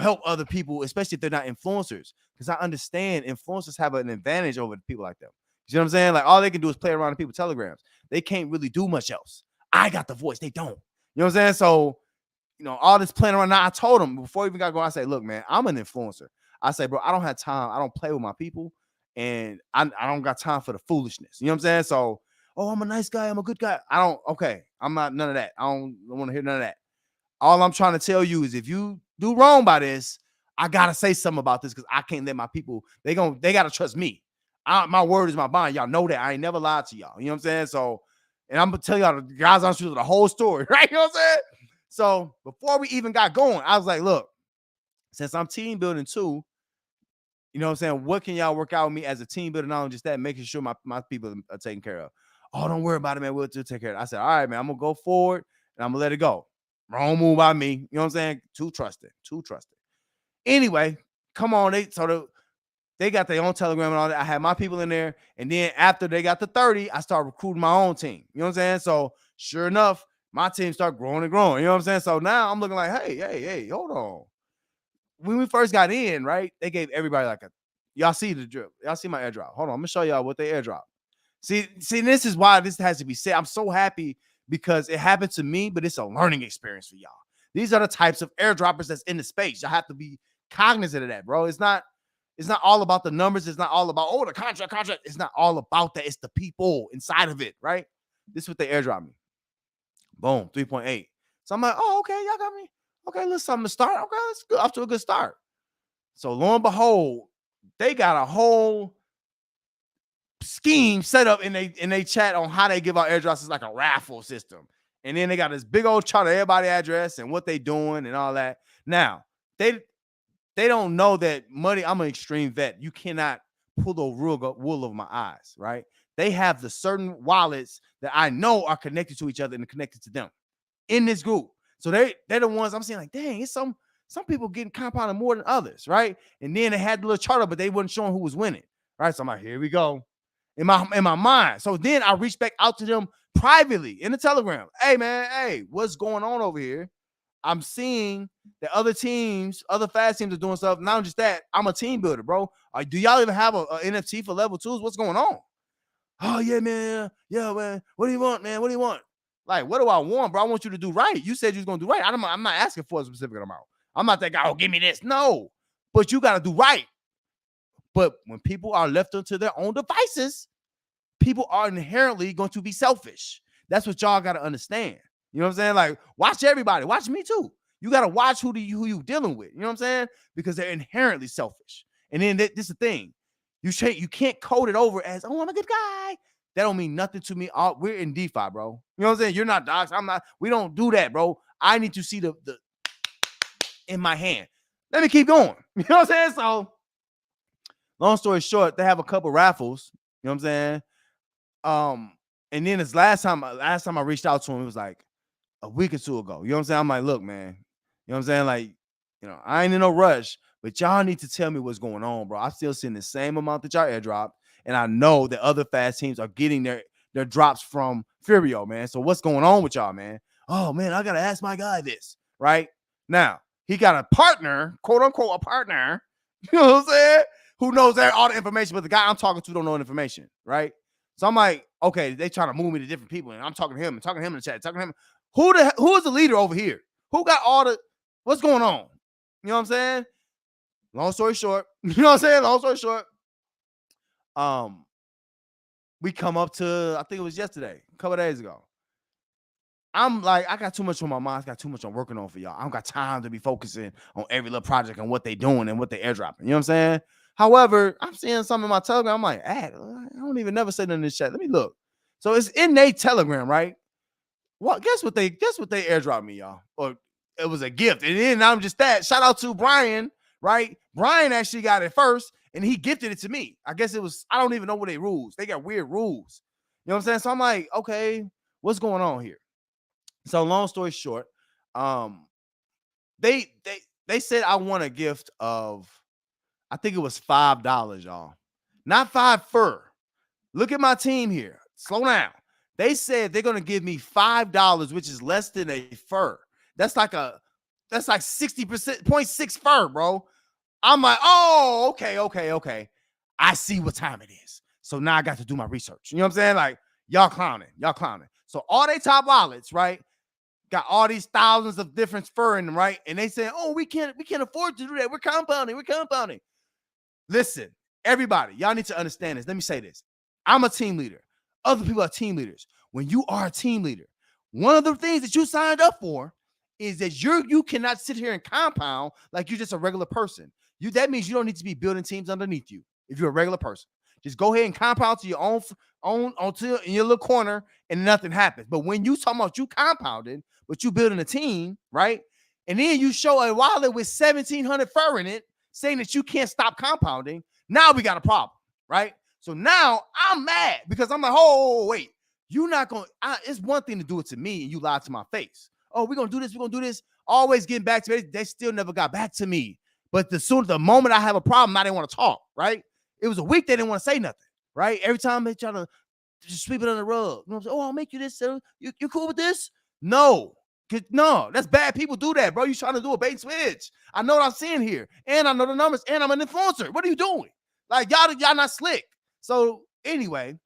help other people, especially if they're not influencers. Because I understand influencers have an advantage over people like them. You know what I'm saying? Like, all they can do is play around in people's telegrams. They can't really do much else. I got the voice. They don't. You know what I'm saying? So, all this playing around. Now, I told him before he even got going, I say, look, man, I'm an influencer. I say, bro, I don't have time. I don't play with my people. And I don't got time for the foolishness. You know what I'm saying? So, oh, I'm a nice guy. I'm a good guy. I'm not none of that. I don't want to hear none of that. All I'm trying to tell you is if you do wrong by this, I got to say something about this because I can't let my people, they got to trust me. My word is my bond. Y'all know that. I ain't never lied to y'all. You know what I'm saying? So, and I'm going to tell y'all the guys on the whole story, right? You know what I'm saying? So before we even got going, I was like, look, since I'm team building too, you know what I'm saying? What can y'all work out with me as a team builder? Not only just that, making sure my people are taken care of. Oh, don't worry about it, man. We'll take care of it. I said, all right, man, I'm going to go forward and I'm going to let it go. Wrong move by me. You know what I'm saying? Too trusted. Anyway, come on. They got their own telegram and all that. I had my people in there. And then after they got the 30, I started recruiting my own team. You know what I'm saying? So sure enough, my team started growing and growing. You know what I'm saying? So now I'm looking like, hey, hold on. When we first got in, right, they gave everybody y'all see the drip. Y'all see my airdrop. Hold on. I'm going to show y'all what they airdrop. See, this is why this has to be said. I'm so happy because it happened to me, but it's a learning experience for y'all. These are the types of airdroppers that's in the space. You have to be cognizant of that, bro. It's not all about the numbers. It's not all about, oh, the contract. It's not all about that. It's the people inside of it, right? This is what they airdrop me. Boom, 3.8. So I'm like, oh, okay, y'all got me. Okay, let's something to start. Okay, let's go off to a good start. So lo and behold, they got a whole scheme set up in they chat on how they give out airdrops. It's like a raffle system. And then they got this big old chart of everybody's address and what they doing and all that. Now, they don't know that money. I'm an extreme vet. You cannot pull the wool over my eyes, right? They have the certain wallets that I know are connected to each other and connected to them in this group. So they're the ones I'm saying, like, dang, it's some people getting compounded more than others, right? And then they had the little charter, but they wasn't showing who was winning, right? So I'm like, here we go. In my mind. So then I reached back out to them privately in the Telegram. Hey, man, hey, what's going on over here? I'm seeing that other teams, other fast teams are doing stuff. Not just that, I'm a team builder, bro. Do y'all even have a NFT for level 2s? What's going on? Oh, yeah, man. Yeah, man. What do you want, man? What do you want? Like, what do I want, bro? I want you to do right. You said you was going to do right. I'm not asking for a specific amount. I'm not that guy, oh, give me this. No. But you got to do right. But when people are left unto their own devices, people are inherently going to be selfish. That's what y'all got to understand. You know what I'm saying? Like, watch everybody. Watch me too. You got to watch who you dealing with. You know what I'm saying? Because they're inherently selfish. And then this is the thing. You can't code it over as, oh, I'm a good guy. That don't mean nothing to me. We're in DeFi, bro. You know what I'm saying? You're not docs. I'm not. We don't do that, bro. I need to see the in my hand. Let me keep going. You know what I'm saying? So, long story short, they have a couple raffles. You know what I'm saying? And then this last time I reached out to him, it was like a week or two ago. You know what I'm saying? I'm like, look, man. You know what I'm saying? Like, I ain't in no rush, but y'all need to tell me what's going on, bro. I'm still seeing the same amount that y'all airdrop, and I know that other fast teams are getting their drops from Furio, man. So what's going on with y'all, man? Oh, man, I gotta ask my guy this, right? Now, he got a partner, quote unquote, a partner, you know what I'm saying? Who knows all the information, but the guy I'm talking to don't know the information, right? So I'm like, okay, they trying to move me to different people, and I'm talking to him in the chat, talking to him. Who is the leader over here? Who got what's going on? You know what I'm saying? Long story short, you know what I'm saying? Long story short, we come up to, I think it was yesterday, a couple of days ago. I'm like, I got too much on my mind. I got too much I'm working on for y'all. I don't got time to be focusing on every little project and what they doing and what they airdropping. You know what I'm saying? However, I'm seeing something in my Telegram. I'm like, I don't even never say nothing in this chat. Let me look. So it's in their Telegram, right? Well, guess what they airdropped me, y'all? Or it was a gift. And then I'm just that. Shout out to Brian, right? Brian actually got it first, and he gifted it to me. I guess it was, I don't even know what they rules. They got weird rules. You know what I'm saying? So I'm like, okay, what's going on here? So long story short, they said I won a gift of, I think it was $5, y'all. Not 5 fur. Look at my team here. Slow down. They said they're gonna give me $5, which is less than a fur. That's like 60%, 0.6 fur, bro. I'm like, oh, okay. I see what time it is. So now I got to do my research. You know what I'm saying? Like, y'all clowning. So all they top wallets, right, got all these thousands of different fur in them, right? And they say, oh, we can't afford to do that. We're compounding. Listen, everybody, y'all need to understand this. Let me say this. I'm a team leader. Other people are team leaders. When you are a team leader, one of the things that you signed up for is that you cannot sit here and compound like you're just a regular person. That means you don't need to be building teams underneath you if you're a regular person. Just go ahead and compound to your own in your little corner and nothing happens. But when you talking about you compounding, but you building a team, right? And then you show a wallet with 1,700 fur in it, saying that you can't stop compounding. Now we got a problem, right? So now I'm mad because I'm like, oh, wait, you're not going to, it's one thing to do it to me and you lie to my face. Oh, we're going to do this. Always getting back to me. They still never got back to me. But the moment I have a problem, now they want to talk, right? It was a week they didn't want to say nothing, right? Every time they try to just sweep it under the rug. You know what I'm saying? Oh, I'll make you this. You cool with this? No, that's bad. People do that, bro. You trying to do a bait and switch. I know what I'm seeing here. And I know the numbers. And I'm an influencer. What are you doing? Like, y'all not slick. So anyway,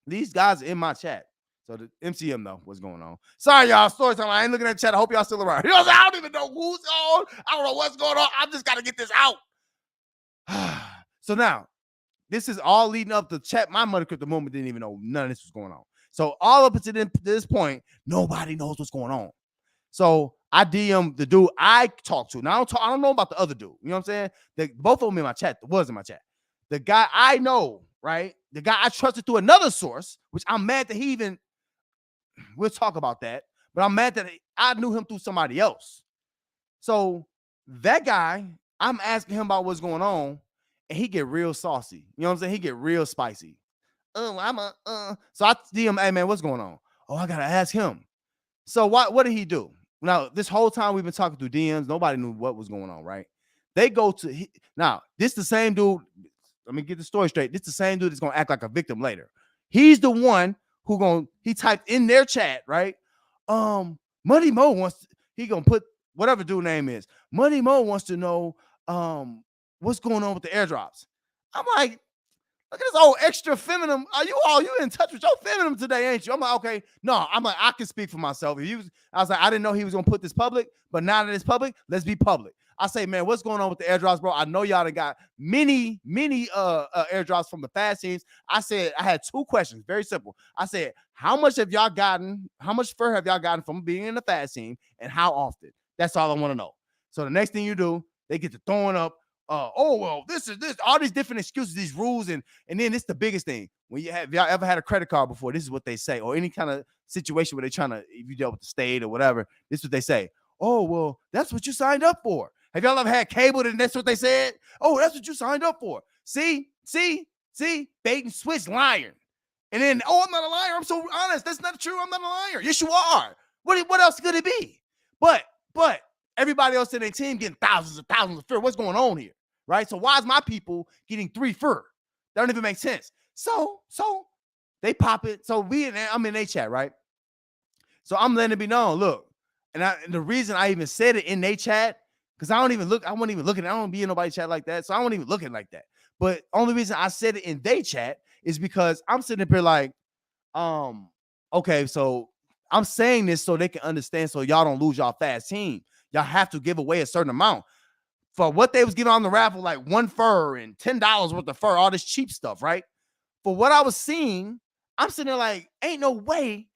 these guys are in my chat. So the MCM though, what's going on? Sorry, y'all. Story time. I ain't looking at the chat. I hope y'all still around. You know what I'm saying? I don't even know who's on. I don't know what's going on. I just gotta get this out. So now, this is all leading up to chat. My Money Crypto movement didn't even know none of this was going on. So all up to this point, nobody knows what's going on. So I DM the dude I talked to. Now I don't know about the other dude. You know what I'm saying? Both of them in my chat was in my chat. The guy I know, right? The guy I trusted through another source, which I'm mad that he even. We'll talk about that. But I'm mad that I knew him through somebody else. So that guy, I'm asking him about what's going on, and he get real saucy. You know what I'm saying? He get real spicy. So I DM, hey man, what's going on? Oh, I gotta ask him. So what did he do? Now, this whole time we've been talking through DMs, nobody knew what was going on, right? They go to now, this the same dude. Let me get the story straight. This the same dude that's gonna act like a victim later. He's the one he typed in their chat, right? Money Mo wants he gonna put whatever dude name is. Money Mo wants to know what's going on with the airdrops. I'm like, look at this old extra feminine. You in touch with your feminine today, ain't you? I'm like, okay, no, I'm like, I can speak for myself. I was like, I didn't know he was gonna put this public, but now that it's public, let's be public. I say, man, what's going on with the airdrops, bro? I know y'all done got many airdrops from the fast teams. I said, I had two questions, very simple. I said, how much fur have y'all gotten from being in the fast team, and how often? That's all I want to know. So the next thing you do, they get to throwing up, this is all these different excuses, these rules, and then it's the biggest thing. When y'all ever had a credit card before, this is what they say, or any kind of situation where they're trying to, if you dealt with the state or whatever, this is what they say. Oh, well, that's what you signed up for. Have y'all ever had cable and that's what they said? Oh, that's what you signed up for. See, bait and switch, lying. And then, I'm not a liar. I'm so honest. That's not true. I'm not a liar. Yes, you are. What else could it be? But everybody else in their team getting thousands and thousands of fur. What's going on here? Right? So why is my people getting 3 fur? That don't even make sense. So they pop it. So I'm in their chat, right? So I'm letting it be known. Look, and the reason I even said it in their chat, because I wasn't even looking. I don't be in nobody's chat like that. So I wasn't even looking like that. But only reason I said it in their chat is because I'm sitting up here like, okay, so I'm saying this so they can understand, so y'all don't lose y'all fast team. Y'all have to give away a certain amount. For what they was giving on the raffle, like 1 fur and $10 worth of fur, all this cheap stuff, right? For what I was seeing, I'm sitting there like, ain't no way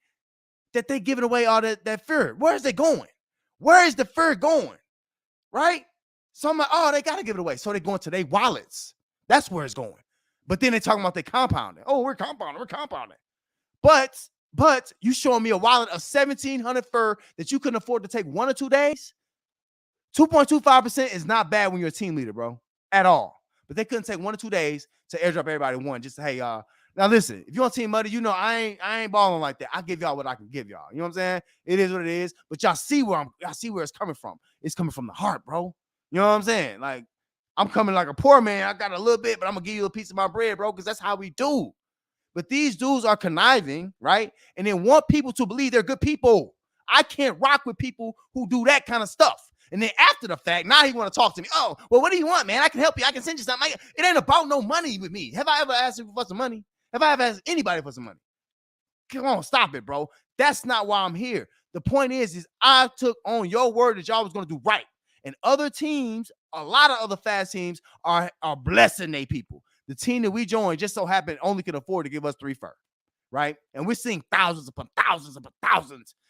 that they giving away all that fur. Where is they going? Where is the fur going? Right? So I'm like, they got to give it away. So they're going to their wallets. That's where it's going. But then they're talking about they compounding. Oh, we're compounding. But you showing me a wallet of 1,700 fur that you couldn't afford to take 1 or 2 days? 2.25% is not bad when you're a team leader, bro, at all. But they couldn't take 1 or 2 days to airdrop everybody one. Just hey, y'all. Now listen, if you want Team Money, you know I ain't balling like that. I give y'all what I can give y'all. You know what I'm saying? It is what it is. But y'all see where it's coming from. It's coming from the heart, bro. You know what I'm saying? Like, I'm coming like a poor man. I got a little bit, but I'm gonna give you a piece of my bread, bro, because that's how we do. But these dudes are conniving, right? And they want people to believe they're good people. I can't rock with people who do that kind of stuff. And then after the fact, now he want to talk to me. Oh, well, what do you want, man? I can help you. I can send you something. It ain't about no money with me. Have I ever asked you for some money? Have I ever asked anybody for some money? Come on, stop it, bro. That's not why I'm here. The point is I took on your word that y'all was going to do right. And other teams, a lot of other fast teams are blessing their people. The team that we joined just so happened only could afford to give us 3 fur, right? And we're seeing thousands upon thousands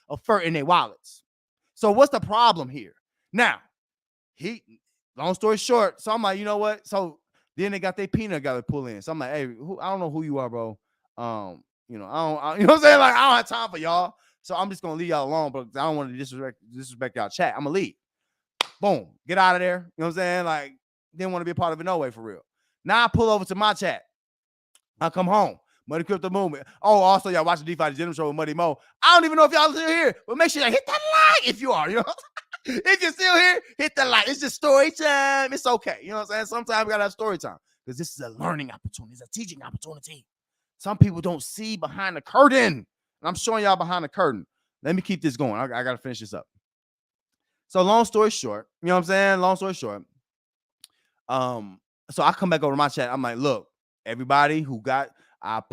of fur in their wallets. So what's the problem here? Now, long story short, so I'm like, you know what? So then they got their peanut gallery pull in. So I'm like, hey, I don't know who you are, bro. You know what I'm saying? Like, I don't have time for y'all. So I'm just gonna leave y'all alone, but I don't want to disrespect y'all chat. I'm gonna leave. Boom, get out of there. You know what I'm saying? Like, didn't want to be a part of it no way for real. Now I pull over to my chat. I come home. Money Crypto Movement. Oh, also y'all watch the DeFi the General Show with Money Mo. I don't even know if y'all still here, but make sure y'all hit that like if you are. You know, if you're still here, hit the like. It's just story time. It's okay. You know what I'm saying? Sometimes we gotta have story time because this is a learning opportunity. It's a teaching opportunity. Some people don't see behind the curtain, and I'm showing y'all behind the curtain. Let me keep this going. I gotta finish this up. So long story short, you know what I'm saying? Long story short, so I come back over to my chat. I'm like, look, everybody who got,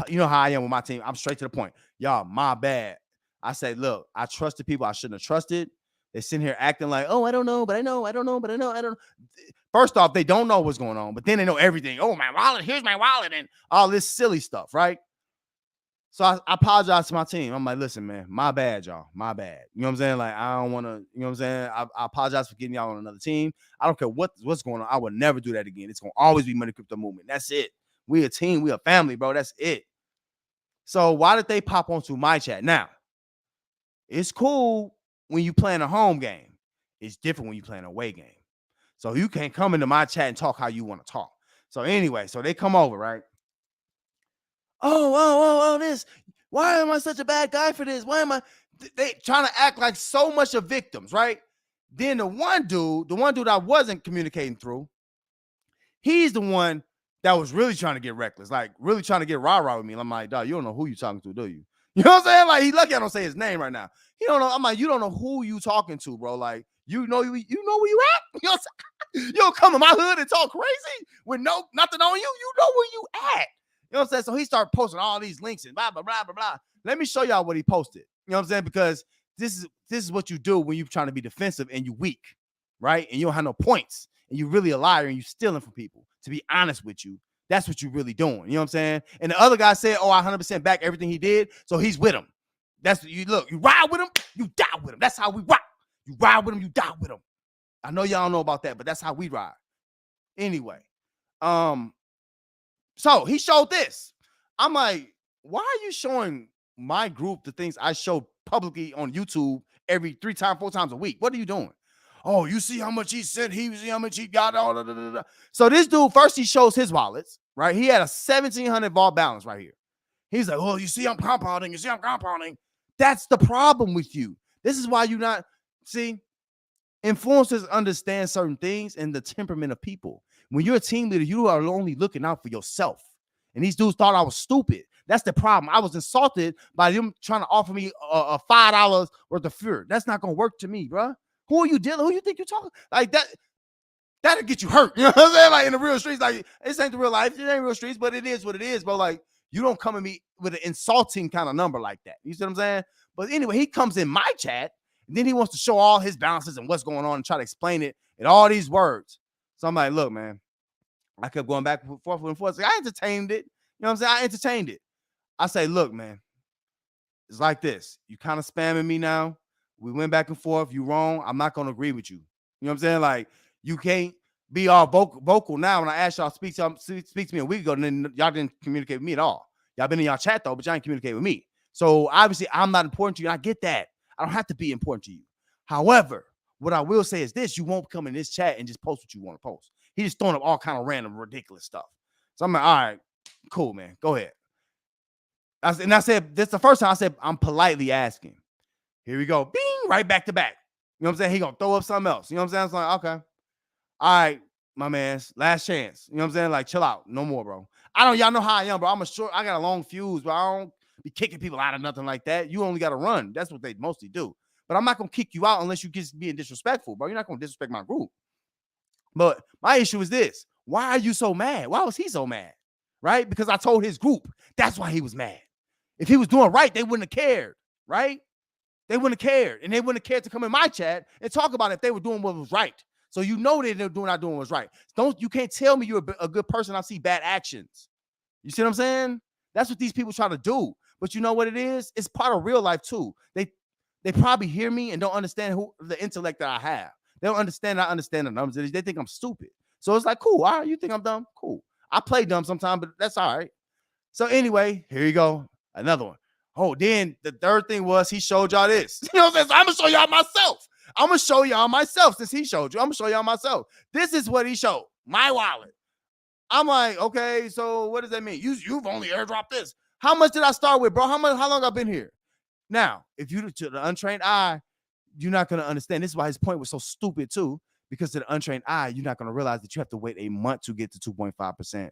You know how I am with my team. I'm straight to the point. Y'all, my bad. I said, look, I trusted people I shouldn't have trusted. They're sitting here acting like, oh, I don't know, but I know, I don't know, but I know, I don't. First off, they don't know what's going on, but then they know everything. Oh, my wallet, here's my wallet, and all this silly stuff, right? So I apologize to my team. I'm like, listen, man, my bad, y'all. My bad. You know what I'm saying? Like, I don't want to, you know what I'm saying? I apologize for getting y'all on another team. I don't care what's going on. I would never do that again. It's going to always be Money Crypto Movement. That's it. We a team. We a family, bro. That's it. So why did they pop onto my chat? Now, it's cool when you playing a home game. It's different when you playing a away game. So you can't come into my chat and talk how you want to talk. So anyway, so they come over, right? Oh, this. Why am I such a bad guy for this? Why am I? They trying to act like so much of victims, right? Then the one dude I wasn't communicating through, he's the one that was really trying to get reckless, like really trying to get rah-rah with me. And I'm like, dog, you don't know who you talking to, do you? You know what I'm saying? Like, he lucky I don't say his name right now. He don't know. I'm like, you don't know who you talking to, bro. Like, you know where you at? You know what I'm saying? You don't come in my hood and talk crazy with nothing on you. You know where you at. You know what I'm saying? So he started posting all these links and blah, blah, blah, blah, blah. Let me show y'all what he posted. You know what I'm saying? Because this is what you do when you're trying to be defensive and you weak, right? And you don't have no points. And you're really a liar and you're stealing from people. To be honest with you, that's what you're really doing. You know what I'm saying? And the other guy said, oh, I 100% back everything he did. So he's with him. That's what you look. You ride with him, you die with him. That's how we rock. You ride with him, you die with him. I know y'all don't know about that, but that's how we ride. Anyway, so he showed this. I'm like, why are you showing my group the things I show publicly on YouTube every 4 times a week? What are you doing? Oh, you see how much he sent? He see how much he got. So this dude, first he shows his wallets, right? He had a 1,700 vault balance right here. He's like, oh, you see I'm compounding. You see I'm compounding. That's the problem with you. This is why you not, see, influencers understand certain things and the temperament of people. When you're a team leader, you are only looking out for yourself. And these dudes thought I was stupid. That's the problem. I was insulted by them trying to offer me a $5 worth of fear. That's not going to work to me, bro. Who are you dealing? Who you think you're talking? Like that, that'll get you hurt. You know what I'm saying? Like in the real streets, like this ain't the real life. It ain't real streets, but it is what it is, bro. Like you don't come at me with an insulting kind of number like that. You see what I'm saying? But anyway, he comes in my chat, and then he wants to show all his balances and what's going on and try to explain it in all these words. So I'm like, look, man, I kept going back and forth and forth. I entertained it. You know what I'm saying? I entertained it. I say, look, man, it's like this. You kind of spamming me now. We went back and forth. You wrong. I'm not going to agree with you. You know what I'm saying? Like, you can't be all vocal now. When I asked y'all speak to me a week ago, and then y'all didn't communicate with me at all. Y'all been in y'all chat, though, but y'all didn't communicate with me. So, obviously, I'm not important to you. I get that. I don't have to be important to you. However, what I will say is this. You won't come in this chat and just post what you want to post. He's just throwing up all kind of random, ridiculous stuff. So, I'm like, all right, cool, man. Go ahead. I said, this is the first time I said, I'm politely asking. Here we go. Bing, right back to back. You know what I'm saying? He going to throw up something else. You know what I'm saying? It's like, okay. All right, my man. Last chance. You know what I'm saying? Like, chill out. No more, bro. Y'all know how I am, bro. I got a long fuse, but I don't be kicking people out of nothing like that. You only got to run. That's what they mostly do. But I'm not going to kick you out unless you just being disrespectful, bro. You're not going to disrespect my group. But my issue is this. Why are you so mad? Why was he so mad? Right? Because I told his group. That's why he was mad. If he was doing right, they wouldn't have cared, right? They wouldn't have cared. And they wouldn't have cared to come in my chat and talk about it if they were doing what was right. So you know they're not doing what's right. You can't tell me you're a good person. I see bad actions. You see what I'm saying? That's what these people try to do. But you know what it is? It's part of real life too. They probably hear me and don't understand the intellect that I have. They don't understand. I understand the numbers. They think I'm stupid. So it's like, cool. All right, you think I'm dumb? Cool. I play dumb sometimes, but that's all right. So anyway, here you go. Another one. Oh, then the third thing was he showed y'all this. You know what I'm saying? So I'm going to show y'all myself. I'm going to show y'all myself since he showed you. I'm going to show y'all myself. This is what he showed. My wallet. I'm like, okay, so what does that mean? You've only airdropped this. How much did I start with, bro? How long I've been here? Now, if you to the untrained eye, you're not going to understand. This is why his point was so stupid too, because to the untrained eye, you're not going to realize that you have to wait a month to get to 2.5%.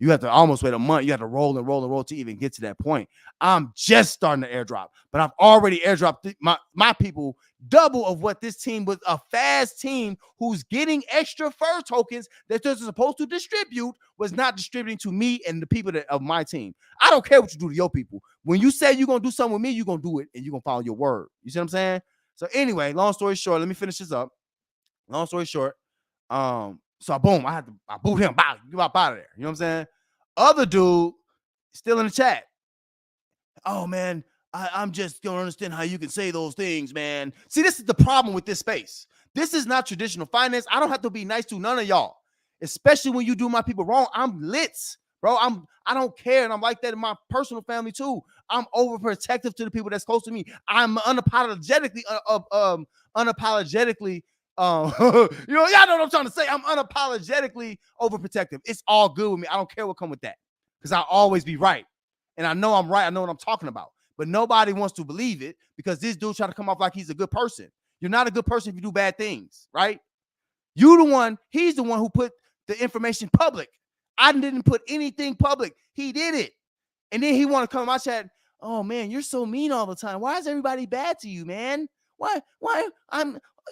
You have to almost wait a month. You have to roll and roll and roll to even get to that point. I'm just starting to airdrop, but I've already airdropped my people double of what this team was, a fast team who's getting extra fur tokens that they're supposed to distribute, was not distributing to me and the people of my team. I don't care what you do to your people. When you say you're going to do something with me, you're going to do it and you're going to follow your word. You see what I'm saying? So anyway, long story short, let me finish this up. Long story short, so boom, I boot him, get up out of there. You know what I'm saying? Other dude still in the chat. Oh man, I'm just don't understand how you can say those things, man. See, this is the problem with this space. This is not traditional finance. I don't have to be nice to none of y'all, especially when you do my people wrong. I'm lit, bro. I don't care, and I'm like that in my personal family too. I'm overprotective to the people that's close to me. I'm unapologetically, you know, y'all know what I'm trying to say. I'm unapologetically overprotective. It's all good with me. I don't care what come with that, because I'll always be right. And I know I'm right. I know what I'm talking about. But nobody wants to believe it because this dude trying to come off like he's a good person. You're not a good person if you do bad things, right? He's the one who put the information public. I didn't put anything public. He did it. And then he want to come to my chat. Oh man, you're so mean all the time. Why is everybody bad to you, man? Why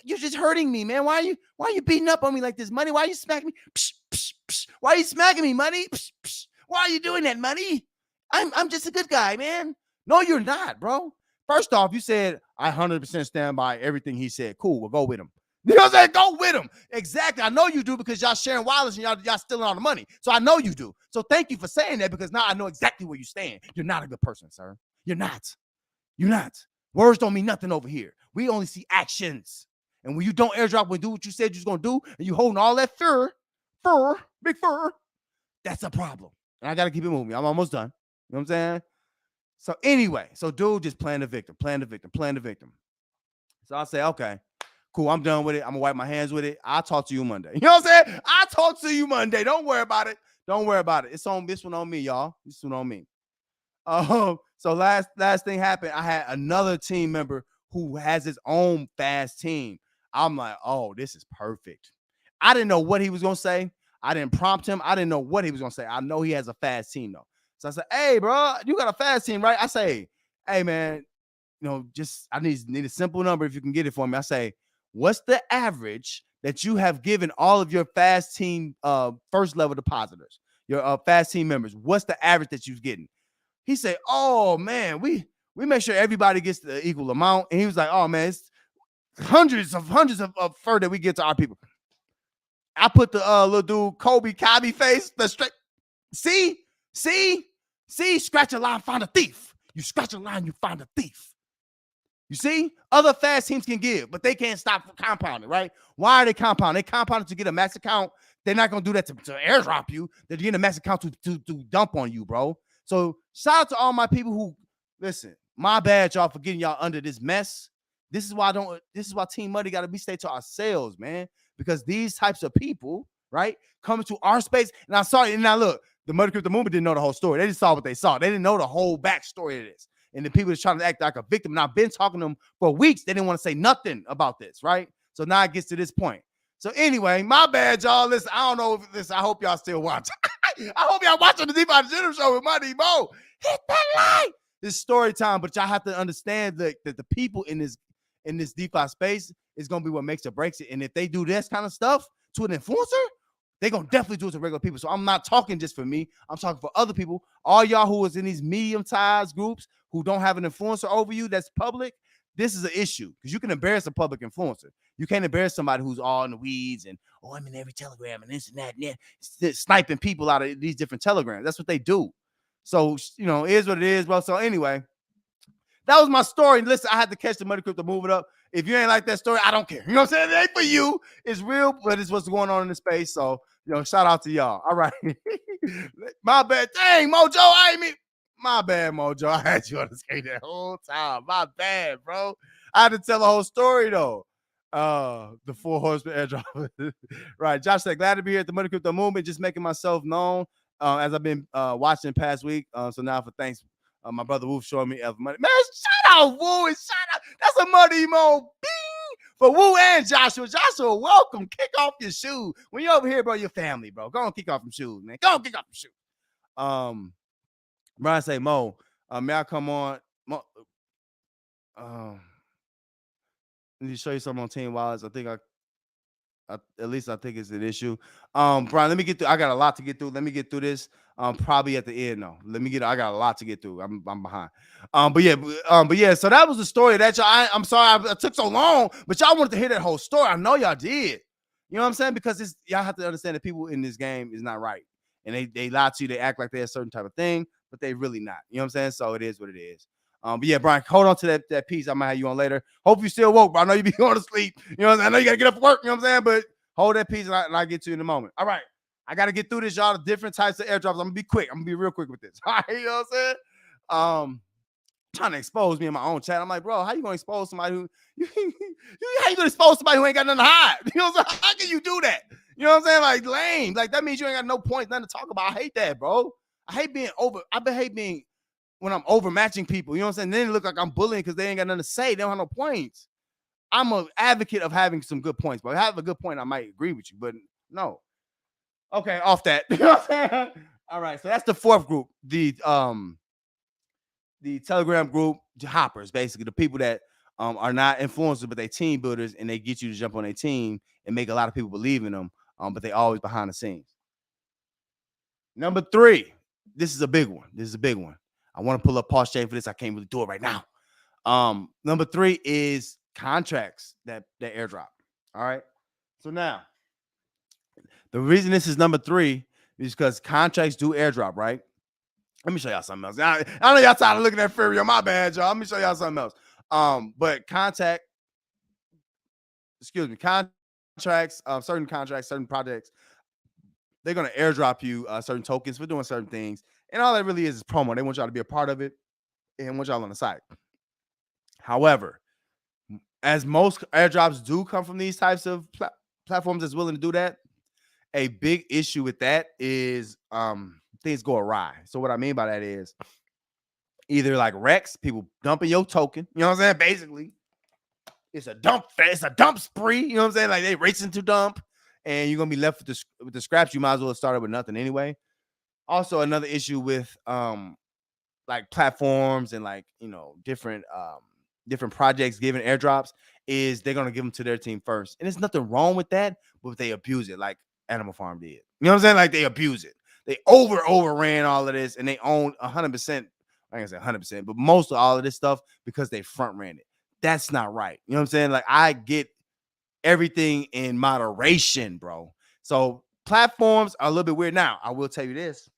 you're just hurting me, man. Why are you beating up on me like this, Money? Why are you smacking me? Psh, psh, psh. Why are you smacking me, Money? Psh, psh. Why are you doing that, Money? I'm just a good guy, man. No, you're not, bro. First off, you said I 100% stand by everything he said. Cool, we'll go with him. You know what I'm saying? Go with him. Exactly. I know you do because y'all sharing wallets and y'all stealing all the money. So I know you do. So thank you for saying that, because now I know exactly where you stand. You're not a good person, sir. You're not. You're not. Words don't mean nothing over here. We only see actions. And when you don't airdrop and do what you said you was going to do, and you holding all that big fur, that's a problem. And I got to keep it moving. I'm almost done. You know what I'm saying? So anyway, dude just playing the victim. So I say, okay, cool, I'm done with it. I'm going to wipe my hands with it. I'll talk to you Monday. You know what I'm saying? I'll talk to you Monday. Don't worry about it. It's on this one on me, y'all. This one on me. So last thing happened. I had another team member who has his own fast team. I'm like, oh, this is perfect. I didn't know what he was going to say. I didn't prompt him. I didn't know what he was going to say. I know he has a fast team, though. So I said, hey, bro, you got a fast team, right? I say, hey, man, you know, just I need a simple number if you can get it for me. I say, what's the average that you have given all of your fast team first level depositors, your fast team members? What's the average that you're getting? He said, oh, man, we make sure everybody gets the equal amount. And he was like, oh, man, it's hundreds of fur that we get to our people. I put the little dude Kobe face, the straight. See, scratch a line, find a thief. You scratch a line, you find a thief. You see, other fast teams can give, but they can't stop compounding, right? Why are they compounding? They compounding to get a max account. They're not going to do that to airdrop you. They're getting a max account to dump on you, bro. So shout out to all my people who, listen, my bad, y'all, for getting y'all under this mess. This is why Team Money got to stay to ourselves, man, because these types of people, right, coming to our space. And I'm sorry, and now look, the Muddy Crypto movement didn't know the whole story. They just saw what they saw. They didn't know the whole backstory of this. And the people that's trying to act like a victim. And I've been talking to them for weeks. They didn't want to say nothing about this, right? So now it gets to this point. So anyway, my bad, y'all. Listen, I don't know if this. I hope y'all still watch. I hope y'all watching the DeFi General Show with Money Mo. Hit that like. This is story time, but y'all have to understand that the people in this DeFi space is going to be what makes or breaks it. And if they do this kind of stuff to an influencer, they're going to definitely do it to regular people. So I'm not talking just for me. I'm talking for other people. All y'all who is in these medium-sized groups who don't have an influencer over you that's public, this is an issue because you can embarrass a public influencer. You can't embarrass somebody who's all in the weeds and, oh, I'm in every Telegram and this and that and that, sniping people out of these different Telegrams. That's what they do. So, you know, it is what it is, bro. So anyway, that was my story. Listen, I had to catch the Money Crypto, move it up. If you ain't like that story, I don't care. You know what I'm saying? It ain't for you. It's real, but it's what's going on in the space. So, you know, shout out to y'all. All right. My bad. Dang, Mojo. I ain't mean. My bad, Mojo. I had you on the screen that whole time. My bad, bro. I had to tell the whole story, though. The 4 horsemen airdrop. Right. Josh said, glad to be here at the Money Crypto movement, just making myself known as I've been watching past week. So now for thanks. My brother Woo showing me other money. Man, shout out, Woo, and shout out. That's a Money Mo. Bing! For Woo and Joshua. Joshua, welcome. Kick off your shoe. When you're over here, bro, your family, bro. Go on, kick off some shoes, man. Go on, kick off some shoes. Brian say, Mo, may I come on? Mo, um, let me show you something on Team Wallets. I think at least I think it's an issue. Brian, let me get through. I got a lot to get through. Let me get through this. Probably at the end though. I got a lot to get through. I'm behind. But yeah. So that was the story that y'all. I'm sorry I took so long, but y'all wanted to hear that whole story. I know y'all did. You know what I'm saying? Because y'all have to understand that people in this game is not right, and they lie to you. They act like they're a certain type of thing, but they really not. You know what I'm saying? So it is what it is. But yeah, Brian, hold on to that piece. I might have you on later. Hope you still woke, bro. I know you be going to sleep. You know what I'm saying? I know you got to get up for work. You know what I'm saying? But hold that piece and I'll get to you in a moment. All right. I got to get through this, y'all. The different types of airdrops. I'm going to be quick. I'm going to be real quick with this. All right. You know what I'm saying? Trying to expose me in my own chat. I'm like, bro, how you going to expose somebody who, how you going to expose somebody who ain't got nothing to hide? You know what I'm saying? How can you do that? You know what I'm saying? Like, lame. Like, that means you ain't got no points, nothing to talk about. I hate that, bro. I hate being when I'm overmatching people, you know what I'm saying? Then it look like I'm bullying because they ain't got nothing to say. They don't have no points. I'm an advocate of having some good points, but if I have a good point, I might agree with you, but no. Okay, off that. You know what I'm saying? All right, so that's the fourth group, the Telegram group, the hoppers, basically the people that are not influencers, but they team builders, and they get you to jump on a team and make a lot of people believe in them, but they always behind the scenes. Number 3, this is a big one. I want to pull up pause chain for this. I can't really do it right now. Number 3 is contracts that airdrop. All right. So now, the reason this is number 3 is because contracts do airdrop, right? Let me show y'all something else. I know y'all tired of looking at Fury. My bad, y'all. Let me show y'all something else. But contracts, certain contracts, certain projects, they're gonna airdrop you certain tokens for doing certain things, and all that really is promo. They want y'all to be a part of it and want y'all on the site. However, as most airdrops do come from these types of platforms that's willing to do that, a big issue with that is things go awry. So what I mean by that is either like Rex, people dumping your token. You know what I'm saying? Basically, it's a dump spree. You know what I'm saying? Like they racing to dump, and you're gonna be left with the scraps. You might as well have started with nothing anyway. Also, another issue with like platforms and like different projects giving airdrops is they're gonna give them to their team first, and there's nothing wrong with that, but they abuse it like Animal Farm did. You know what I'm saying? Like they abuse it. They overran all of this, and they own 100%. I can say 100%, but most of all of this stuff because they front ran it. That's not right. You know what I'm saying? Like I get everything in moderation, bro. So platforms are a little bit weird. Now, I will tell you this.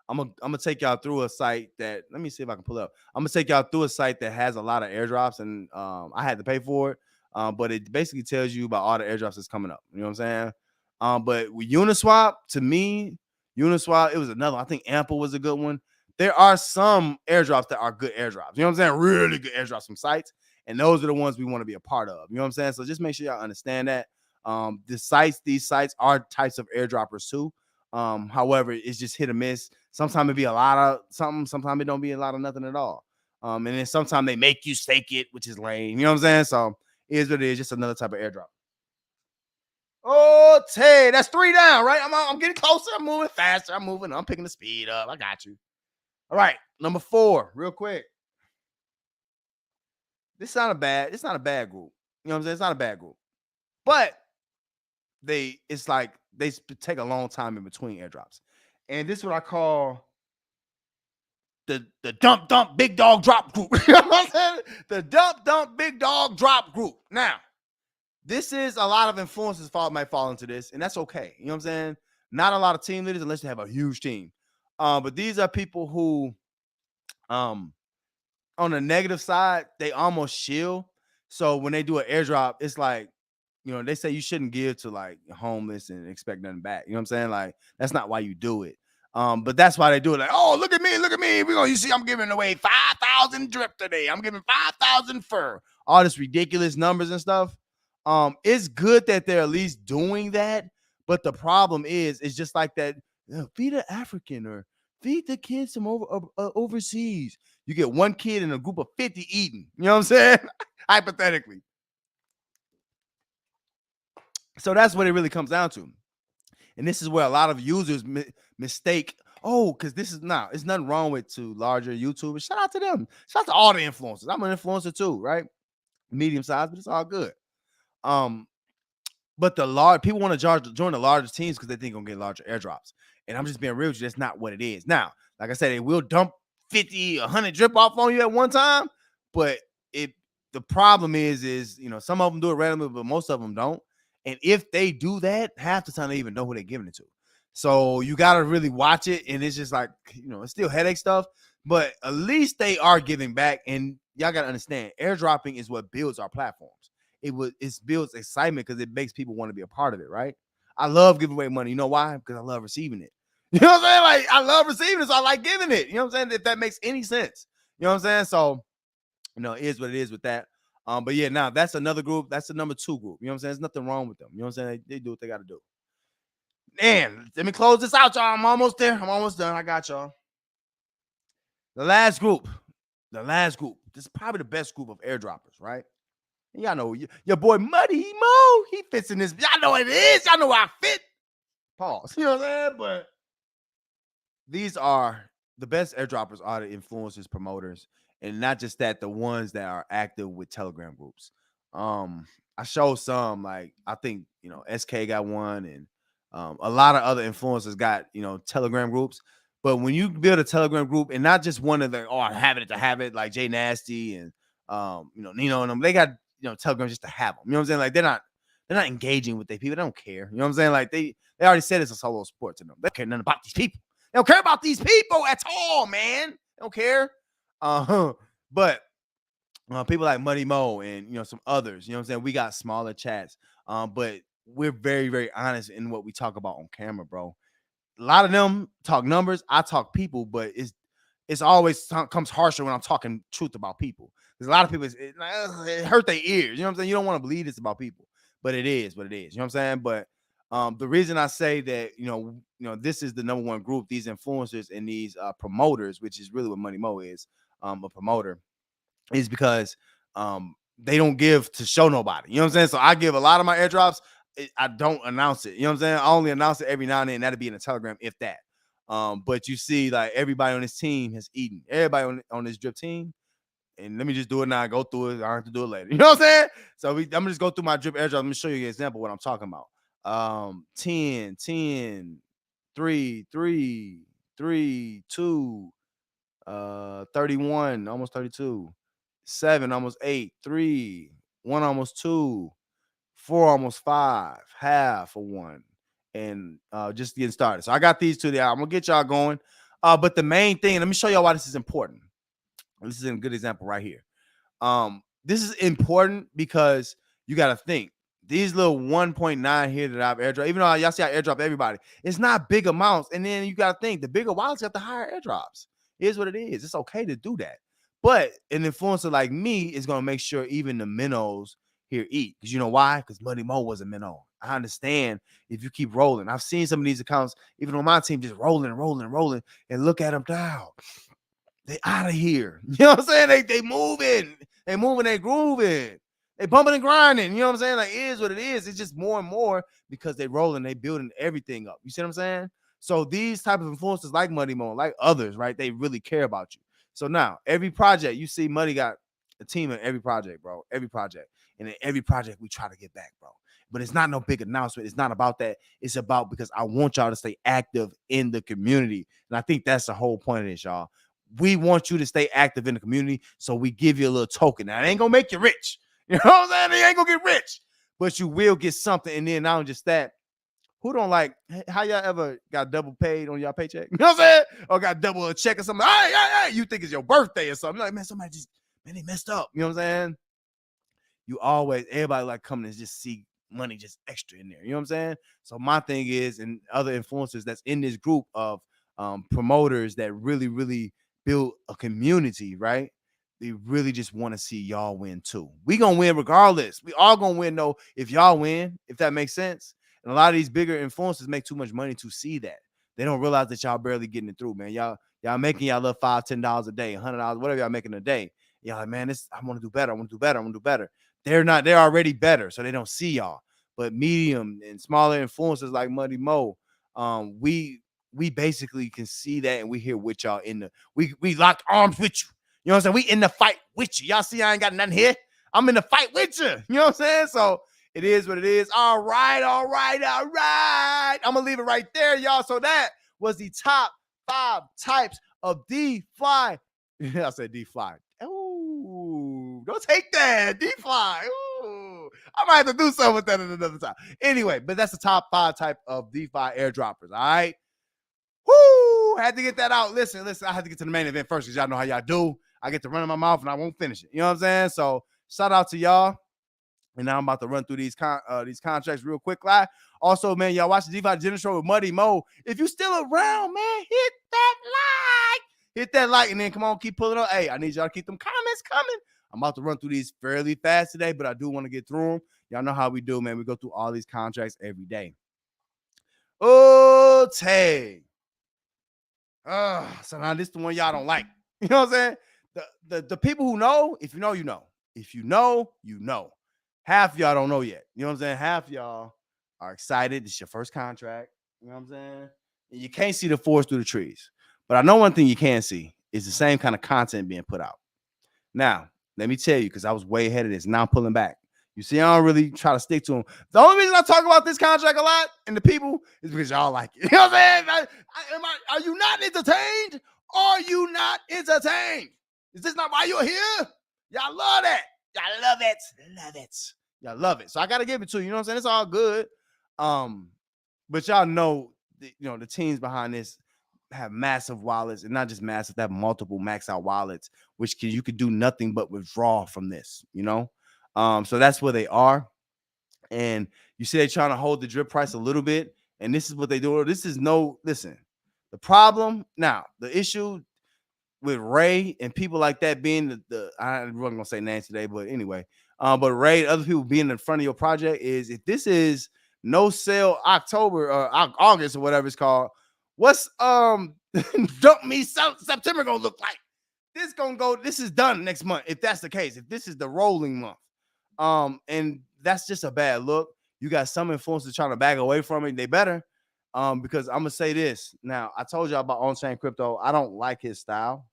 I'm gonna take y'all through a site that, let me see if I can pull up. I'm gonna take y'all through a site that has a lot of airdrops, and I had to pay for it, but it basically tells you about all the airdrops that's coming up. You know what I'm saying? But with Uniswap, to me, it was another. I think Ample was a good one. There are some airdrops that are good airdrops. You know what I'm saying? Really good airdrops from sites, and those are the ones we want to be a part of. You know what I'm saying? So just make sure y'all understand that. These sites are types of airdroppers too. However, it's just hit or miss. Sometimes it be a lot of something, sometimes it don't be a lot of nothing at all. And then sometimes they make you stake it, which is lame. You know what I'm saying? So it is what it is, just another type of airdrop. Oh, Tay, that's 3 down, right? I'm getting closer, I'm moving faster, I'm picking the speed up. I got you. All right, number 4, real quick. It's not a bad group. You know what I'm saying? It's not a bad group. But it's like they take a long time in between airdrops. And this is what I call the dump big dog drop group. You know what I'm saying? The dump big dog drop group. Now, this is a lot of influencers might fall into this, and that's okay. You know what I'm saying? Not a lot of team leaders unless you have a huge team. But these are people who on the negative side, they almost shield. So when they do an airdrop, it's like, they say you shouldn't give to like homeless and expect nothing back. You know what I'm saying? Like, that's not why you do it. But that's why they do it. Like, oh, look at me. You see, I'm giving away 5,000 drip today. I'm giving 5,000 fur. All this ridiculous numbers and stuff. It's good that they're at least doing that. But the problem is, it's just like that. Feed an African or feed the kids from overseas. You get one kid in a group of 50 eating. You know what I'm saying? Hypothetically. So that's what it really comes down to. And this is where a lot of users mistake Oh, because this is now, it's nothing wrong with to larger YouTubers. Shout out to them. Shout out to all the influencers. I'm an influencer too, right? Medium size, but it's all good. But the large people want to join the larger teams because they think they're gonna get larger airdrops. And I'm just being real with you, that's not what it is. Now, like I said, they will dump 50, 100 drip off on you at one time, but the problem is some of them do it randomly, but most of them don't. And if they do that, half the time they even know who they're giving it to. So you gotta really watch it, and it's just like it's still headache stuff, but at least they are giving back. And y'all gotta understand, airdropping is what builds our platforms. It builds excitement because it makes people want to be a part of it, right? I love giving away money. You know why? Because I love receiving it. You know what I'm saying? Like, I love receiving it, so I like giving it. You know what I'm saying? If that makes any sense. You know what I'm saying? So, it is what it is with that. But yeah, now that's another group. That's the number 2 group. You know what I'm saying? There's nothing wrong with them. You know what I'm saying? They do what they got to do. And let me close this out, y'all. I'm almost there. I'm almost done. I got y'all. The last group. This is probably the best group of airdroppers, right? Y'all know your boy Muddy Mo. He fits in this. Y'all know what it is. Y'all know where I fit. Pause. You know what I'm saying? But these are the best airdroppers are the influencers, promoters, and not just that, the ones that are active with Telegram groups. I showed some, like, I think SK got one, and a lot of other influencers got Telegram groups. But when you build a Telegram group, and not just one of the I have it to have it, like Jay Nasty and Nino and them, they got Telegram just to have them. You know what I'm saying? Like, they're not engaging with their people. They don't care. You know what I'm saying? Like, they already said it's a solo sport to them. They don't care nothing about these people. They don't care about these people at all, man. They don't care. But people like Muddy Mo and some others, you know what I'm saying? We got smaller chats. But we're very, very honest in what we talk about on camera, bro. A lot of them talk numbers. I talk people, but it's always comes harsher when I'm talking truth about people. There's a lot of people, it hurt their ears. You know what I'm saying? You don't want to believe this about people, but it is what it is. You know what I'm saying? But the reason I say that, this is the number 1 group, these influencers and these promoters, which is really what Money Mo is, a promoter, is because they don't give to show nobody. You know what I'm saying? So I give a lot of my airdrops. I don't announce it. You know what I'm saying? I only announce it every now and then. That'll be in a Telegram, if that. But you see, like, everybody on this team has eaten. Everybody on this drip team. And let me just do it now. Go through it. I have to do it later. You know what I'm saying? So I'm gonna just go through my drip airdrop. Let me show you an example of what I'm talking about. 10, 3, 3, 3, 2, 31, almost 32, 7, almost 8, 3, 1, almost 2, 4, almost 5, half of 1, and just getting started. So I got these 2 there. I'm gonna get y'all going. But the main thing, let me show y'all why this is important. This is a good example right here. This is important because you got to think these little 1.9 here that I've airdropped, even though y'all see I airdrop everybody, it's not big amounts. And then you got to think the bigger wallets got the higher airdrops. It is what it is. It's okay to do that. But an influencer like me is going to make sure even the minnows here eat. Because you know why? Because Muddy Mo was a minnow. I understand if you keep rolling. I've seen some of these accounts, even on my team, just rolling, and look at them down. They out of here. You know what I'm saying? They moving. They moving, they grooving. They bumping and grinding. You know what I'm saying? Like, it is what it is. It's just more and more because they rolling, they building everything up. You see what I'm saying? So these type of influencers like Muddy Mo, like others, right? They really care about you. So now every project you see, Muddy got a team in every project, bro. Every project. And in every project we try to get back, bro. But it's not no big announcement. It's not about that. It's about because I want y'all to stay active in the community. And I think that's the whole point of this, y'all. We want you to stay active in the community, so we give you a little token. Now, it ain't gonna make you rich. You know what I'm saying? You ain't gonna get rich, but you will get something. And then not just that, who don't like, how y'all ever got double paid on y'all paycheck? You know what I'm saying? Or got double a check or something. Hey, you think it's your birthday or something. You're like, man, somebody they messed up. You know what I'm saying? Everybody like coming and just see money just extra in there. You know what I'm saying? So my thing is, and other influencers that's in this group of promoters that really, really build a community, right? They really just want to see y'all win too. We gonna win regardless. We all gonna win though if y'all win, if that makes sense. And a lot of these bigger influencers make too much money to see that. They don't realize that y'all barely getting it through, man. Y'all making y'all little $5, $10 a day, $100, whatever y'all making a day. Y'all like, man, I want to do better. I want to do better. I want to do better. They're already better, so they don't see y'all. But medium and smaller influencers like Muddy Mo, we we basically can see that, and we here with y'all in the we locked arms with you. You know what I'm saying? We in the fight with you. Y'all see I ain't got nothing here. I'm in the fight with you. You know what I'm saying? So it is what it is. All right, all right, all right. I'm gonna leave it right there, y'all. So that was the top 5 types of DeFi. I said DeFi. Ooh, don't take that. DeFi. Ooh. I might have to do something with that at another time. Anyway, but that's the top 5 type of DeFi airdroppers. All right. Woo! Had to get that out. Listen. I had to get to the main event first because y'all know how y'all do. I get to run in my mouth and I won't finish it. You know what I'm saying? So shout out to y'all. And now I'm about to run through these contracts real quick. Also, man, y'all watch the DeFi General Show with Muddy Mo. If you still around, man, hit that like. Hit that like, and then come on, keep pulling up. Hey, I need y'all to keep them comments coming. I'm about to run through these fairly fast today, but I do want to get through them. Y'all know how we do, man. We go through all these contracts every day. Oh, Tay. So now this is the one y'all don't like. You know what I'm saying? The people who know, if you know, you know. If you know, you know. Half y'all don't know yet. You know what I'm saying? Half y'all are excited. It's your first contract. You know what I'm saying? And you can't see the forest through the trees. But I know one thing you can see is the same kind of content being put out. Now, let me tell you, because I was way ahead of this. Now I'm pulling back. You see, I don't really try to stick to them. The only reason I talk about this contract a lot and the people is because y'all like it. You know what I'm saying? Are you not entertained? Are you not entertained? Is this not why you're here? Y'all love that. Y'all love it. Love it. Y'all love it. So I got to give it to you. You know what I'm saying? It's all good. But y'all know, the teams behind this have massive wallets, and not just massive, they have multiple max out wallets, which you could do nothing but withdraw from this, so that's where they are. And you see they're trying to hold the drip price a little bit, and this is what they do. Listen, the problem now, the issue with Ray and people like that being I wasn't gonna say names today, but anyway, but Ray and other people being in front of your project is, if this is no sale October or August or whatever it's called, what's dump me September gonna look like? This is done next month. If that's the case, if this is the rolling month, and that's just a bad look. You got some influencers trying to back away from it. They better, because I'm gonna say this. Now, I told y'all about on-chain crypto. I don't like his style.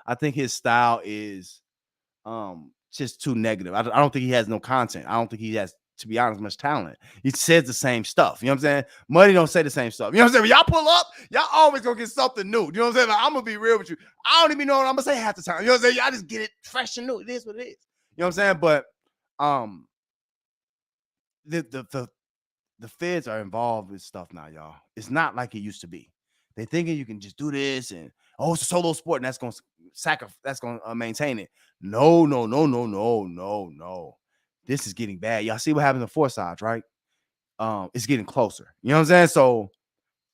I think his style is just too negative. I don't think he has no content. I don't think he has, to be honest, much talent. He says the same stuff. You know what I'm saying? Muddy don't say the same stuff. You know what I'm saying? When y'all pull up, y'all always gonna get something new. You know what I'm saying? Like, I'm gonna be real with you. I don't even know what I'm gonna say half the time. You know what I'm saying? Y'all just get it fresh and new. It is what it is. You know what I'm saying? But the feds are involved with stuff now, y'all. It's not like it used to be. They thinking you can just do this and it's a solo sport and that's gonna maintain it. No. This is getting bad. Y'all see what happened to four sides, right? It's getting closer. You know what I'm saying? So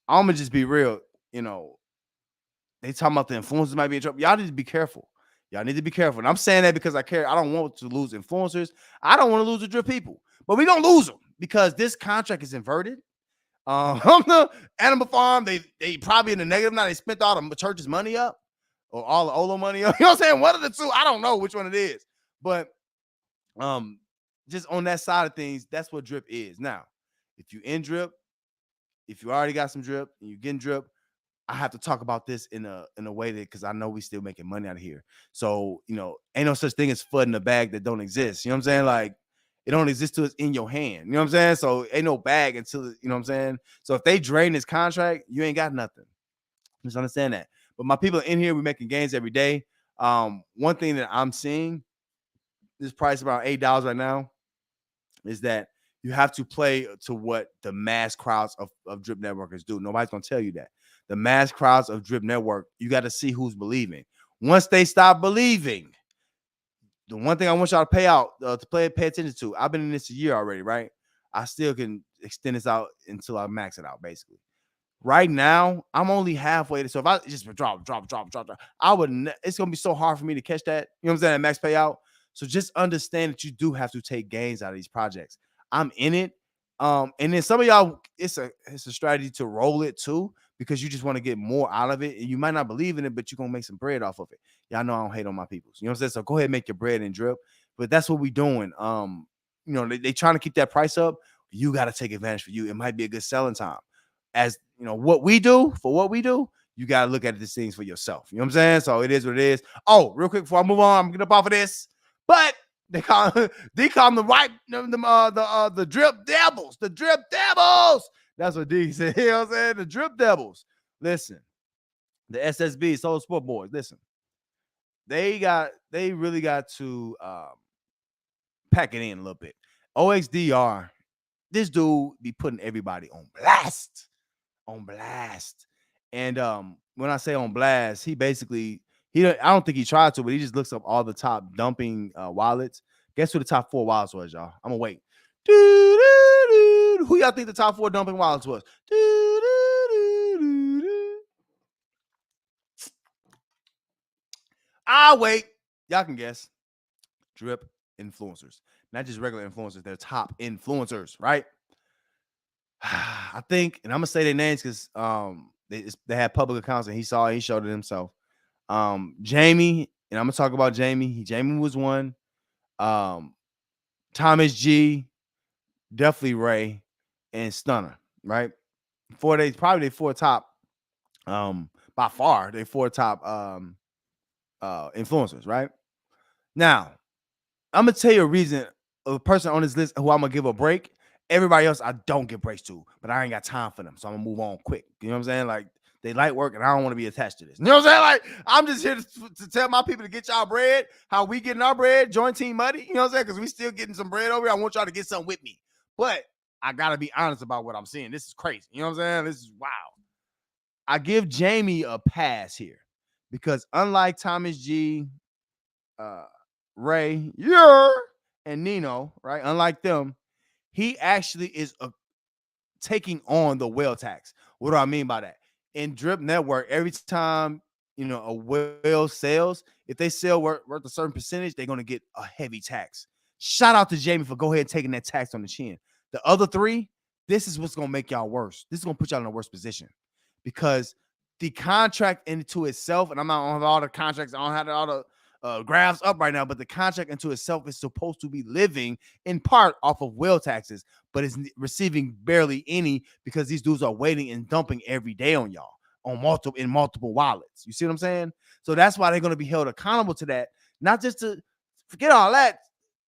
I'm gonna just be real. They talking about the influencers might be in trouble. Y'all need to be careful. Y'all need to be careful. And I'm saying that because I care. I don't want to lose influencers. I don't want to lose the drip people. But we're gonna lose them because this contract is inverted. The Animal Farm, they probably in the negative now. They spent all the church's money up, or all the Olo money up. You know what I'm saying? One of the two. I don't know which one it is. But just on that side of things, that's what drip is. Now, if you in drip, if you already got some drip and you're getting drip, I have to talk about this in a way that, because I know we still making money out of here. So, ain't no such thing as foot in the bag that don't exist. You know what I'm saying? Like, it don't exist till it's in your hand. You know what I'm saying? So ain't no bag until, you know what I'm saying? So if they drain this contract, you ain't got nothing. Just understand that. But my people in here, we're making gains every day. One thing that I'm seeing, this price around $8 right now, is that you have to play to what the mass crowds of drip networkers do. Nobody's going to tell you that. The mass crowds of drip network, you got to see who's believing. Once they stop believing, the one thing I want y'all to pay attention to, I've been in this a year already, right? I still can extend this out until I max it out, basically. Right now, I'm only halfway. So if I just drop, it's going to be so hard for me to catch that. You know what I'm saying? That max payout. So just understand that you do have to take gains out of these projects. I'm in it. And then some of y'all, it's a strategy to roll it too, because you just want to get more out of it. And you might not believe in it, but you're going to make some bread off of it. Y'all know I don't hate on my people. You know what I'm saying? So go ahead and make your bread and drip. But that's what we're doing. They trying to keep that price up. You got to take advantage for you. It might be a good selling time. as you know, what we do, you got to look at these things for yourself. You know what I'm saying? So it is what it is. Oh, real quick before I move on, I'm getting up off of this. But they call them the drip devils. The drip devils. That's what D said. You know what I'm saying? The drip devils. Listen, the SSB, Soul Sport Boys. Listen, they really got to pack it in a little bit. OXDR, this dude be putting everybody on blast. And when I say on blast, he basically I don't think he tried to, but he just looks up all the top dumping wallets. Guess who the top 4 wallets was, y'all? I'm gonna wait. Who y'all think the top 4 dumping wallets was? I'll wait. Y'all can guess. Drip influencers, not just regular influencers. They're top influencers, right? I think, and I'm gonna say their names because they had public accounts and he showed it himself. Jamie, and I'm gonna talk about Jamie. Jamie was one. Thomas G, definitely Ray, and Stunner, right? Probably they 4 top, by far, they 4 top influencers, right? Now, I'm gonna tell you a reason of a person on this list who I'm gonna give a break. Everybody else, I don't give breaks to, but I ain't got time for them, so I'm gonna move on quick. You know what I'm saying? Like, they light work, and I don't want to be attached to this. You know what I'm saying? Like, I'm just here to tell my people to get y'all bread, how we getting our bread, join Team Muddy. You know what I'm saying? Because we still getting some bread over here. I want y'all to get something with me, but I gotta be honest about what I'm seeing. This is crazy. You know what I'm saying? This is wow. I give Jamie a pass here because unlike Thomas G, Ray, and Nino, right? Unlike them, he actually is taking on the whale tax. What do I mean by that? In Drip Network, every time a whale sells, if they sell worth a certain percentage, they're gonna get a heavy tax. Shout out to Jamie for go ahead and taking that tax on the chin. The other 3, this is what's gonna make y'all worse. This is gonna put y'all in a worse position because the contract into itself, and I'm not on all the contracts, I don't have all the graphs up right now, but the contract into itself is supposed to be living in part off of whale taxes, but it's receiving barely any because these dudes are waiting and dumping every day on y'all in multiple wallets. You see what I'm saying? So that's why they're going to be held accountable to that, not just to forget all that.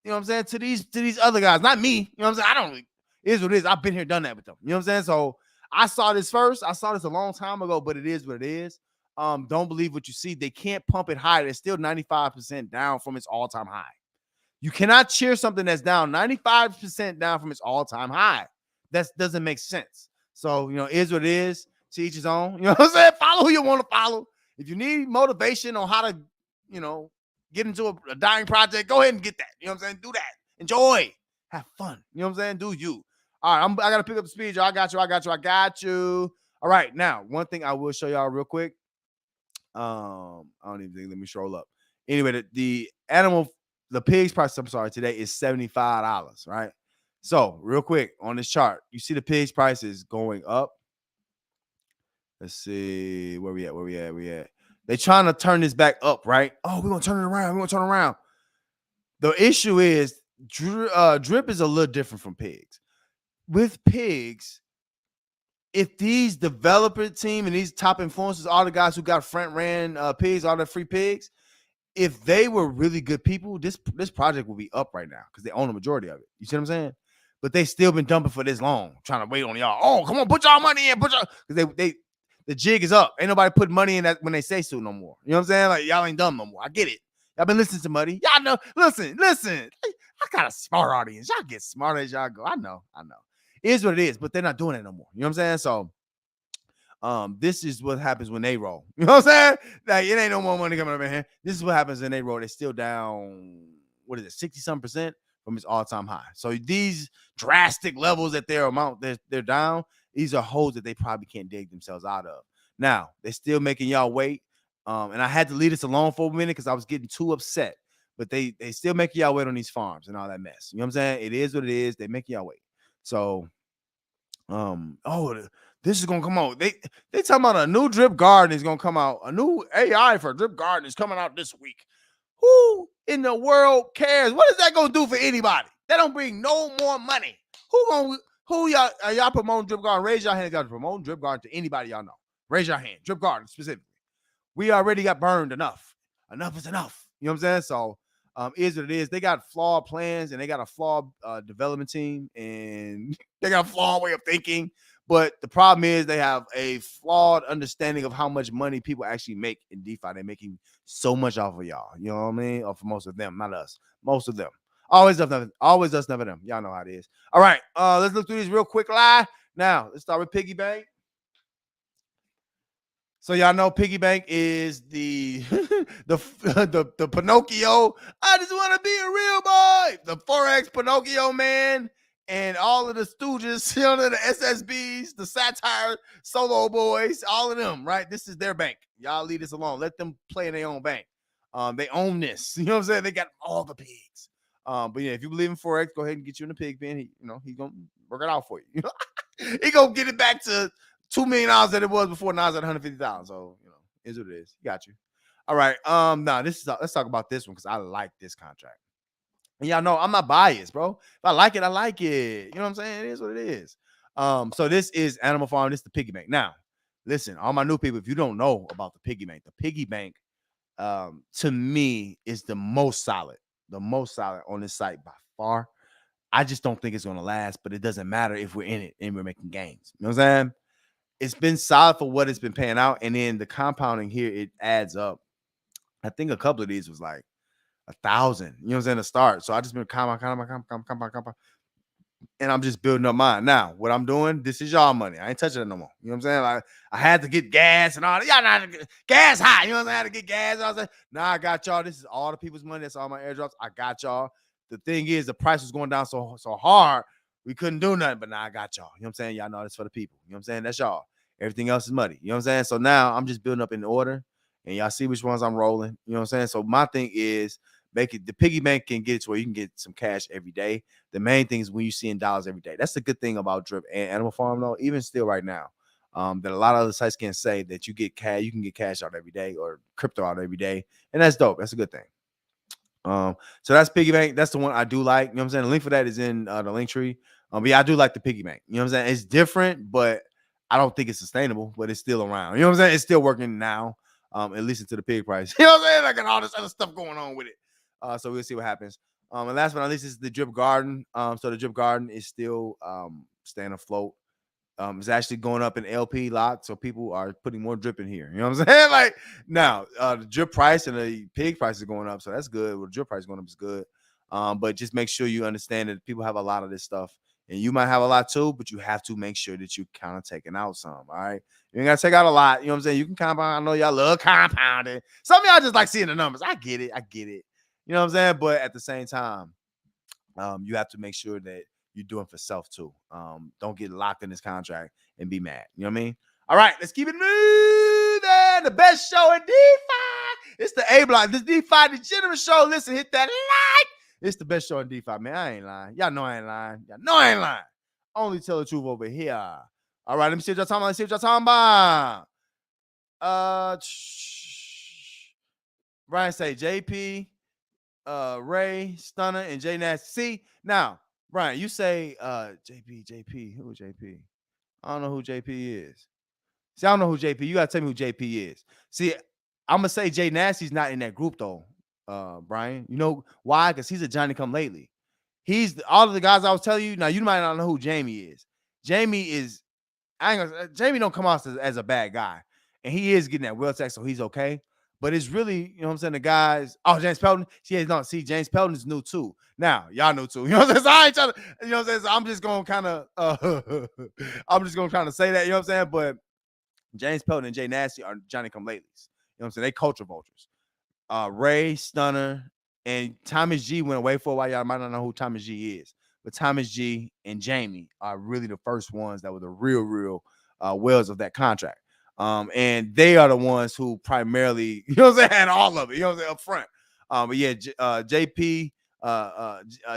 You know what I'm saying? To these other guys, not me. You know what I'm saying? I don't. It is what it is. I've been here, done that with them. You know what I'm saying? So I saw this first. I saw this a long time ago, but it is what it is. Don't believe what you see. They can't pump it higher. It's still 95% down from its all-time high. You cannot cheer something that's down 95% down from its all-time high. That doesn't make sense. So, is what it is. To each his own. You know what I'm saying? Follow who you want to follow. If you need motivation on how to, get into a dying project, go ahead and get that. You know what I'm saying? Do that. Enjoy. Have fun. You know what I'm saying? Do you. All right, I got to pick up the speed, y'all. I got you. All right, now, one thing I will show y'all real quick. I don't even think. Let me scroll up. Anyway, the pig's price, I'm sorry, today is $75, right? So, real quick on this chart, you see the pig's price is going up. Let's see where we at. They trying to turn this back up, right? Oh, we're gonna turn it around. The issue is Drip is a little different from pigs. With pigs, if these developer team and these top influencers, all the guys who got front ran pigs, all the free pigs, if they were really good people, this project will be up right now because they own the majority of it. You see what I'm saying? But they still been dumping for this long, trying to wait on y'all. Oh, come on, put y'all money in, because the jig is up. Ain't nobody put money in that when they say so no more. You know what I'm saying? Like, y'all ain't dumb no more. I get it. Y'all been listening to Muddy. Y'all know. Listen. I got a smart audience. Y'all get smarter as y'all go. I know. It is what it is, but they're not doing it no more. You know what I'm saying? So, this is what happens when they roll. You know what I'm saying? Like, it ain't no more money coming up in here. This is what happens when they roll. They're still down, 60-some% from its all-time high. So these drastic levels that they're down, these are holes that they probably can't dig themselves out of. Now, they're still making y'all wait. And I had to leave this alone for a minute because I was getting too upset. But they still make y'all wait on these farms and all that mess. You know what I'm saying? It is what it is. They make y'all wait. So, this is gonna come out. They talking about a new Drip Garden is gonna come out. A new AI for Drip Garden is coming out this week. Who in the world cares? What is that gonna do for anybody? That don't bring no more money. Who Who y'all are y'all promoting Drip Garden? Raise your hand if y'all promoting Drip Garden to anybody y'all know. Raise your hand. Drip Garden specifically. We already got burned enough. Enough is enough. You know what I'm saying? So is what it is. They got flawed plans and they got a flawed development team and they got a flawed way of thinking. But the problem is they have a flawed understanding of how much money people actually make in DeFi. They're making so much off of y'all. You know what I mean? Or for most of them, not us. Most of them. Always us, never them. Y'all know how it is. All right. Let's look through these real quick live. Now, let's start with Piggy Bank. So y'all know Piggy Bank is the the Pinocchio. I just want to be a real boy. The Forex Pinocchio man and all of the stooges, you know, the SSBs, the satire solo boys, all of them, right? This is their bank. Y'all leave this alone. Let them play in their own bank. They own this. You know what I'm saying? They got all the pigs. But yeah, if you believe in Forex, go ahead and get you in the pig pen. He's gonna work it out for you. You know, he gonna get it back to $2 million that it was before. Now it's at 150,000. So is what it is. Got you. All right. Now let's talk about this one because I like this contract. And y'all know I'm not biased, bro. If I like it, I like it. You know what I'm saying? It is what it is. So this is Animal Farm. This is the piggy bank. Now, listen, all my new people, if you don't know about the piggy bank, to me is the most solid on this site by far. I just don't think it's gonna last, but it doesn't matter if we're in it and we're making gains. You know what I'm saying? It's been solid for what it's been paying out, and then the compounding here, it adds up. I think a couple of these was like 1,000. You know what I'm saying? To start. So I just been compound, and I'm just building up mine. Now, what I'm doing, this is y'all money. I ain't touching it no more. You know what I'm saying? Like, I had to get gas and all that. Y'all not gas high. You know what I'm saying? I had to get gas. I was like, nah, I got y'all. This is all the people's money. That's all my airdrops. I got y'all. The thing is, the price was going down so hard, we couldn't do nothing. But now I got y'all. You know what I'm saying? Y'all know this for the people. You know what I'm saying? That's y'all. Everything else is money. You know what I'm saying? So now I'm just building up in order, and y'all see which ones I'm rolling. You know what I'm saying? So my thing is, make it the piggy bank can get it to where you can get some cash every day. The main thing is when you see in dollars every day. That's the good thing about Drip and Animal Farm, though, even still right now. That a lot of other sites can't say that you can get cash out every day or crypto out every day. And that's dope. That's a good thing. So that's piggy bank. That's the one I do like. You know what I'm saying? The link for that is in the link tree. But yeah, I do like the piggy bank. You know what I'm saying? It's different, but I don't think it's sustainable, but it's still around. You know what I'm saying? It's still working now. At least into the pig price. You know what I'm saying? Like, and all this other stuff going on with it. So we'll see what happens. And last but not least is the Drip Garden. So the Drip Garden is still staying afloat. It's actually going up in LP lot, so people are putting more drip in here. You know what I'm saying? Like, now, the drip price and the pig price is going up, so that's good. Well, the drip price going up is good. But just make sure you understand that people have a lot of this stuff, and you might have a lot too, but you have to make sure that you kind of taking out some. All right, you ain't gotta take out a lot. You know what I'm saying? You can compound. I know y'all love compounding. Some of y'all just like seeing the numbers. I get it. You know what I'm saying? But at the same time, you have to make sure that you're doing for self too. Don't get locked in this contract and be mad. You know what I mean? All right, let's keep it moving. The best show in DeFi. It's the A Block. This DeFi Degenerate show. Listen, hit that like. It's the best show in DeFi, man. I ain't lying. Y'all know I ain't lying. Only tell the truth over here. All right, let me see what y'all talking about. Brian say JP, Ray, Stunner, and J Nasty. See, now, Brian, you say JP. Who JP? I don't know who JP is. See, I don't know who JP. You gotta tell me who JP is. See, I'm gonna say J Nasty's not in that group though, Brian. You know why? Because he's a Johnny come lately. All of the guys I was telling you. Now you might not know who Jamie is. Jamie don't come off as a bad guy, and he is getting that well tech, so he's okay. But it's really, you know what I'm saying, the guys. Oh, James Pelton. James Pelton is new too. Now, y'all know too. You know what I'm saying? So I ain't trying to, you know what I'm saying? So I'm just gonna kind of say that, you know what I'm saying? But James Pelton and Jay Nasty are Johnny come latelys. You know what I'm saying? They culture vultures. Ray, Stunner, and Thomas G went away for a while. Y'all might not know who Thomas G is. But Thomas G and Jamie are really the first ones that were the real whales of that contract. And they are the ones who primarily, you know what I'm saying, had all of it, you know what I'm saying, up front. But yeah, JP,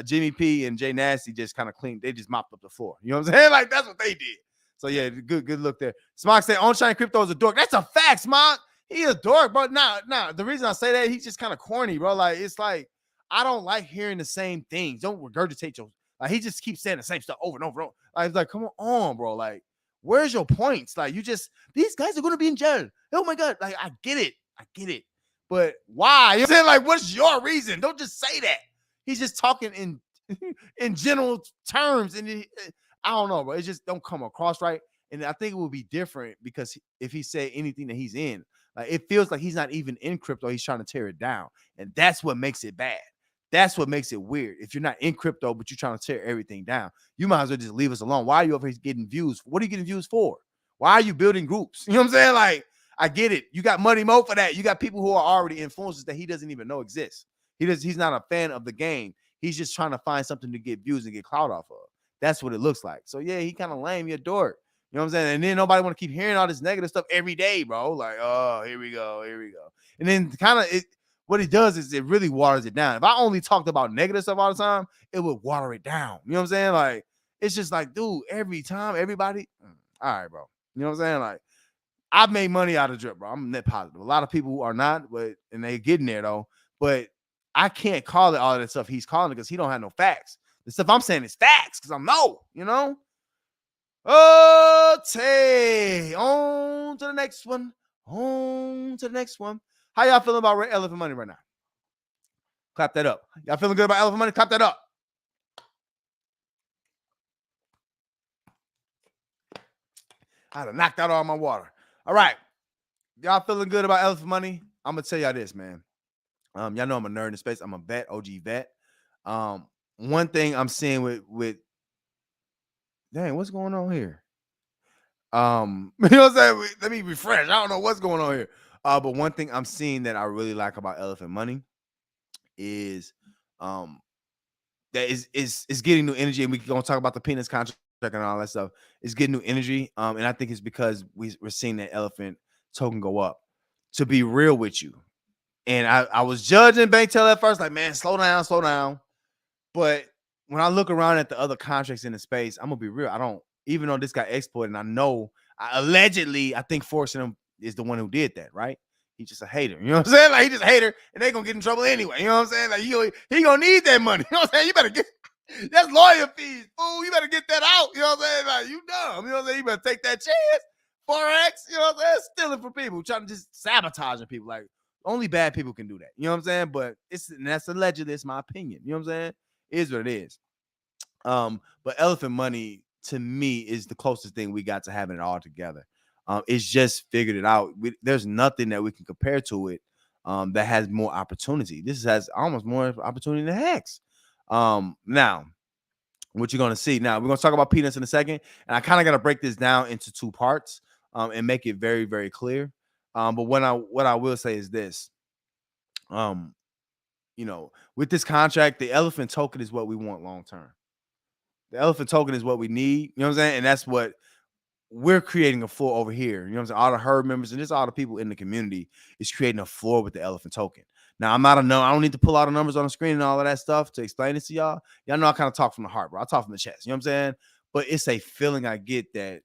Jimmy P, and Jay Nasty just kind of cleaned. They just mopped up the floor. You know what I'm saying? Like, that's what they did. So yeah, good look there. Smock said on-chain crypto is a dork. That's a fact, Smock. He a dork, bro. Now, the reason I say that, he's just kind of corny, bro. Like, it's like, I don't like hearing the same things. Don't regurgitate your. Like, he just keeps saying the same stuff over and over and over. It's like, come on, bro. Like, where's your points? Like, these guys are gonna be in jail. Oh my god. Like, I get it. But why? You know what I'm saying? Like, what's your reason? Don't just say that. He's just talking in in general terms, and I don't know, bro. It just don't come across right. And I think it will be different because if he said anything that he's in, like it feels like he's not even in crypto. He's trying to tear it down, and that's what makes it bad. That's what makes it weird. If you're not in crypto, but you're trying to tear everything down, you might as well just leave us alone. Why are you over here getting views? What are you getting views for? Why are you building groups? You know what I'm saying? Like, I get it. You got Money Mo for that. You got people who are already influencers that he doesn't even know exist. He's not a fan of the game. He's just trying to find something to get views and get clout off of. That's what it looks like. So yeah, he kind of lame, you dork. You know what I'm saying? And then nobody want to keep hearing all this negative stuff every day, bro. Like, oh, here we go. And then kind of what it does is it really waters it down. If I only talked about negative stuff all the time, it would water it down. You know what I'm saying? Like, it's just like, dude, every time, everybody, all right, bro. You know what I'm saying? Like, I've made money out of drip, bro. I'm net positive. A lot of people are not, and they getting there though. But I can't call it all that stuff he's calling it because he don't have no facts. The stuff I'm saying is facts because I'm you know. Okay, on to the next one. How y'all feeling about elephant money right now? Clap that up. Y'all feeling good about elephant money? Clap that up. I had to knock out all my water. All right. Y'all feeling good about elephant money? I'm going to tell y'all this, man. Y'all know I'm a nerd in the space. I'm a vet, OG vet. One thing I'm seeing with dang, what's going on here? You know what I'm saying? Let me refresh. I don't know what's going on here. But one thing I'm seeing that I really like about elephant money is that is getting new energy, and we're gonna talk about the peanuts contract and all that stuff. It's getting new energy. And I think it's because we're seeing that elephant token go up. To be real with you. And I was judging Banktel at first, like, man, slow down. But when I look around at the other contracts in the space, I'm gonna be real. I don't, even though this got exploited, and I know allegedly, I think forcing him is the one who did that, right? He's just a hater. You know what I'm saying? Like, he just a hater, and they gonna get in trouble anyway. You know what I'm saying? Like, he gonna need that money. You know what I'm saying? You better get that's lawyer fees, fool. You better get that out. You know what I'm saying? Like, you dumb. You know what I'm saying? You better take that chance. Forex, you know what I'm saying? Stealing from people, trying to just sabotaging people. Like, only bad people can do that. You know what I'm saying? But that's allegedly, it's my opinion. You know what I'm saying? It is what it is. But elephant money to me is the closest thing we got to having it all together. It's just figured it out. There's nothing that we can compare to it that has more opportunity. This has almost more opportunity than Hex. Now, what you're gonna see now, we're gonna talk about peanuts in a second, and I kind of got to break this down into two parts and make it very, very clear. But what I will say is this. You know, with this contract, the elephant token is what we want long term. The elephant token is what we need. You know what I'm saying? And that's what we're creating a floor over here. You know what I'm saying? All the herd members and just all the people in the community is creating a floor with the elephant token. Now, I don't need to pull out the numbers on the screen and all of that stuff to explain it to y'all. Y'all know I kind of talk from the heart, bro. I talk from the chest. You know what I'm saying? But it's a feeling I get that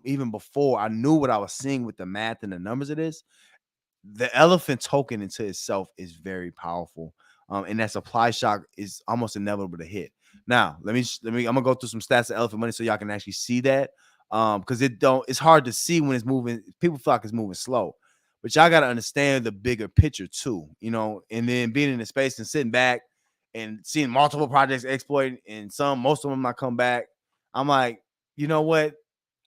even before I knew what I was seeing with the math and the numbers of this, the elephant token into itself is very powerful. And that supply shock is almost inevitable to hit. Now, I'm gonna go through some stats of elephant money so y'all can actually see that. Because it's hard to see when it's moving. People feel like it's moving slow. But y'all gotta understand the bigger picture too, you know, and then being in the space and sitting back and seeing multiple projects exploited and most of them not come back. I'm like, you know what?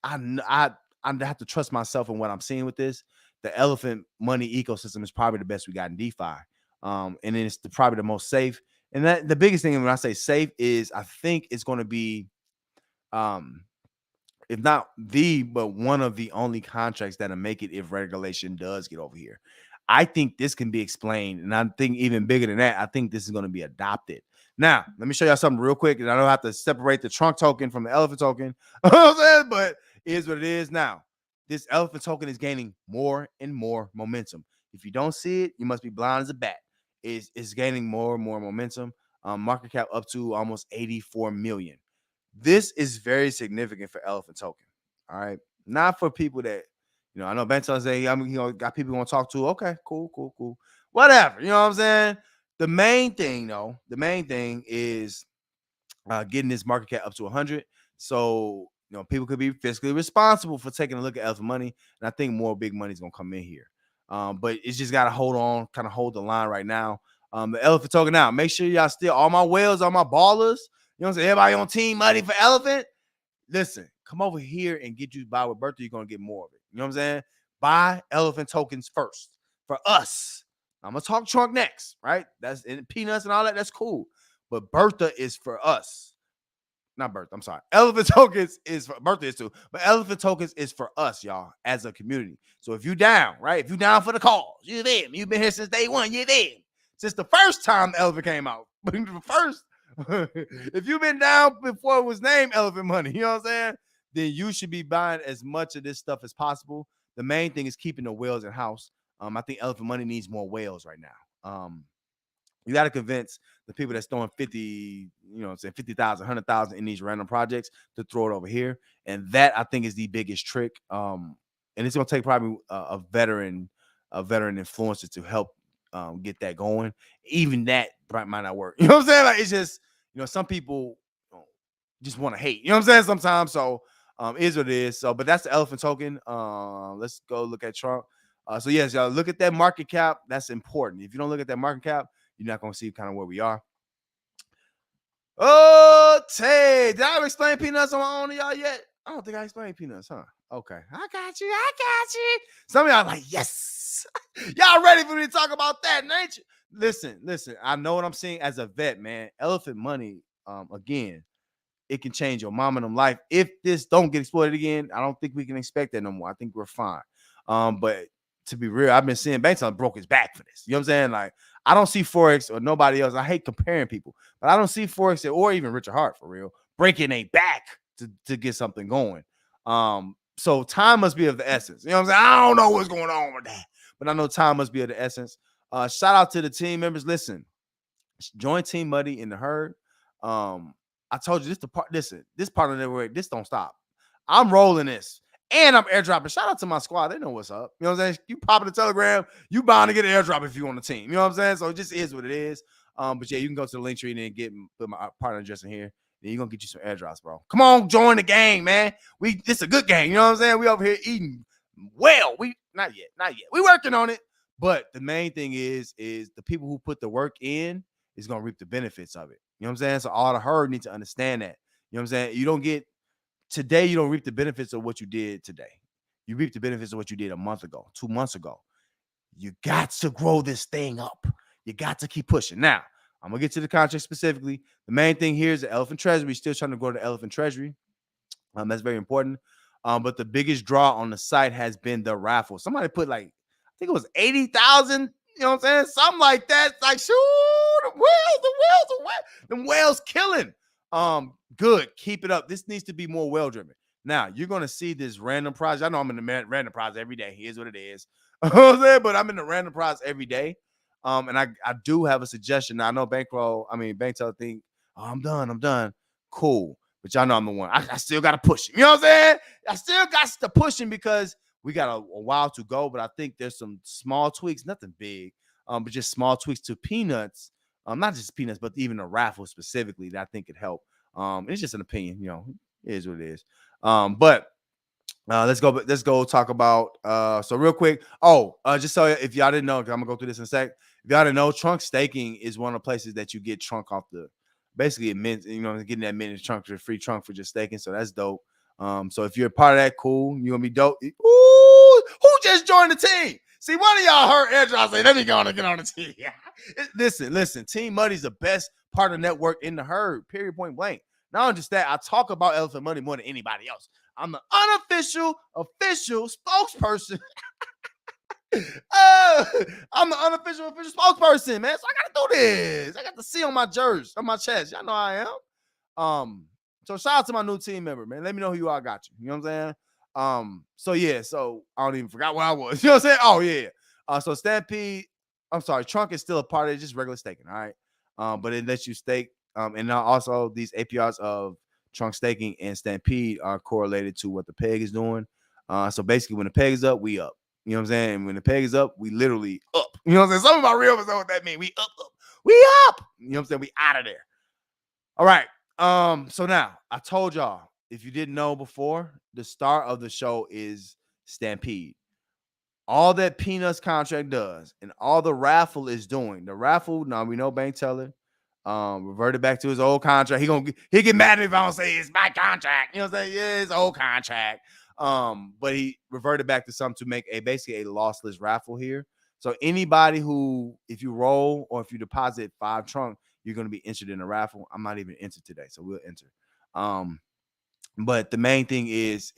I have to trust myself in what I'm seeing with this. The elephant money ecosystem is probably the best we got in DeFi. And then it's probably the most safe. And that the biggest thing when I say safe is I think it's going to be, if not but one of the only contracts that'll make it if regulation does get over here. I think this can be explained. And I think even bigger than that, I think this is going to be adopted. Now, let me show y'all something real quick. And I don't have to separate the trunk token from the elephant token. But it is what it is now. This elephant token is gaining more and more momentum. If you don't see it, you must be blind as a bat. It's gaining more and more momentum. Market cap up to almost 84 million. This is very significant for elephant token. All right. Not for people that, you know, I know Benton say, got people going to talk to. Okay, cool. Whatever. You know what I'm saying? The main thing is getting this market cap up to 100. So, people could be fiscally responsible for taking a look at elephant money. And I think more big money is going to come in here. But it's just got to hold on, kind of hold the line right now. The elephant token out. Make sure y'all still, all my whales, all my ballers, you know what I'm saying? Everybody on team money for elephant. Listen, come over here and get you buy with Bertha. You're going to get more of it. You know what I'm saying? Buy elephant tokens first for us. I'm going to talk trunk next, right? That's and peanuts and all that. That's cool. But Bertha is for us. Not Bertha, I'm sorry. Elephant tokens is for Bertha is too, but elephant tokens is for us, y'all, as a community. So if you down, right? If you down for the cause, you them. You've been here since day one, you them. Since the first time the elephant came out. The first, if you've been down before it was named elephant money, you know what I'm saying? Then you should be buying as much of this stuff as possible. The main thing is keeping the whales in house. I think elephant money needs more whales right now. You got to convince the people that's throwing 50, 50,000, 100,000 in these random projects to throw it over here. And that I think is the biggest trick. And it's going to take probably a veteran influencer to help get that going. Even that might not work. You know what I'm saying? Like, it's just, some people just want to hate. You know what I'm saying? Sometimes. So is what it is. So, but that's the elephant token. Let's go look at Trump. So yes, y'all look at that market cap. That's important. If you don't look at that market cap, you're not going to see kind of where we are. Oh, Tay, did I explain peanuts on my own to y'all yet? I don't think I explained peanuts, huh? Okay, I got you. Some of y'all like, yes. Y'all ready for me to talk about that, ain't you? Listen. I know what I'm seeing as a vet, man. Elephant money, again, it can change your mom and them life. If this don't get exploited again, I don't think we can expect that no more. I think we're fine. But to be real, I've been seeing banks broke his back for this. You know what I'm saying? Like, I don't see Forex or nobody else. I hate comparing people, but I don't see Forex or even Richard Hart for real breaking a back to get something going. So time must be of the essence. You know what I'm saying? I don't know what's going on with that, but I know time must be of the essence. Shout out to the team members. Listen, join Team Muddy in the herd. I told you this the part. Listen, this part of the network, this don't stop. I'm rolling this. And I'm airdropping. Shout out to my squad. They know what's up. You know what I'm saying? You pop in the Telegram, you bound to get an airdrop if you on the team. You know what I'm saying? So it just is what it is. But yeah, you can go to the link tree and then put my partner address in here. Then you're gonna get you some airdrops, bro. Come on, join the gang, man. It's a good game. You know what I'm saying? We over here eating well. We not yet. We working on it. But the main thing is the people who put the work in is gonna reap the benefits of it. You know what I'm saying? So all the herd need to understand that. You know what I'm saying? You don't reap the benefits of what you did today. You reap the benefits of what you did a month ago, 2 months ago. You got to grow this thing up. You got to keep pushing. Now, I'm going to get to the contract specifically. The main thing here is the elephant treasury. Still trying to grow the elephant treasury. That's very important. But the biggest draw on the site has been the raffle. Somebody put I think it was 80,000, you know what I'm saying? Something like that. It's like, shoot, the whales killing. Good. Keep it up. This needs to be more well driven. Now you're gonna see this random prize. I know I'm in the random prize every day. Here's what it is. But I'm in the random prize every day. And I do have a suggestion. Now I know Banktel think, oh, I'm done. Cool. But y'all know I'm the one. I still gotta push him. You know what I'm saying? I still got to push him because we got a while to go. But I think there's some small tweaks, nothing big, but just small tweaks to peanuts. Not just peanuts, but even a raffle specifically that I think could help. It's just an opinion, it is what it is. But let's go talk about so real quick. Just so if y'all didn't know, I'm gonna go through this in a sec. If y'all didn't know, trunk staking is one of the places that you get trunk off basically it means getting that minute trunk for free trunk for just staking. So that's dope. So if you're a part of that, cool, you're gonna be dope. Ooh, who just joined the team? See, one of y'all heard airdrop say, let me go on and get on the team. Listen, Team Muddy's the best partner network in the herd, period, point blank. Not just that, I talk about elephant money more than anybody else. I'm the official spokesperson. I'm the official spokesperson, man. So I gotta do this. I got the C on my jersey, on my chest. Y'all know I am. So shout out to my new team member, man. Let me know who you are. Got you. You know what I'm saying? So I don't even forgot where I was. You know what I'm saying? Oh yeah. So Stampede, I'm sorry, Trunk is still a part of it, just regular staking, all right? But it lets you stake. And now also these APRs of Trunk staking and Stampede are correlated to what the peg is doing. So basically when the peg is up, we up. You know what I'm saying? And when the peg is up, we literally up. You know what I'm saying? Some of my real ones know what that means. We up. We up. You know what I'm saying? We out of there. All right. So now I told y'all if you didn't know before, the star of the show is Stampede. All that Peanuts contract does and all the raffle is doing. The raffle, now we know Bank Teller reverted back to his old contract. He get mad at me if I don't say it's my contract. You know what I'm saying? Yeah, it's old contract. But he reverted back to something to make basically a lossless raffle here. So anybody who, if you roll or if you deposit 5 trunk, you're going to be entered in a raffle. I'm not even entered today, so we'll enter. But the main thing is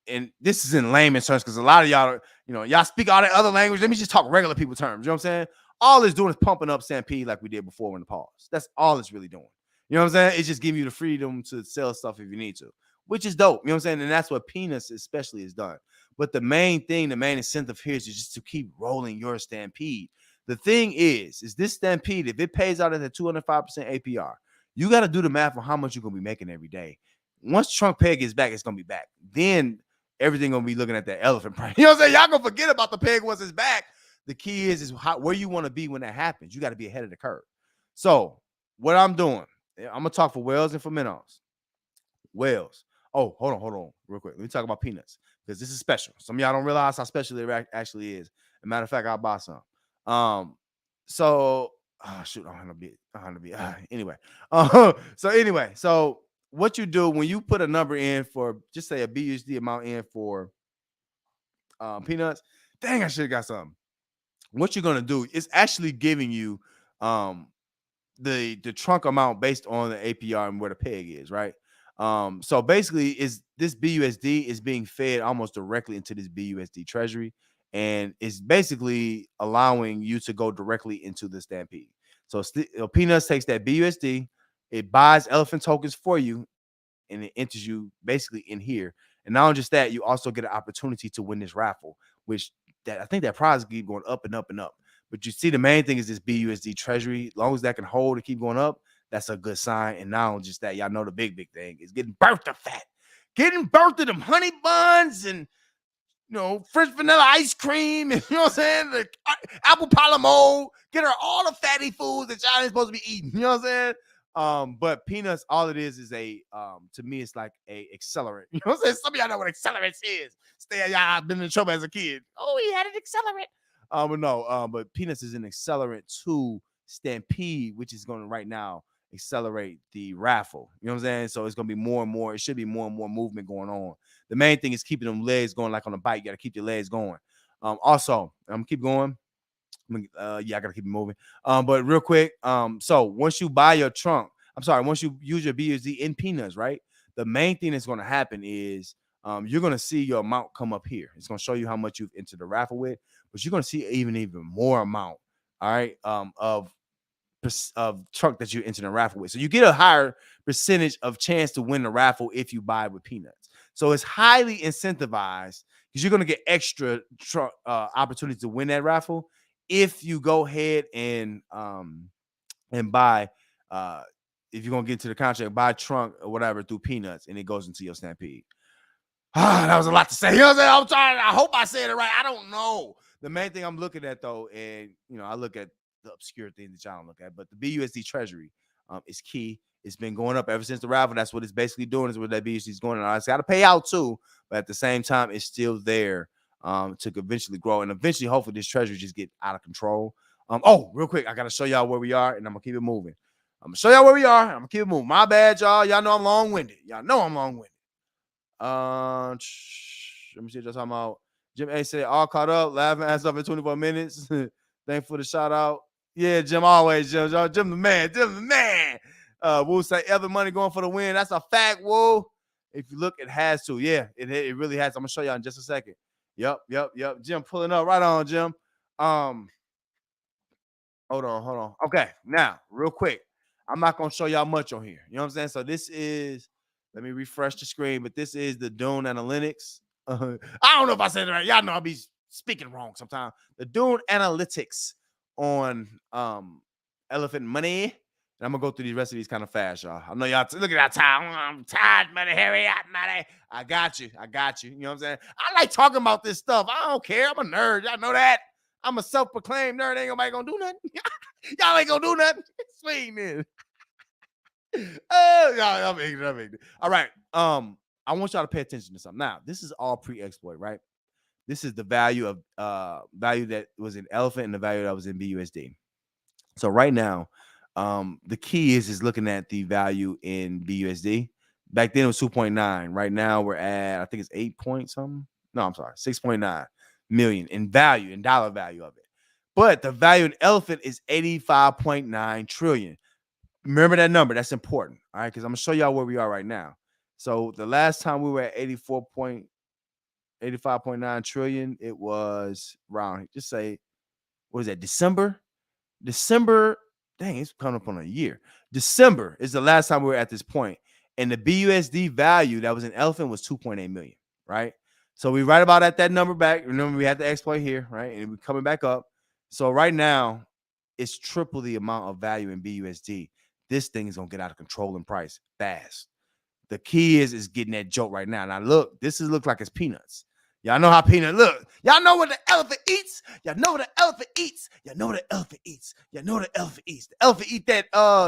and this is in layman's terms because a lot of y'all, y'all speak all that other language. Let me just talk regular people terms. You know what I'm saying? All it's doing is pumping up Stampede like we did before in the pause. That's all it's really doing. You know what I'm saying? It's just giving you the freedom to sell stuff if you need to, which is dope. You know what I'm saying? And that's what Peanuts especially is done. But the main incentive here is just to keep rolling your Stampede. The thing is this Stampede, if it pays out at the 205% APR, you got to do the math on how much you're going to be making every day. Once Trunk Peg gets back, it's going to be back. Then everything gonna be looking at that elephant price. You know what I'm saying? Y'all gonna forget about the peg once it's back. The key is where you want to be when that happens. You got to be ahead of the curve. So what I'm doing, I'm gonna talk for whales and for minnows. Whales. Oh, hold on, real quick. Let me talk about Peanuts because this is special. Some of y'all don't realize how special it actually is. As a matter of fact, I'll buy some. So shoot, I'm gonna be anyway. So what you do when you put a number in for, just say a BUSD amount in for Peanuts, dang, I should have got something. What you're gonna do is actually giving you the trunk amount based on the APR and where the peg is, right? So basically, is this BUSD is being fed almost directly into this BUSD treasury, and it's basically allowing you to go directly into the Stampede. So Peanuts takes that BUSD, it buys elephant tokens for you, and it enters you basically in here. And not only just that, you also get an opportunity to win this raffle, which I think that prize keep going up and up and up. But you see, the main thing is this BUSD treasury. As long as that can hold and keep going up, that's a good sign. And not only just that, y'all know the big thing is getting birthed to fat, getting birthed to them honey buns and French vanilla ice cream, and you know what I'm saying? The apple pie mold, get her all the fatty foods that y'all ain't supposed to be eating. You know what I'm saying? But Peanuts, all it is a to me, it's like a accelerant. You know what I'm saying? Some of y'all know what accelerants is. Y'all been in trouble as a kid. Oh, he had an accelerant. But no, but Peanuts is an accelerant to Stampede, which is going to right now accelerate the raffle. You know what I'm saying? So it's going to be more and more. It should be more and more movement going on. The main thing is keeping them legs going, like on a bike. You got to keep your legs going. Also, I'm gonna keep going. I gotta keep it moving. But real quick, so once you buy your trunk, once you use your BUSD in Peanuts, right? The main thing that's gonna happen is you're gonna see your amount come up here. It's gonna show you how much you've entered the raffle with, but you're gonna see even more amount, all right, of trunk that you enter the raffle with. So you get a higher percentage of chance to win the raffle if you buy with Peanuts. So it's highly incentivized because you're going to get extra opportunity to win that raffle if you go ahead and buy if you're going to get into the contract, buy trunk or whatever through Peanuts, and it goes into your Stampede. That was a lot to say. You know what I'm saying? I hope I said it right. I don't know. The main thing I'm looking at, though, and I look at the obscure things that y'all don't look at, but the BUSD treasury is key. It's been going up ever since the raffle. That's what it's basically doing, is what that BUSD is going on. It's got to pay out too, but at the same time, it's still there to eventually grow, and eventually, hopefully, this treasury just get out of control. Real quick, I got to show y'all where we are, and I'm gonna keep it moving. I'm gonna show y'all where we are. I'm gonna keep it moving. My bad, y'all. Y'all know I'm long-winded. Y'all know I'm long-winded. Let me see what you're talking about. Jim A said, all caught up, laughing ass up in 24 minutes. Thanks for the shout out. Yeah, Jim, always, Jim. Jim the man. Jim the man. Woo say, every money going for the win. That's a fact, Woo. If you look, it has to. Yeah, it really has. I'm going to show y'all in just a second. Yep. Jim pulling up. Right on, Jim. Hold on. Okay, now, real quick. I'm not going to show y'all much on here. You know what I'm saying? So this is, let me refresh the screen, but this is the Dune Analytics. I don't know if I said it right. Y'all know I'll be speaking wrong sometimes. The Dune Analytics on Elephant Money. And I'm going to go through the rest of these kind of fast, y'all. I know y'all, look at that time. I'm tired, money. Hurry up, money. I got you. You know what I'm saying? I like talking about this stuff. I don't care. I'm a nerd. Y'all know that. I'm a self-proclaimed nerd. Ain't nobody going to do nothing. Y'all ain't going to do nothing. Sweet, man. Yeah, I'm ignorant. I'm ignorant. All right. I want y'all to pay attention to something. Now, this is all pre-exploit, right? This is the value of value that was in elephant and the value that was in BUSD. So right now, the key is looking at the value in BUSD. Back then it was 2.9. Right now we're at, I think it's 8 point something. No, I'm sorry, 6.9 million in value, in dollar value of it. But the value in elephant is 85.9 trillion. Remember that number. That's important. All right, because I'm gonna show y'all where we are right now. So the last time we were at 85.9 trillion, it was around, just say, what is that, December? Dang, it's coming up on a year. December is the last time we were at this point. And the BUSD value that was in elephant was 2.8 million, right? So we right about at that number back. Remember, we had the exploit here, right? And we're coming back up. So right now, it's triple the amount of value in BUSD. This thing is gonna get out of control in price fast. The key is getting that joke right now. Now look, this is look like it's peanuts. Y'all know how peanut look. Y'all know what the elephant eats. Y'all know what the elephant eats. Y'all know what the elephant eats. Y'all know what the elephant eats. The elephant eat that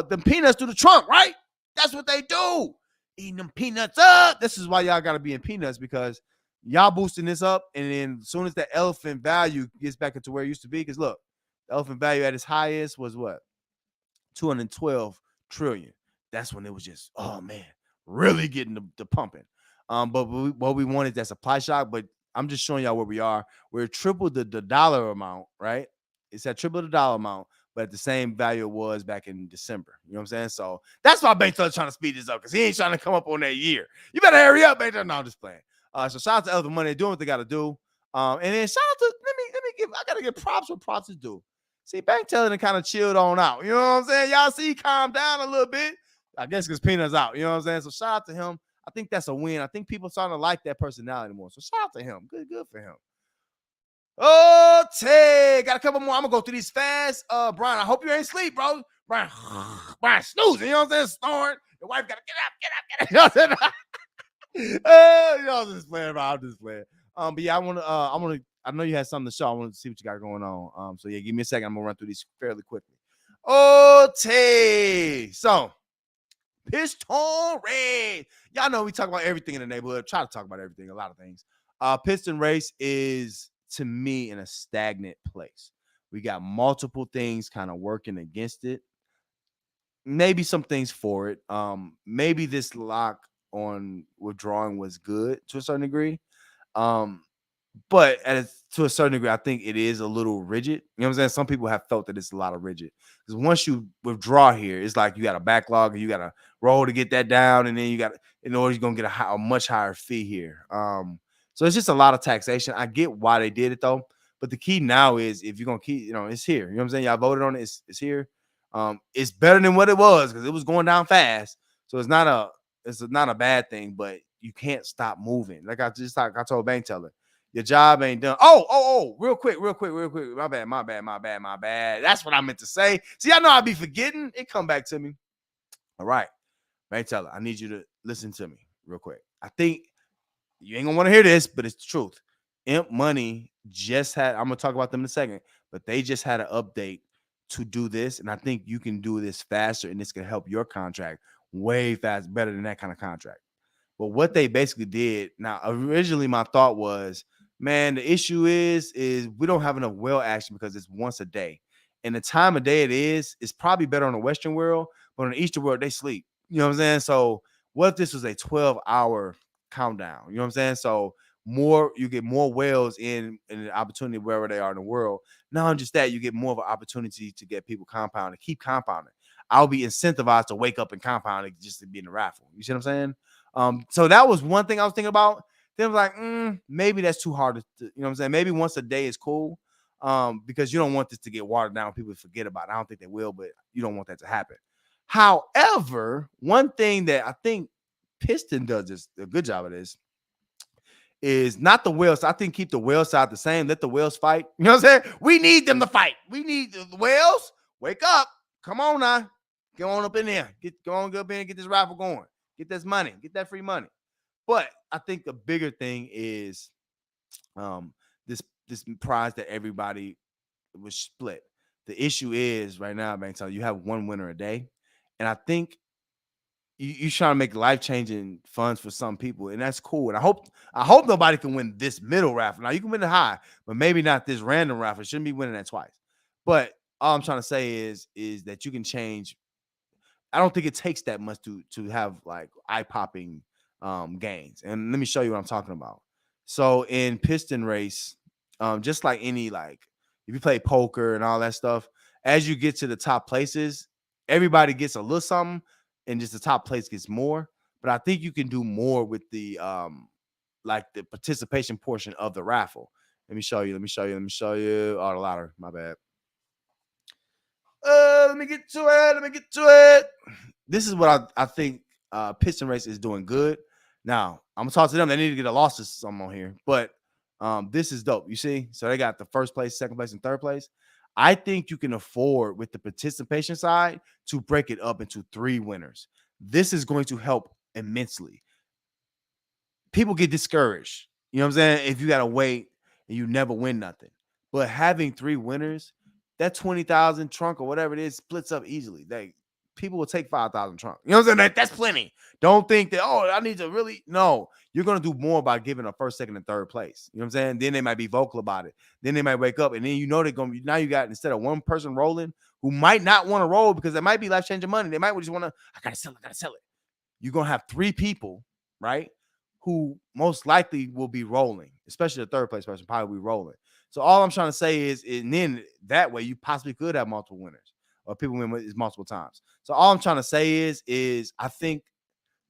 them peanuts through the trunk, right? That's what they do. Eating them peanuts up. This is why y'all gotta be in peanuts, because y'all boosting this up, and then as soon as that elephant value gets back into where it used to be, because look, the elephant value at its highest was what? 212 trillion. That's when it was just, oh man, really getting the pumping. But what we want is that supply shock. But I'm just showing y'all where we are. We're triple the dollar amount, right? It's at triple the dollar amount, but at the same value it was back in December. You know what I'm saying? So that's why Bank's trying to speed this up, because he ain't trying to come up on that year. You better hurry up, Bank. No, I'm just playing. So shout out to Elephant Money, doing what they got to do. And then shout out to, let me give, I gotta give props where props is due. See, Bank telling it kind of chilled on out. You know what I'm saying? Y'all see, calm down a little bit. I guess because Peanut's out. You know what I'm saying? So shout out to him. I think that's a win. I think people starting to like that personality more. So shout out to him. Good for him. Oh, Tay, got a couple more. I'm gonna go through these fast. Brian, I hope you ain't asleep, bro. Brian snoozing. You know what I'm saying? Snoring. Your wife gotta get up. You know what I'm saying? You know, I'm just playing, bro. I'm just playing. But yeah, I know you had something to show. I want to see what you got going on. So yeah, give me a second. I'm gonna run through these fairly quickly. Okay, so Piston Race. Y'all know we talk about everything in the neighborhood. Try to talk about everything, a lot of things. Piston Race is, to me, in a stagnant place. We got multiple things kind of working against it. Maybe some things for it. Maybe this lock on withdrawing was good to a certain degree. But to a certain degree, I think it is a little rigid. You know what I'm saying? Some people have felt that it's a lot of rigid, because once you withdraw here, it's like you got a backlog and you got to roll to get that down, and then you got, in order you're gonna get a much higher fee here. So it's just a lot of taxation. I get why they did it though, but the key now is, if you're gonna keep, it's here. You know what I'm saying? Y'all voted on it. It's here. It's better than what it was, because it was going down fast. So it's not a bad thing, but you can't stop moving. Like I told Bank Teller, your job ain't done. Oh, real quick. My bad. That's what I meant to say. See, I know I'll be forgetting. It come back to me. All right, Bank Teller, I need you to listen to me real quick. I think you ain't gonna want to hear this, but it's the truth. Imp Money just had, I'm gonna talk about them in a second, but they just had an update to do this, and I think you can do this faster, and this can help your contract way fast, better than that kind of contract. But what they basically did, now originally my thought was, man, the issue is we don't have enough whale action because it's once a day. And the time of day it is probably better on the Western world, but on the Eastern world, they sleep. You know what I'm saying? So what if this was a 12-hour countdown? You know what I'm saying? So you get more whales in the opportunity wherever they are in the world. Not just that, you get more of an opportunity to get people compounding, keep compounding. I'll be incentivized to wake up and compound it just to be in the raffle. You see what I'm saying? So that was one thing I was thinking about. Then I was like, maybe that's too hard to, you know what I'm saying? Maybe once a day is cool. Because you don't want this to get watered down. People forget about it. I don't think they will, but you don't want that to happen. However, one thing that I think Piston does a good job of this is not the whales. I think keep the whale side the same. Let the whales fight. You know what I'm saying? We need them to fight. We need the whales. Wake up. Come on now. Get on up in there. Go on up in and get this raffle going. Get this money. Get that free money. But I think the bigger thing is this prize that everybody was split. The issue is right now, Bank, you have one winner a day. And I think you trying to make life-changing funds for some people, and that's cool. And I hope nobody can win this middle raffle. Now you can win the high, but maybe not this random raffle. Shouldn't be winning that twice. But all I'm trying to say is that you can change. I don't think it takes that much to have like eye-popping gains. And let me show you what I'm talking about. So in piston race, just like any like if you play poker and all that stuff, as you get to the top places, everybody gets a little something, and just the top place gets more. But I think you can do more with the like the participation portion of the raffle. Let me show you. Let me show you. Let me show you. Oh, the ladder. My bad. Let me get to it. Let me get to it. This is what I think Piston Race is doing good. Now, I'm gonna talk to them. They need to get a loss or something on here, but this is dope. You see, so they got the first place, second place, and third place. I think you can afford with the participation side to break it up into 3 winners. This is going to help immensely. People get discouraged. You know what I'm saying? If you gotta wait and you never win nothing. But having 3 winners, that 20,000 trunk or whatever it is splits up easily. Like people will take 5,000 trunk. You know what I'm saying? That's plenty. Don't think that, oh, I need to really. No, you're gonna do more by giving a first, second, and third place. You know what I'm saying? Then they might be vocal about it. Then they might wake up, and then you know they're gonna be now you got instead of one person rolling who might not want to roll because it might be life-changing money. They might just want to, I gotta sell it. You're gonna have 3 people, right? Who most likely will be rolling, especially the third place person probably be rolling. So all I'm trying to say is, and then that way you possibly could have multiple winners or people win multiple times. So all I'm trying to say is I think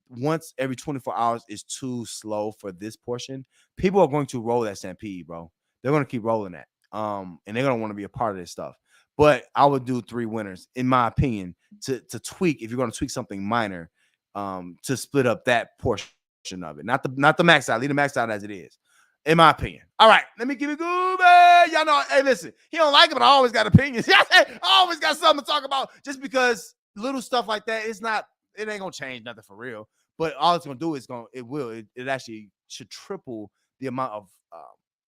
once every 24 hours is too slow for this portion. People are going to roll that stampede, bro. They're going to keep rolling that. And they're going to want to be a part of this stuff. But I would do 3 winners, in my opinion, to tweak, if you're going to tweak something minor, to split up that portion of it. Not the max out. Leave the max out as it is, in my opinion. All right, let me give you good, man. Y'all know, hey, listen, he don't like it, but I always got opinions. I always got something to talk about, just because little stuff like that, it ain't gonna change nothing for real. But all it's gonna do is it actually should triple the amount of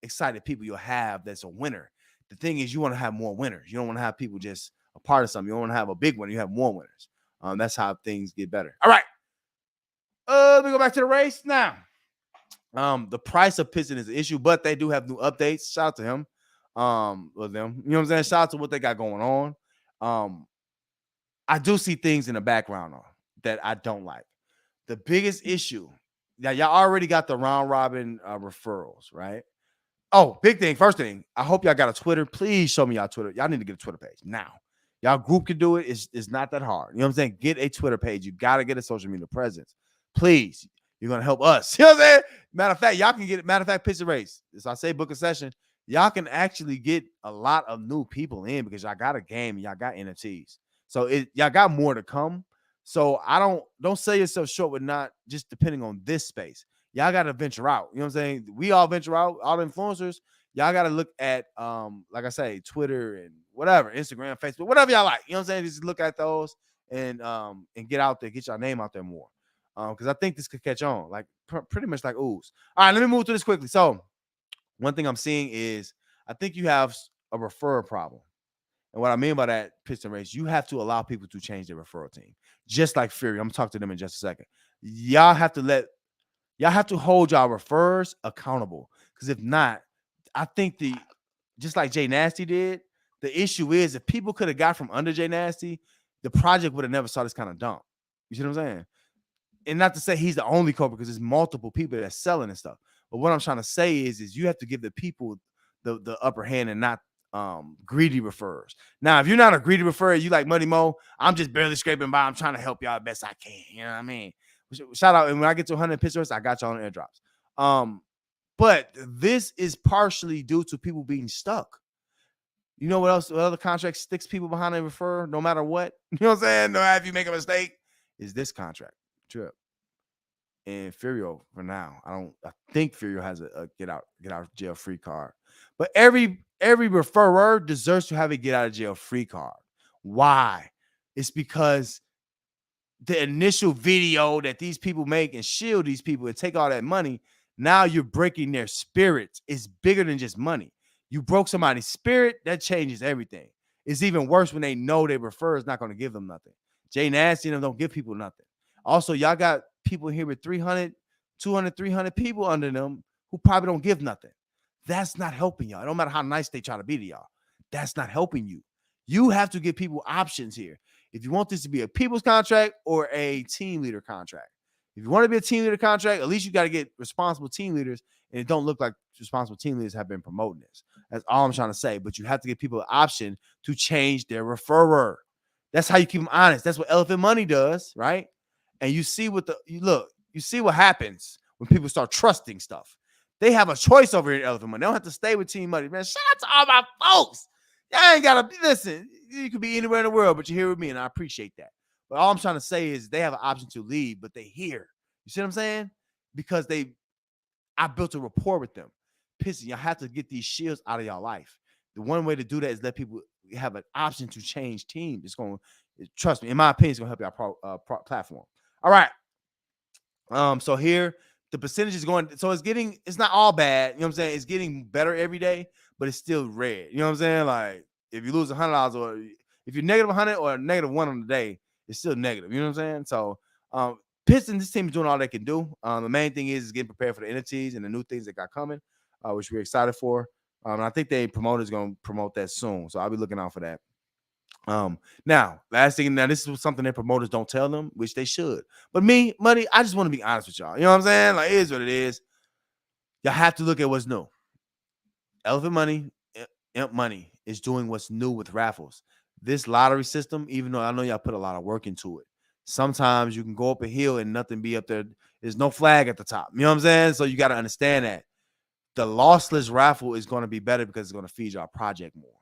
excited people you'll have that's a winner. The thing is, you want to have more winners. You don't want to have people just a part of something. You don't want to have a big winner. You have more winners. That's how things get better. All right. Let me go back to the race now. The price of Piston is an issue, but they do have new updates. Shout out to him. With them. You know what I'm saying? Shout out to what they got going on. I do see things in the background that I don't like. The biggest issue, now y'all already got the round robin referrals, right? Oh, big thing. First thing, I hope y'all got a Twitter. Please show me y'all Twitter. Y'all need to get a Twitter page now. Y'all group can do it. It's not that hard. You know what I'm saying? Get a Twitter page. You got to get a social media presence. Please. You're going to help us. You know what I'm saying? Matter of fact, y'all can get it. Matter of fact, Pitch a Race. So I say book a session. Y'all can actually get a lot of new people in because y'all got a game and y'all got NFTs. So y'all got more to come. So don't sell yourself short with not just depending on this space. Y'all got to venture out. You know what I'm saying? We all venture out, all the influencers. Y'all got to look at, like I say, Twitter and whatever, Instagram, Facebook, whatever y'all like. You know what I'm saying? Just look at those and get out there, get your name out there more. Because I think this could catch on, like pretty much like ooze. All right, let me move through this quickly. So one thing I'm seeing is I think you have a referral problem. And what I mean by that, Piston Race, you have to allow people to change their referral team. Just like Fury. I'm going to talk to them in just a second. Y'all have to hold y'all referrers accountable. Because if not, I think just like Jay Nasty did, the issue is if people could have got from under Jay Nasty, the project would have never saw this kind of dump. You see what I'm saying? And not to say he's the only culprit, because there's multiple people that's selling and stuff. But what I'm trying to say is you have to give the people the upper hand and not greedy referrers. Now, if you're not a greedy referrer, you like Money Mo, I'm just barely scraping by. I'm trying to help y'all the best I can. You know what I mean? Shout out. And when I get to 100 pictures, I got y'all on airdrops. But this is partially due to people being stuck. You know what else? What other contract sticks people behind a referrer no matter what? You know what I'm saying? No matter if you make a mistake, is this contract. Trip. And Furio for now. I think Furio has a get out jail free card. But every referrer deserves to have a get out of jail free card. Why? It's because the initial video that these people make and shield these people and take all that money, now you're breaking their spirits. It's bigger than just money. You broke somebody's spirit, that changes everything. It's even worse when they know their referrer is not going to give them nothing. Jay Nasty and them don't give people nothing. Also, y'all got people here with 300, 200, 300 people under them who probably don't give nothing. That's not helping y'all. It don't matter how nice they try to be to y'all. That's not helping you. You have to give people options here. If you want this to be a people's contract or a team leader contract. If you want to be a team leader contract, at least you got to get responsible team leaders, and it don't look like responsible team leaders have been promoting this. That's all I'm trying to say. But you have to give people an option to change their referrer. That's how you keep them honest. That's what Elephant Money does, right? And you see what you see what happens when people start trusting stuff. They have a choice over here at Elephant Money. They don't have to stay with Team Money. Man, shout out to all my folks. Y'all ain't gotta listen. You could be anywhere in the world, but you're here with me, and I appreciate that. But all I'm trying to say is they have an option to leave, but they here. You see what I'm saying? Because I built a rapport with them. Pissing, y'all have to get these shields out of y'all life. The one way to do that is let people have an option to change teams. It's going to, trust me, in my opinion, it's going to help y'all platform. All right. So here the percentage is going, so it's not all bad. You know what I'm saying? It's getting better every day, but it's still red. You know what I'm saying? Like if you lose $100 or if you're negative 100 or negative 1 on the day, it's still negative. You know what I'm saying? So Pistons, this team is doing all they can do. The main thing is getting prepared for the entities and the new things that got coming, which we're excited for. And I think promoters going to promote that soon. So I'll be looking out for that. Now, last thing, this is something that promoters don't tell them, which they should. But me, Money, I just want to be honest with y'all. You know what I'm saying? Like, it is what it is. Y'all have to look at what's new. Elephant Money, Imp Money is doing what's new with raffles. This lottery system, even though I know y'all put a lot of work into it, sometimes you can go up a hill and nothing be up there. There's no flag at the top. You know what I'm saying? So you got to understand that the lossless raffle is going to be better because it's going to feed your project more.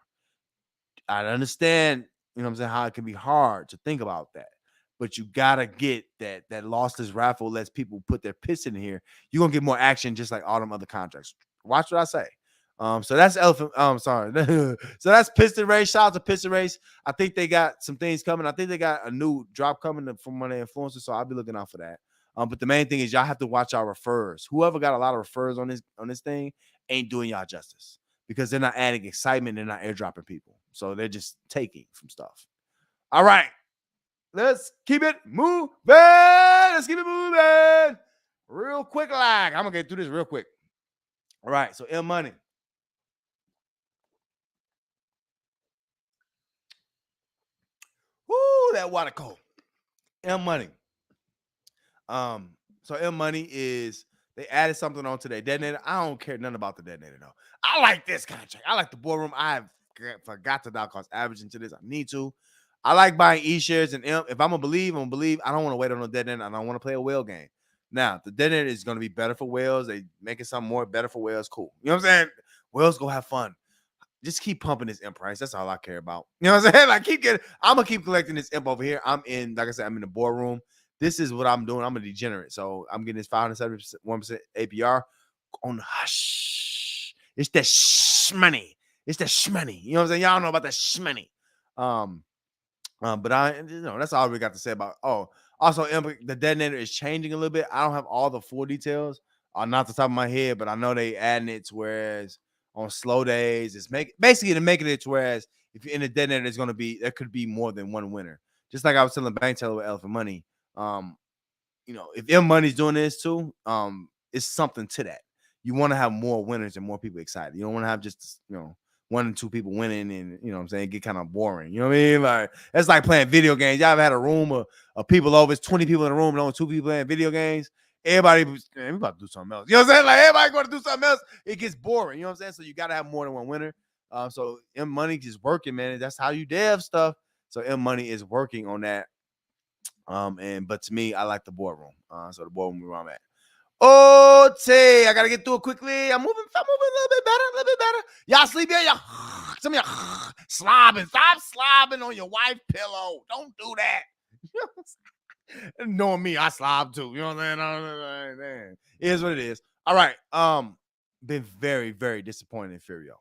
I understand, you know what I'm saying, how it can be hard to think about that. But you got to get that lossless raffle lets people put their piss in here. You're going to get more action just like all them other contracts. Watch what I say. So that's Elephant. Sorry. So that's Piston Race. Shout out to Piston Race. I think they got some things coming. I think they got a new drop coming from one of their influencers. So I'll be looking out for that. But the main thing is y'all have to watch our referrers. Whoever got a lot of referrers on this thing ain't doing y'all justice because they're not adding excitement. They're not airdropping people. So they're just taking from stuff. All right. Let's keep it moving. Let's keep it moving. Real quick, I'm going to get through this real quick. All right. So M Money. Woo, that water cold. M Money. So M Money is, they added something onto their detonator. I don't care nothing about the detonator though. I like this contract. I like the boardroom. I forgot to dial cost average into this. I need to. I like buying E-shares and Imp. If I'm gonna believe, I'm gonna believe. I don't want to wait on a detonator. I don't want to play a whale game. Now, the detonator is gonna be better for whales. They making something more better for whales. Cool. You know what I'm saying? Whales go have fun. Just keep pumping this imp price. That's all I care about. You know what I'm saying? Like I'm gonna keep collecting this imp over here. Like I said, I'm in the boardroom. This is what I'm doing. I'm a degenerate. So I'm getting this 571% APR on hush. It's that shmoney. It's that shmoney. You know what I'm saying? Y'all know about that shmoney. But that's all we got to say about. Oh, also the detonator is changing a little bit. I don't have all the full details, not the top of my head, but I know they adding it to whereas on slow days, it's basically to make it to whereas if you're in a detonator, there could be more than one winner. Just like I was telling Bank Teller with Elephant Money. If M Money's doing this too, it's something to that. You want to have more winners and more people excited. You don't want to have just, 1 or 2 people winning and, you know what I'm saying, get kind of boring. You know what I mean? Like, it's like playing video games. Y'all ever had a room of people over, it's 20 people in a room and only 2 people playing video games? Everybody, man, we about to do something else. You know what I'm saying? Like, everybody going to do something else. It gets boring. You know what I'm saying? So you got to have more than one winner. So M Money is working, man. That's how you dev stuff. So M Money is working on that. But to me, I like the boardroom. So the boardroom where I'm at. Oh, I gotta get through it quickly. I'm moving a little bit better. Y'all sleep here? Y'all some of y'all slobbing. Stop slobbing on your wife's pillow. Don't do that. Knowing me, I slob too. You know what I'm saying? It is what it is. All right. Been very, very disappointed in Furio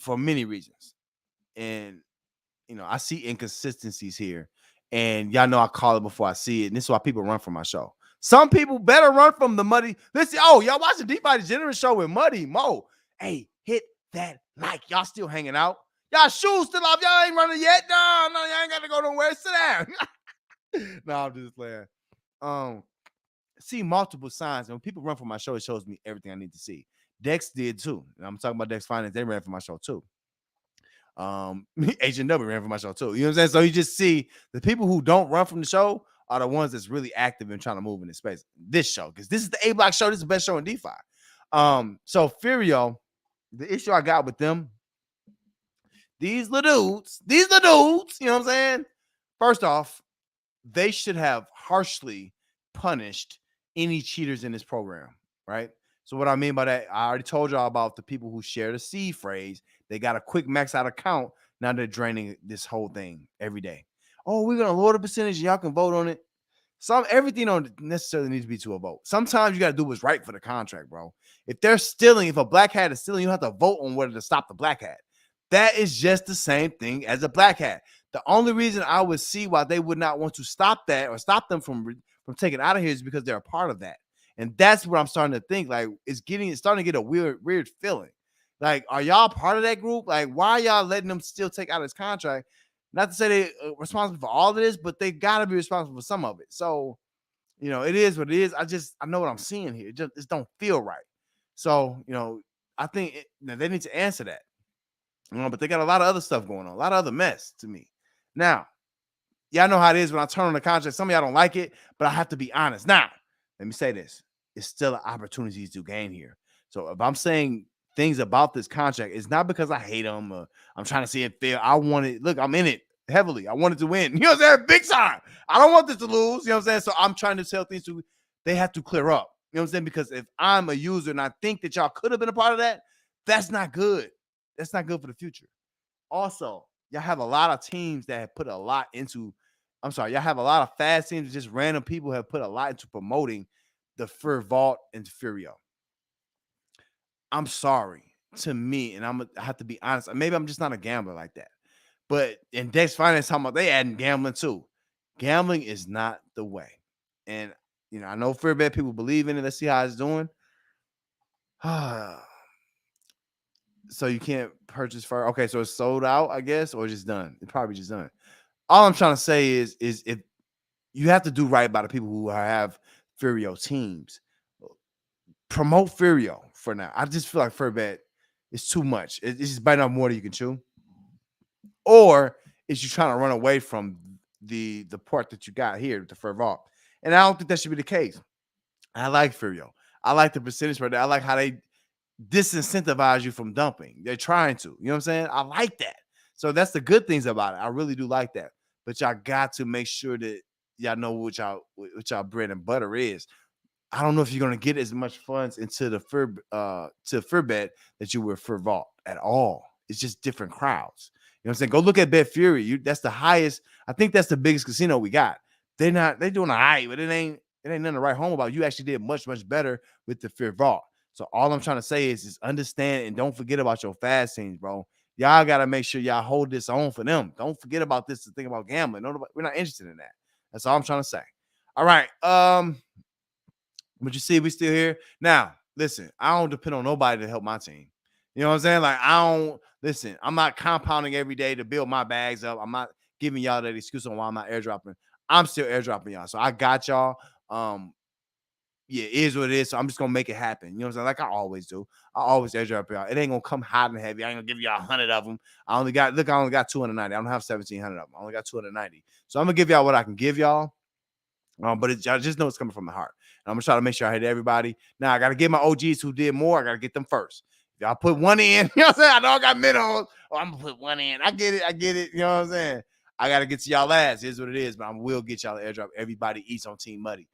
for many reasons. And I see inconsistencies here. And y'all know I call it before I see it. And this is why people run from my show. Some people better run from the Muddy. Listen, y'all watch the DeFi Degenerate show with Muddy Mo. Hey, hit that like. Y'all still hanging out? Y'all shoes still off? Y'all ain't running yet? No, y'all ain't got to go nowhere. Sit down. No, I'm just playing. see multiple signs. And when people run for my show, it shows me everything I need to see. Dex did too. And I'm talking about Dex Finance. They ran for my show too. Agent W ran for my show too. You know what I'm saying? So you just see the people who don't run from the show are the ones that's really active and trying to move in this space. This show, because this is the A Block show. This is the best show in DeFi. So Furio, the issue I got with them, these little dudes, you know what I'm saying? First off, they should have harshly punished any cheaters in this program, right? So what I mean by that, I already told y'all about the people who share the seed phrase. They got a quick max out account. Now they're draining this whole thing every day. Oh, we're gonna lower the percentage. Y'all can vote on it. Everything don't necessarily need to be to a vote. Sometimes you got to do what's right for the contract, bro. If they're stealing, if a black hat is stealing, you have to vote on whether to stop the black hat. That is just the same thing as a black hat. The only reason I would see why they would not want to stop that or stop them from taking it out of here is because they're a part of that. And that's what I'm starting to think. Like, it's starting to get a weird feeling. Like, are y'all part of that group? Like, why are y'all letting them still take out his contract? Not to say they're responsible for all of this, but they got to be responsible for some of it. So, you know, it is what it is. I know what I'm seeing here. It just don't feel right. So, you know, I think they need to answer that. You know, but they got a lot of other stuff going on, a lot of other mess to me. Now, y'all know how it is when I turn on the contract. Some of y'all don't like it, but I have to be honest. Now, let me say this. It's still an opportunity to gain here. So if I'm saying things about this contract, it's not because I hate them or I'm trying to see it fail. I want it. Look, I'm in it heavily. I want it to win. You know what I'm saying? Big time. I don't want this to lose. You know what I'm saying? So I'm trying to tell things they have to clear up. You know what I'm saying? Because if I'm a user and I think that y'all could have been a part of that, that's not good. That's not good for the future. Also, y'all have a lot of teams that have put a lot into. Y'all have a lot of fast teams. Just random people have put a lot into promoting the Fur Vault and Furio. I'm sorry, to me, and I have to be honest. Maybe I'm just not a gambler like that. But in Dex Finance, talking about they adding gambling too. Gambling is not the way. And you know, I know Fairbet people believe in it. Let's see how it's doing. So you can't purchase Fur. Okay, so it's sold out, I guess, or just done. It's probably just done. All I'm trying to say is if you have to do right by the people who have Furio teams, promote Furio for now. I just feel like Furbet is too much. It's just biting off more than you can chew. Or is you trying to run away from the part that you got here with the Fur Vault? And I don't think that should be the case. I like Furio. I like the percentage for that. I like how they disincentivize you from dumping. They're trying to. You know what I'm saying? I like that. So that's the good things about it. I really do like that. But y'all got to make sure that y'all know what y'all bread and butter is. I don't know if you're gonna get as much funds into the Furbet that you were Fur Vault at all. It's just different crowds. You know what I'm saying? Go look at Bet Fury. That's the highest. I think that's the biggest casino we got. They're doing all right, but it ain't nothing to write home about. You actually did much better with the Fur Vault. So all I'm trying to say is understand and don't forget about your fast teams, bro. Y'all gotta make sure y'all hold this on for them. Don't forget about this to think about gambling. We're not interested in that. That's all I'm trying to say. All right. But you see, we still here. Now, listen, I don't depend on nobody to help my team. You know what I'm saying? Like, I'm not compounding every day to build my bags up. I'm not giving y'all that excuse on why I'm not airdropping. I'm still airdropping y'all. So I got y'all. Yeah, it is what it is. So I'm just gonna make it happen. You know what I'm saying? Like I always do. I always airdrop y'all. It ain't gonna come hot and heavy. I ain't gonna give y'all 100 of them. I only got 290. I don't have 1,700 of them. I only got 290. So I'm gonna give y'all what I can give y'all. But I just know it's coming from the heart. And I'm gonna try to make sure I hit everybody. Now I gotta get my OGs who did more. I gotta get them first. If y'all put one in, you know what I'm saying? I know I got minimums. Oh, I'm gonna put one in. I get it. You know what I'm saying? I gotta get to y'all last. Here's what it is, but I will get y'all the airdrop. Everybody eats on Team Muddy.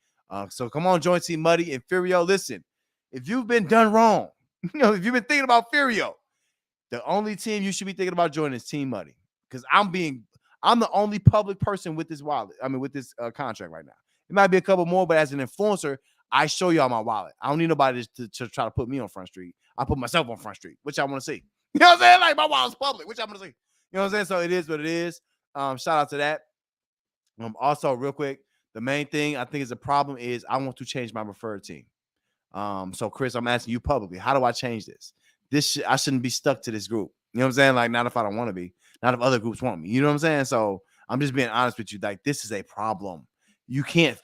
So come on, join Team Muddy and Furio. Listen, if you've been done wrong, if you've been thinking about Furio, the only team you should be thinking about joining is Team Muddy. Because I'm the only public person with this wallet. I mean, with this contract right now. It might be a couple more, but as an influencer, I show y'all my wallet. I don't need nobody to try to put me on Front Street. I put myself on Front Street, which I want to see. You know what I'm saying? Like my wallet's public, which I want to see. You know what I'm saying? So it is what it is. Shout out to that. Also, real quick, the main thing I think is a problem is I want to change my referred team. So Chris, I'm asking you publicly, how do I change this? I shouldn't be stuck to this group. You know what I'm saying? Like, not if I don't want to be, not if other groups want me. You know what I'm saying? So I'm just being honest with you. Like, this is a problem. You can't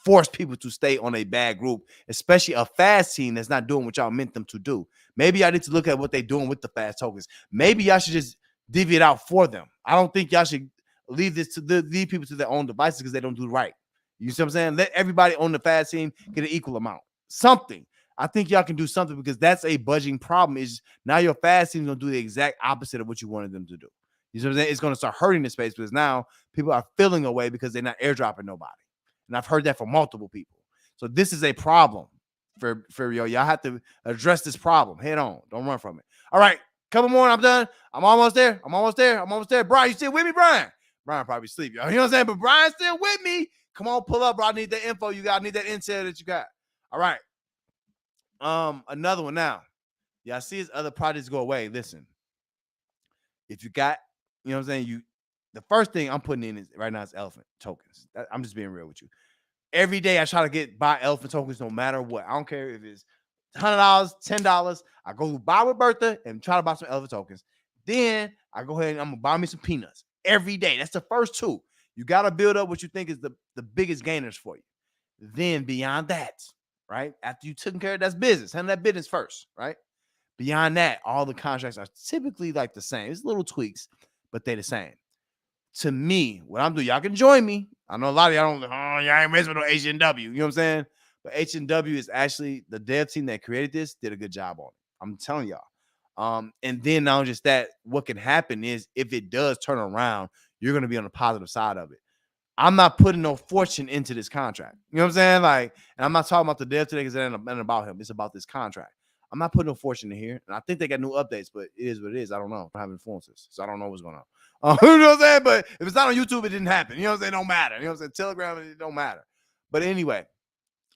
force people to stay on a bad group, especially a fast team that's not doing what y'all meant them to do. Maybe y'all need to look at what they're doing with the fast tokens. Maybe y'all should just divvy it out for them. I don't think y'all should leave people to their own devices because they don't do right. You see what I'm saying? Let everybody on the fast team get an equal amount. Something. I think y'all can do something because that's a budging problem. Is now your fast team gonna do the exact opposite of what you wanted them to do. You see what I'm saying? It's gonna start hurting the space because now people are feeling away because they're not airdropping nobody. And I've heard that from multiple people. So this is a problem for y'all. Y'all have to address this problem head on. Don't run from it. All right, couple more. I'm done. I'm almost there. Brian, you still with me, Brian? Brian probably sleep, y'all. You know what I'm saying? But Brian's still with me. Come on, pull up, bro. I need that info you got. I need that intel that you got. All right. Another one now. Y'all see his other projects go away. Listen, if you got, you know what I'm saying, the first thing I'm putting in is right now is elephant tokens. I'm just being real with you. Every day I try to buy elephant tokens no matter what. I don't care if it's $100, $10. I go to buy with Bertha and try to buy some elephant tokens. Then I go ahead and I'm gonna buy me some peanuts every day. That's the first two. You got to build up what you think is the biggest gainers for you. Then beyond that, right? After you took care of that's business, handle that business first, right? Beyond that, all the contracts are typically like the same. It's little tweaks, but they're the same. To me, what I'm doing, y'all can join me. I know a lot of y'all don't, y'all ain't messing with no H&W. You know what I'm saying? But H&W is actually the dev team that created this, did a good job on it. I'm telling y'all. And then not just that, what can happen is if it does turn around, you're going to be on the positive side of it. I'm not putting no fortune into this contract. You know what I'm saying? Like, and I'm not talking about the dev today because it ain't about him. It's about this contract. I'm not putting no fortune in here. And I think they got new updates, but it is what it is. I don't know. I have influencers, so I don't know what's going on. You know what I'm saying? But if it's not on YouTube, it didn't happen. You know what I'm saying? It don't matter. You know what I'm saying? Telegram, it don't matter. But anyway,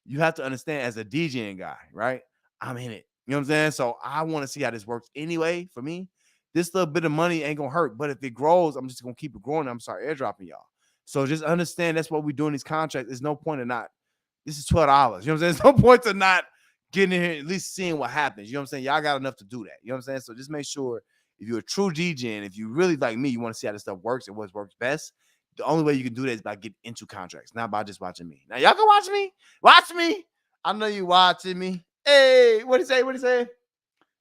you have to understand as a DJing guy, right? I'm in it. You know what I'm saying? So I want to see how this works anyway. For me, this little bit of money ain't going to hurt. But if it grows, I'm just going to keep it growing. I'm sorry, airdropping y'all. So just understand that's what we're doing these contracts. There's no point in not. This is $12. You know what I'm saying? There's no point to not getting in here, at least seeing what happens. You know what I'm saying? Y'all got enough to do that. You know what I'm saying? So just make sure if you're a true DJ, if you really like me, you want to see how this stuff works and what works best. The only way you can do that is by getting into contracts, not by just watching me. Now, y'all can watch me. Watch me. I know you watching me. Hey, what he say? What he say?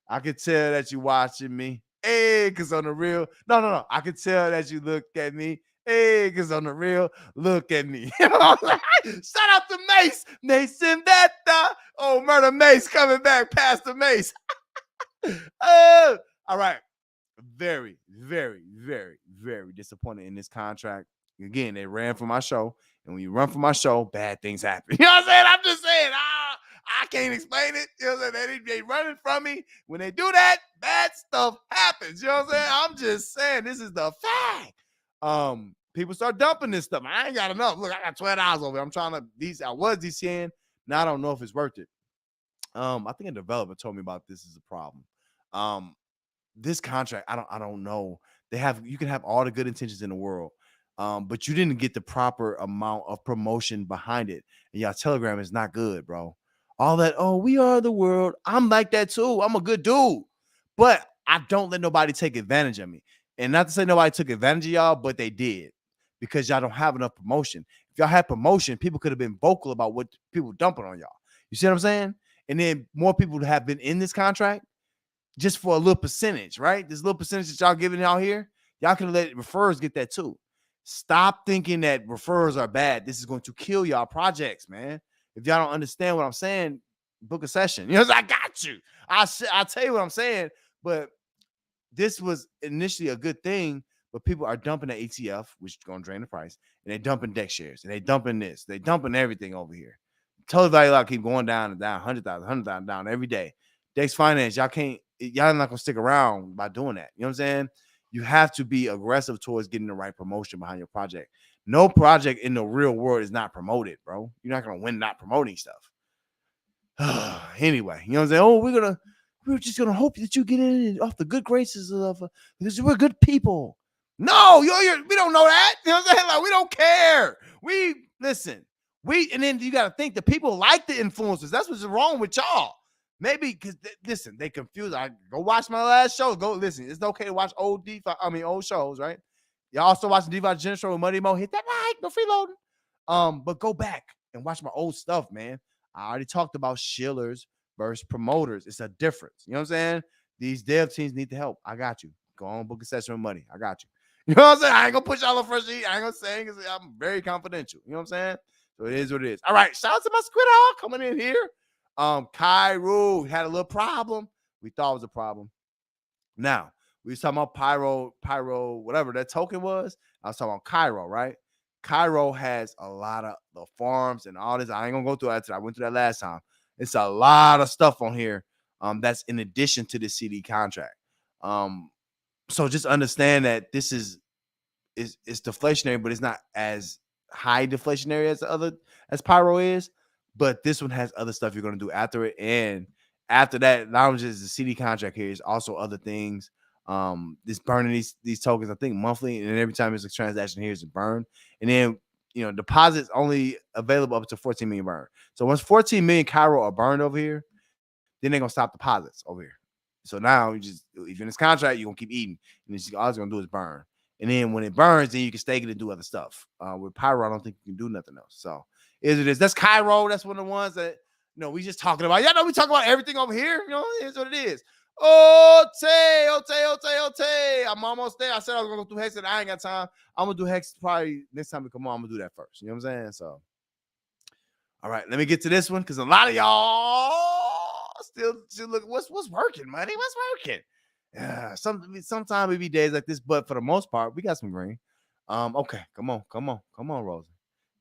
I can tell that you watching me. Hey, because on the real. No. I can tell that you look at me. Hey, because on the real, look at me. Shout out to Mace. Mason Betta. Oh, Murder Mace coming back past the Mace. All right. Very, very, very, very disappointed in this contract. Again, they ran for my show. And when you run for my show, bad things happen. You know what I'm saying? I'm just saying. I can't explain it. You know what I'm saying? They running from me. When they do that, bad stuff happens. You know what I'm saying? I'm just saying this is the fact. People start dumping this stuff. I ain't got enough. Look, I got $12 over here. I'm trying to I was DCing. Now I don't know if it's worth it. I think a developer told me about this is a problem. This contract, I don't know. You can have all the good intentions in the world. But you didn't get the proper amount of promotion behind it. And y'all Telegram is not good, bro. All that, oh, we are the world. I'm like that too. I'm a good dude. But I don't let nobody take advantage of me. And not to say nobody took advantage of y'all, but they did. Because y'all don't have enough promotion. If y'all had promotion, people could have been vocal about what people dumping on y'all. You see what I'm saying? And then more people would have been in this contract just for a little percentage, right? This little percentage that y'all giving out here, y'all could have let referrals get that too. Stop thinking that referrals are bad. This is going to kill y'all projects, man. If y'all don't understand what I'm saying, book a session. You know, I got you. I'll tell you what I'm saying. But this was initially a good thing, but people are dumping the ATF, which is going to drain the price, and they're dumping deck shares, and they're dumping this. They're dumping everything over here. Total value lot keep going down and down, 100,000 down every day. Dex Finance, y'all not going to stick around by doing that. You know what I'm saying? You have to be aggressive towards getting the right promotion behind your project. No project in the real world is not promoted, bro. You're not going to win not promoting stuff. Anyway, you know what I'm saying? Oh, we're just going to hope that you get in off the good graces of because we're good people. No, we don't know that. You know what I'm saying? Like, we don't care. And then you got to think the people like the influencers. That's what's wrong with y'all. Maybe because listen, they confuse. I go watch my last show. Go listen. It's okay to watch old shows, right? Y'all also watching DeFi General with Muddy Mo. Hit that like, no freeloading. But go back. and watch my old stuff, man. I already talked about shillers versus promoters. It's a difference. You know what I'm saying? These dev teams need the help. I got you. Go on, book a session with money. I got you. You know what I'm saying? I ain't gonna push y'all on first sheet. I ain't gonna say because I'm very confidential. You know what I'm saying? So it is what it is. All right. Shout out to my squid hawk coming in here. Cairo had a little problem. We thought it was a problem. Now, we was talking about Pyro, whatever that token was. I was talking about Cairo, right? Cairo has a lot of the farms and all this. I ain't gonna go through that today. I went through that last time. It's a lot of stuff on here. That's in addition to the CD contract. So just understand that this is deflationary, but it's not as high deflationary as the other as Pyro is. But this one has other stuff you're gonna do after it, and after that, not only just the CD contract here, is also other things. This burning these tokens, I think monthly, and every time there's a transaction here is a burn, and then deposits only available up to 14 million burn. So once 14 million Cairo are burned over here, then they're gonna stop deposits over here. So now if you're in this contract, you're gonna keep eating, and all it's gonna do is burn. And then when it burns, then you can stake it and do other stuff. With Pyro, I don't think you can do nothing else. So it is. That's Cairo. That's one of the ones that we just talking about. Y'all know we talk about everything over here. It's what it is. Ote. I'm almost there. I said I was gonna go through Hex, and I ain't got time. I'm gonna do Hex probably next time we come on. I'm gonna do that first. You know what I'm saying? So, all right, let me get to this one because a lot of y'all still look. What's working, money? What's working? Yeah, sometimes it be days like this, but for the most part, we got some green. Okay, come on, Rosa.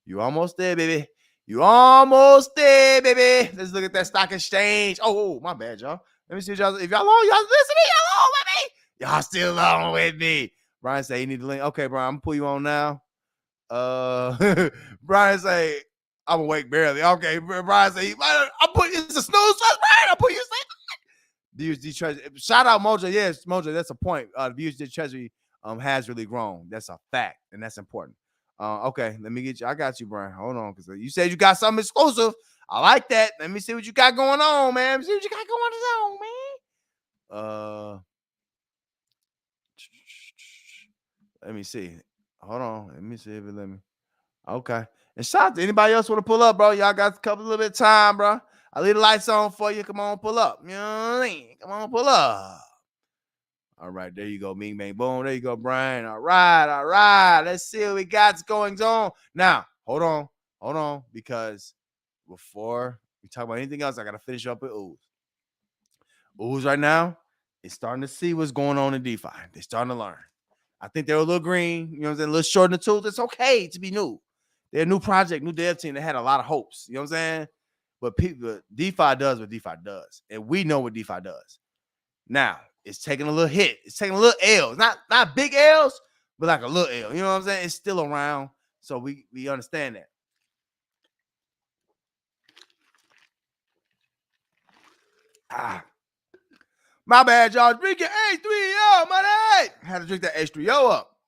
You almost there, baby. You almost there, baby. Let's look at that stock exchange. Oh, my bad, y'all. Let me see if y'all listening. Y'all on with me. Y'all still on with me. Brian say you need the link. Okay, Brian, I'm gonna pull you on now. Brian say I'm awake barely. Okay, Brian say I'm putting it's a snooze fest, Brian. I'll put you asleep. The USD Treasury. Shout out Mojo. Yes, Mojo, that's a point. The USD Treasury has really grown. That's a fact, and that's important. Okay, let me get you. I got you, Brian. Hold on, because you said you got something exclusive. I like that. Let me see what you got going on, man. Let me see what you got going on, man. Let me see. Hold on. Let me see if it let me. Okay. And shout out to anybody else want to pull up, bro. Y'all got a little bit of time, bro. I leave the lights on for you. Come on, pull up. You know what I mean? Come on, pull up. All right, there you go. Bing, bang, boom. There you go, Brian. All right. Let's see what we got going on. Now, hold on, because before we talk about anything else, I got to finish up with Ooze. Ooze right now is starting to see what's going on in DeFi. They're starting to learn. I think they're a little green, you know what I'm saying? A little short in the tooth. It's okay to be new. They're a new project, new dev team. They had a lot of hopes, you know what I'm saying? But DeFi does what DeFi does, and we know what DeFi does. Now, it's taking a little hit. It's taking a little L. It's not big L's, but like a little L. You know what I'm saying? It's still around, so we understand that. My bad, y'all. Drinking H3O, money. Had to drink that H3O up.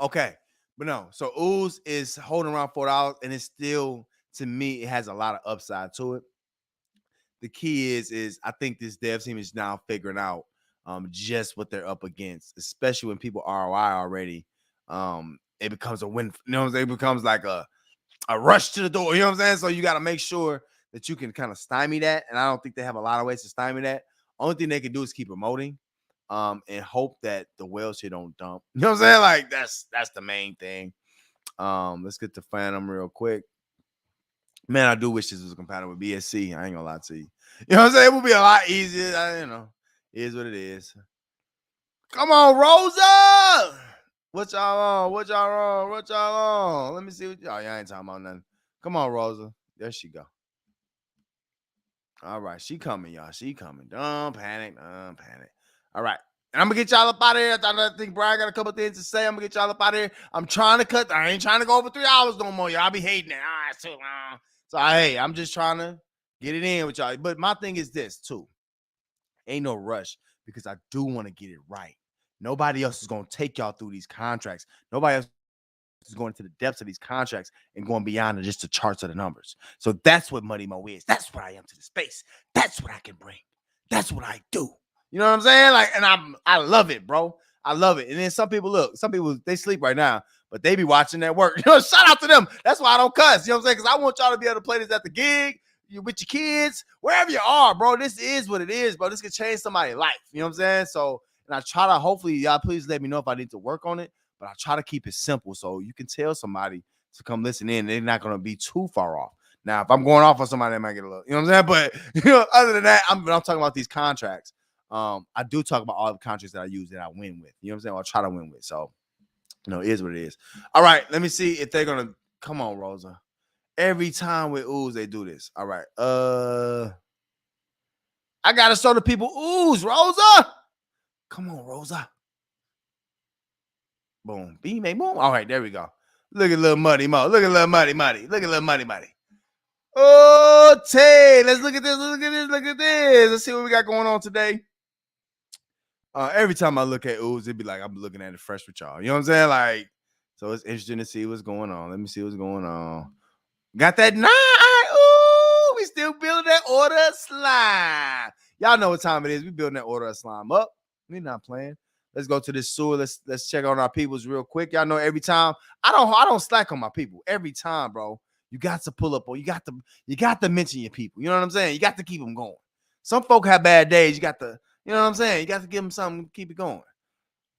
Okay. But no, so Ooze is holding around $4, and it's still, to me, it has a lot of upside to it. The key is I think this dev team is now figuring out just what they're up against, especially when people ROI already. It becomes a win. You know what I'm saying? It becomes like a rush to the door. You know what I'm saying? So you got to make sure that you can kind of stymie that. And I don't think they have a lot of ways to stymie that. Only thing they can do is keep promoting and hope that the whales here don't dump. You know what I'm saying? Like that's the main thing. Let's get to Phantom real quick. Man, I do wish this was compatible with BSC. I ain't gonna lie to you. You know what I'm saying? It would be a lot easier. It is what it is. Come on, Rosa. What y'all on? Let me see what y'all ain't talking about nothing. Come on, Rosa. There she go. All right, she coming, y'all. She coming. Don't panic. All right. And I'm going to get y'all up out of here. I think Brian got a couple things to say. I'm going to get y'all up out of here. I'm trying to cut. I ain't trying to go over 3 hours no more. Y'all be hating it. It's too long. So, hey, I'm just trying to get it in with y'all. But my thing is this, too. Ain't no rush because I do want to get it right. Nobody else is going to take y'all through these contracts. Nobody else is going to the depths of these contracts and going beyond just the charts of the numbers. So that's what Money Mo is. That's what I am to the space. That's what I can bring. That's what I do. You know what I'm saying? Like, and I love it, bro. I love it. And then some people they sleep right now, but they be watching that work. Shout out to them. That's why I don't cuss. You know what I'm saying? Because I want y'all to be able to play this at the gig, with your kids, wherever you are, bro. This is what it is, bro. This could change somebody's life. You know what I'm saying? So, and I try to, hopefully, y'all please let me know if I need to work on it, but I try to keep it simple so you can tell somebody to come listen in. They're not going to be too far off. Now, if I'm going off on somebody, they might get a little, you know what I'm saying? But, other than that, I'm talking about these contracts. I do talk about all the contracts that I use that I win with. You know what I'm saying? Or I try to win with. So, it is what it is. All right, let me see if they're going to, come on, Rosa. Every time with ooze, they do this. All right. I got to show the people ooze, Rosa. Come on, Rosa. Boom. Beam, boom. All right, there we go. Look at little Muddy Mo. Look at little Muddy. Look at little Muddy. Oh, Tay. Let's look at this. Look at this. Let's see what we got going on today. Every time I look at ooze, it'd be like I'm looking at it fresh with y'all. You know what I'm saying? Like, so it's interesting to see what's going on. Let me see what's going on. Got that 9. Ooh, we still building that order of slime. Y'all know what time it is. We building that order of slime up. We're not playing. Let's go to this sewer. Let's check on our peoples real quick. Y'all know every time I don't slack on my people. Every time, bro, you got to pull up on. You got to mention your people. You know what I'm saying? You got to keep them going. Some folk have bad days. You got to, you know what I'm saying? You got to give them something to keep it going.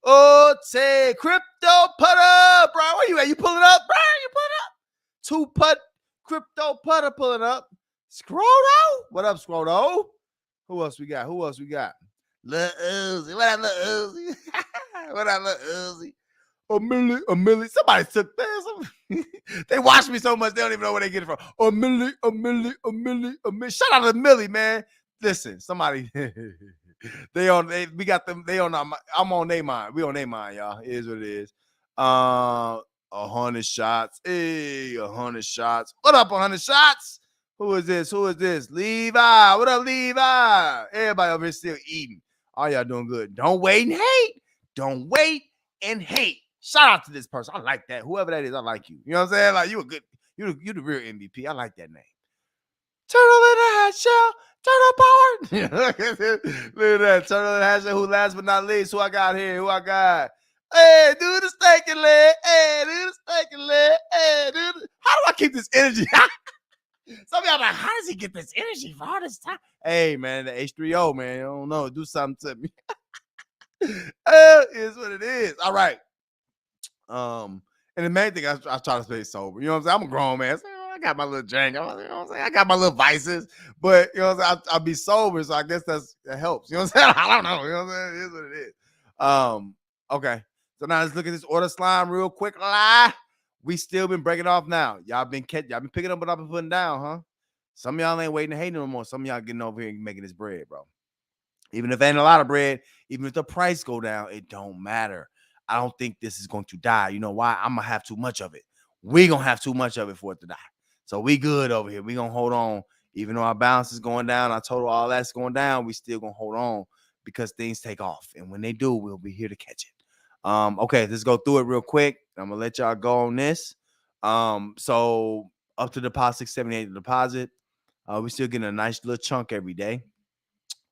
Oh, say crypto putter, bro. Where you at? You pulling up, bro? You pulling up? 2-putt crypto putter pulling up. Scroto, what up, Scroto? Who else we got? Lil Uzi. What up, Lil Uzi? What up, Lil Uzi? A milli. Somebody took this. They watch me so much, they don't even know where they get it from. A milli. Shout out to Millie, man. Listen, somebody. They on I'm on their mind. We on their mind, y'all. It is what it is. 100 shots. Hey, 100 shots. What up, 100 shots? Who is this? Levi. What up, Levi? Everybody over here still eating. All y'all doing good. Don't wait and hate. Shout out to this person. I like that. Whoever that is, I like you. You know what I'm saying? Like, you the real MVP. I like that name. Turtle in the hat shell. Turtle power. Look at that. Turtle in the hat shell. Who last but not least? Who I got here? Hey, do the steaking leg. Hey, how do I keep this energy? Some of y'all like, how does he get this energy for all this time? Hey, man, the H3O, man. I don't know. Do something to me. Is what it is. All right. And the main thing, I try to stay sober. You know what I'm saying? I'm a grown man. So, I got my little drink. You know what I'm saying? I got my little vices. But, you know what I'm saying? I'll be sober, so I guess that helps. You know what I'm saying? I don't know. You know what I'm saying? It is what it is. Okay. So now let's look at this order slime real quick. We still been breaking off now. Y'all been picking up what I've been putting down, huh? Some of y'all ain't waiting to hate no more. Some of y'all getting over here and making this bread, bro. Even if ain't a lot of bread, even if the price go down, it don't matter. I don't think this is going to die. You know why? I'm going to have too much of it. We going to have too much of it for it to die. So we good over here. We going to hold on. Even though our balance is going down, our total, all that's going down, we still going to hold on because things take off. And when they do, we'll be here to catch it. Okay, let's go through it real quick. I'm going to let y'all go on this. So up to deposit, 678 deposit. We're still getting a nice little chunk every day.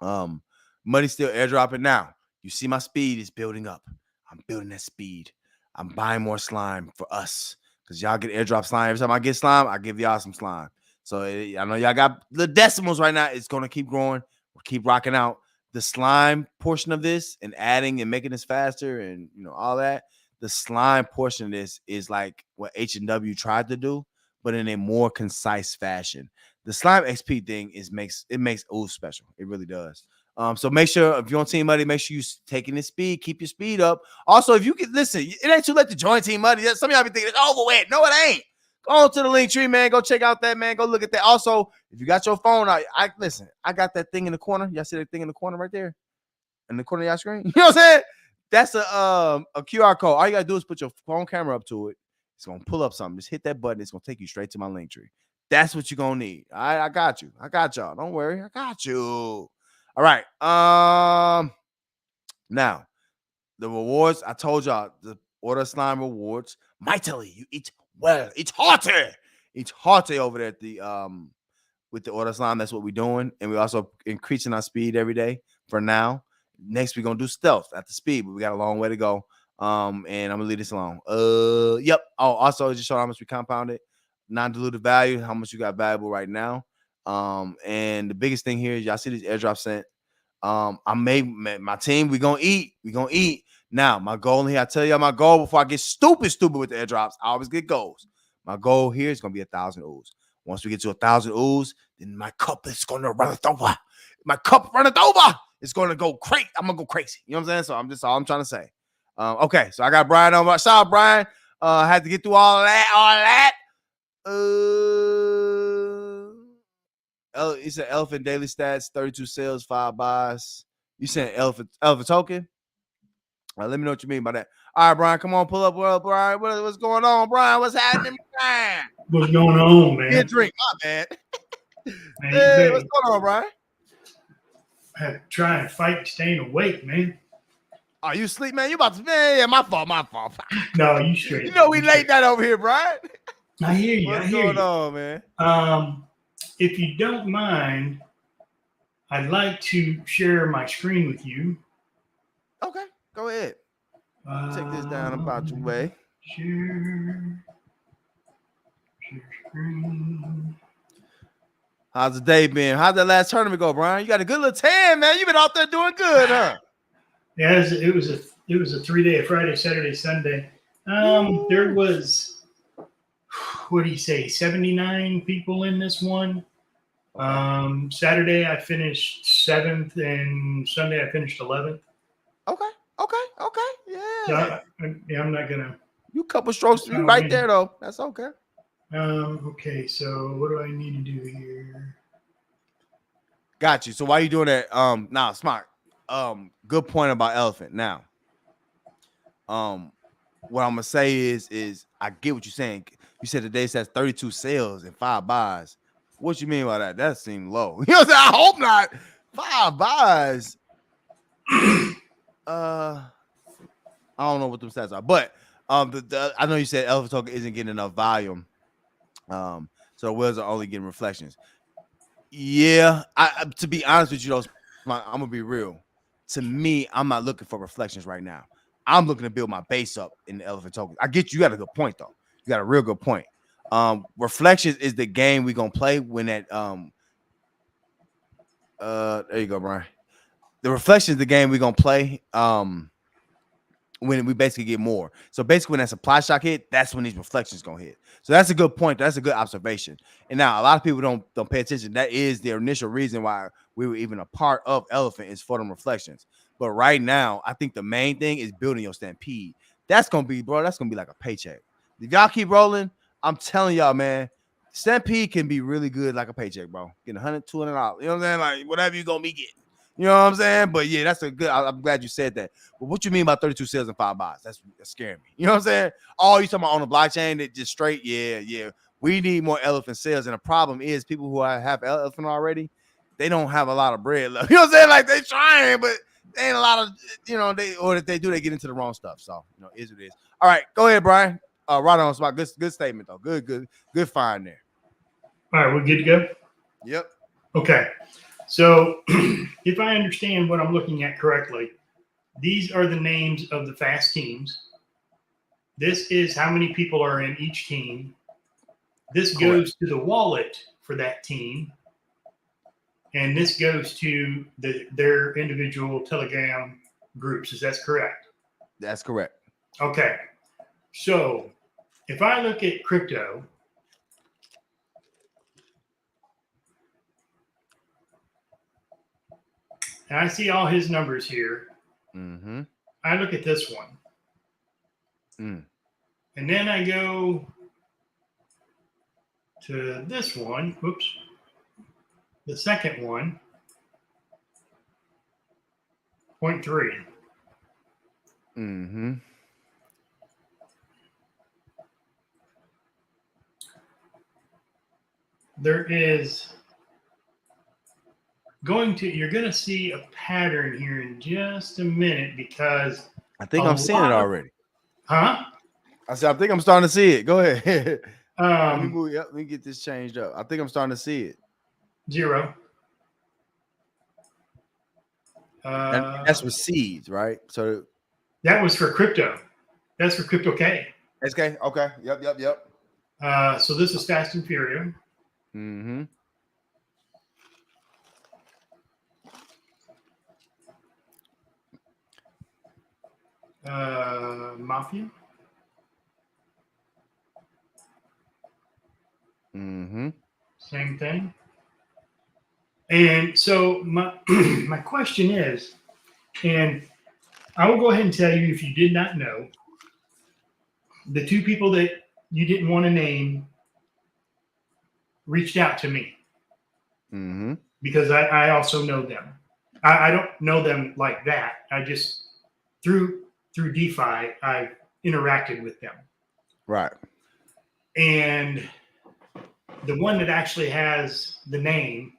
Money still airdropping now. You see my speed is building up. I'm building that speed. I'm buying more slime for us because y'all get airdrop slime. Every time I get slime, I give y'all some slime. So I know y'all got the decimals right now. It's going to keep growing. We'll keep rocking out the slime portion of this and adding and making this faster and, you know, all that. The slime portion of this is like what H&W tried to do, but in a more concise fashion. The slime XP thing makes ooze special. It really does. So make sure if you're on Team Muddy, make sure you taking the speed, keep your speed up. Also, if you can listen, it ain't too late to join Team Muddy. Some of y'all be thinking it's over with. No, it ain't. Go on to the link tree, man. Go check out that, man. Go look at that. Also, if you got your phone out, I got that thing in the corner. Y'all see that thing in the corner right there? In the corner of your screen? You know what I'm saying? That's a QR code. All you gotta do is put your phone camera up to it. It's gonna pull up something. Just hit that button. It's gonna take you straight to my link tree. That's what you're gonna need. All right, I got you. I got y'all. Don't worry. I got you. All right. Now the rewards. I told y'all the order slime rewards. Mightily, you eat well. It's hearty. It's hearty over there at the with the order slime. That's what we're doing, and we're also increasing our speed every day. For now, next we're gonna do stealth at the speed, but we got a long way to go. And I'm gonna leave this alone. Yep. Oh, also just show how much we compounded, non-dilutive value, how much you got valuable right now. And the biggest thing here is y'all see these airdrops sent. I made my team. We gonna eat. We gonna eat. Now, my goal here, I tell y'all my goal before I get stupid with the airdrops. I always get goals. My goal here is gonna be 1,000 ooze. Once we get to 1,000 ooze, then my cup is gonna run it over. My cup runneth over. It's gonna go crazy. I'm gonna go crazy. You know what I'm saying? So I'm just all I'm trying to say. Okay, so I got Brian on my shout out, Brian. Had to get through all that. You said Elephant daily stats, 32 sales, 5 buys. You said Elephant token? Let me know what you mean by that. All right, Brian, come on, pull up. Well, Brian, what's going on, Brian? What's happening, Brian? What's going on, man? Get a drink, man. Hey, what's going on, Brian? I have to try and fight staying awake, man. Oh, you asleep, man? You about to, man? Yeah, my fault. No, you straight. You know we late that over here, Brian. I hear you. What's going on, man? If you don't mind, I'd like to share my screen with you. Okay, go ahead. Take this down about your way. Share screen. How's the day been? How'd that last tournament go, Brian? You got a good little tan, man. You've been out there doing good, huh? Yeah, it was a 3-day, Friday, Saturday, Sunday. There was, what do you say, 79 people in this one. Saturday I finished 7th, and Sunday I finished 11th. Okay. Yeah. So I'm not gonna. You couple strokes right there though. That's okay. Okay, so what do I need to do here? Got you. So why are you doing that? Now, smart. Good point about elephant. Now, what I'm gonna say is I get what you're saying. You said today says 32 sales and 5 buys. What you mean by that? That seemed low. You know what I'm saying? I hope not. 5 buys. I don't know what them stats are, but I know you said elephant token isn't getting enough volume. So the whales are only getting reflections. Yeah, to be honest with you, though, I'm gonna be real. To me, I'm not looking for reflections right now. I'm looking to build my base up in the elephant token. I get you got a good point though. You got a real good point. Reflections is the game we gonna play when that there you go, Brian. The reflection is the game we gonna play when we basically get more. So basically when that supply shock hit, that's when these reflections gonna hit. So that's a good point. That's a good observation. And now a lot of people don't pay attention. That is the initial reason why we were even a part of Elephant is for them reflections. But right now, I think the main thing is building your stampede. That's gonna be, bro, that's gonna be like a paycheck. If y'all keep rolling, I'm telling y'all, man, stampede can be really good like a paycheck, bro. Getting $100, $200. You know what I'm saying? Like whatever you gonna be getting. You know what I'm saying? But yeah, that's a good. I'm glad you said that. But what you mean by 32 sales and 5 buys? That's scaring me. You know what I'm saying? Oh, you talking about on the blockchain that just straight? Yeah. We need more elephant sales, and the problem is people who have elephant already, they don't have a lot of bread left. You know what I'm saying? Like they trying, but they ain't a lot of. Or if they do, they get into the wrong stuff. So is what it is. All right, go ahead, Brian. Right on spot. Good statement though. Good find there. All right, we're good to go. Yep. Okay. So if I understand what I'm looking at correctly, these are the names of the fast teams. This is how many people are in each team. This goes to the wallet for that team. And this goes to their individual Telegram groups. Is that correct? That's correct. Okay. So if I look at crypto, and I see all his numbers here. Mm-hmm. I look at this one. And then I go to this one. Oops. The second one. 0.3. Mm-hmm. There is you're going to see a pattern here in just a minute because I think I'm seeing it already. Huh? I said, I think I'm starting to see it. Go ahead. Let me move. Let me get this changed up. I think I'm starting to see it. 0. That's for seeds, right? So that was for crypto. That's for Crypto K. SK. Okay. Yep. So this is Fast and Furious. Mm-hmm. Mafia. Mm-hmm. Same thing. And so my my question is, and I will go ahead and tell you if you did not know, the two people that you didn't want to name reached out to me Mm-hmm. because I also know them. I don't know them like that. I just through DeFi I've interacted with them. Right. And the one that actually has the name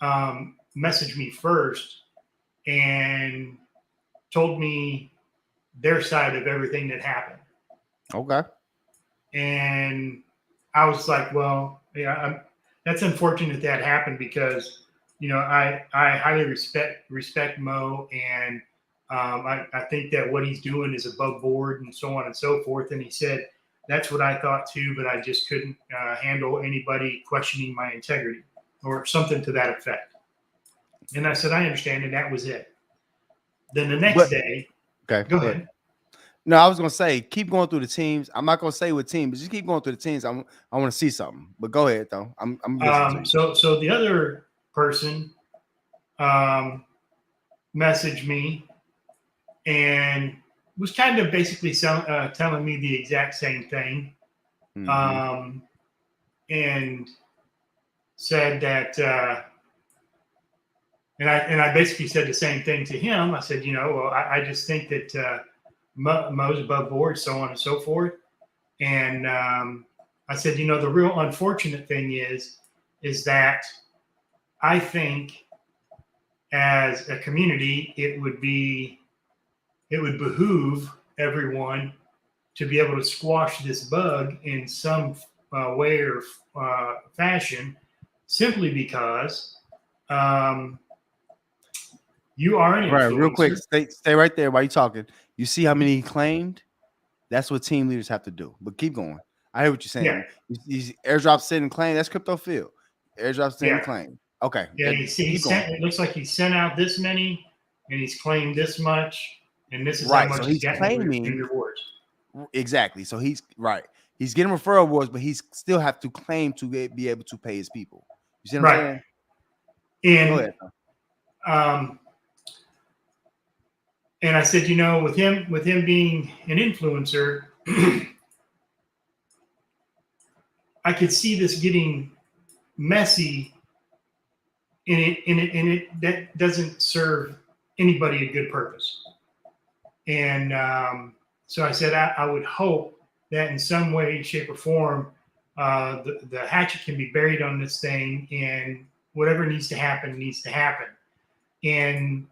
messaged me first and told me their side of everything that happened. Okay. And I was like, well, yeah, that's unfortunate that happened because, I highly respect Mo, and I think that what he's doing is above board and so on and so forth. And he said, that's what I thought too, but I just couldn't handle anybody questioning my integrity or something to that effect. And I said, I understand. And that was it. Then the next day, okay, go ahead. No, I was gonna say keep going through the teams. I'm not gonna say what team, but just keep going through the teams. I want to see something. But go ahead though. I'm listening to you. So the other person messaged me and was kind of basically telling me the exact same thing, and said that, and I basically said the same thing to him. I said, well, I just think that Mo's above board, so on and so forth. And I said, the real unfortunate thing is that I think as a community, it would behoove everyone to be able to squash this bug in some way or fashion, simply because you are an influencer. Right, real quick, stay right there while you're talking. You see how many he claimed? That's what team leaders have to do. But keep going. I hear what you're saying. Yeah. He's airdrop send and claim. That's crypto field. Airdrop send and claim. Okay. Yeah, it looks like he sent out this many and he's claimed this much, and this is how much so he's claiming in rewards. Exactly. So he's right. He's getting referral rewards, but he's still have to claim to be able to pay his people. You see what I'm saying? And go ahead. And I said, with him being an influencer, I could see this getting messy, and it that doesn't serve anybody a good purpose. And so I said, I would hope that in some way, shape, or form, the hatchet can be buried on this thing, and whatever needs to happen needs to happen. And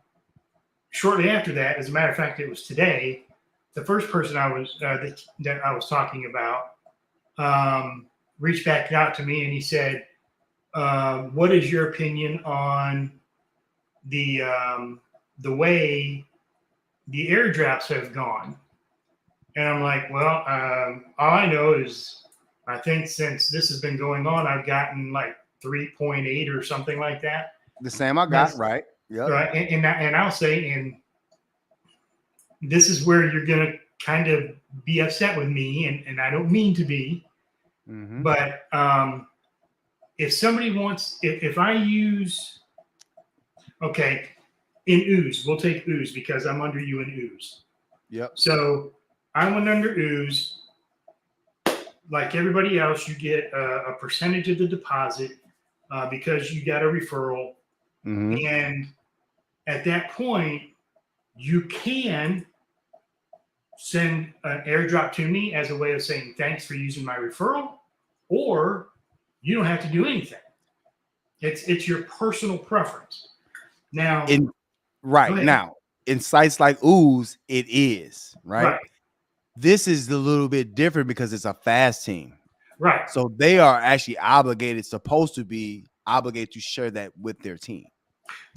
shortly after that, as a matter of fact, it was today, the first person I was that I was talking about reached back out to me, and he said, what is your opinion on the way the airdrops have gone? And I'm like, well, all I know is I think since this has been going on, I've gotten like 3.8 or something like that. The same I got, right? Yeah. Right. And I'll say, and this is where you're going to kind of be upset with me, and I don't mean to be, but if somebody wants, if I use, okay, in ooze, we'll take ooze because I'm under you in ooze. Yep. So I went under ooze. Like everybody else, you get a percentage of the deposit because you got a referral. And at that point, you can send an airdrop to me as a way of saying thanks for using my referral, or you don't have to do anything. It's your personal preference. Now, now in sites like Ooze, it is right. This is a little bit different because it's a fast team, right? So they are actually supposed to be obligated to share that with their team,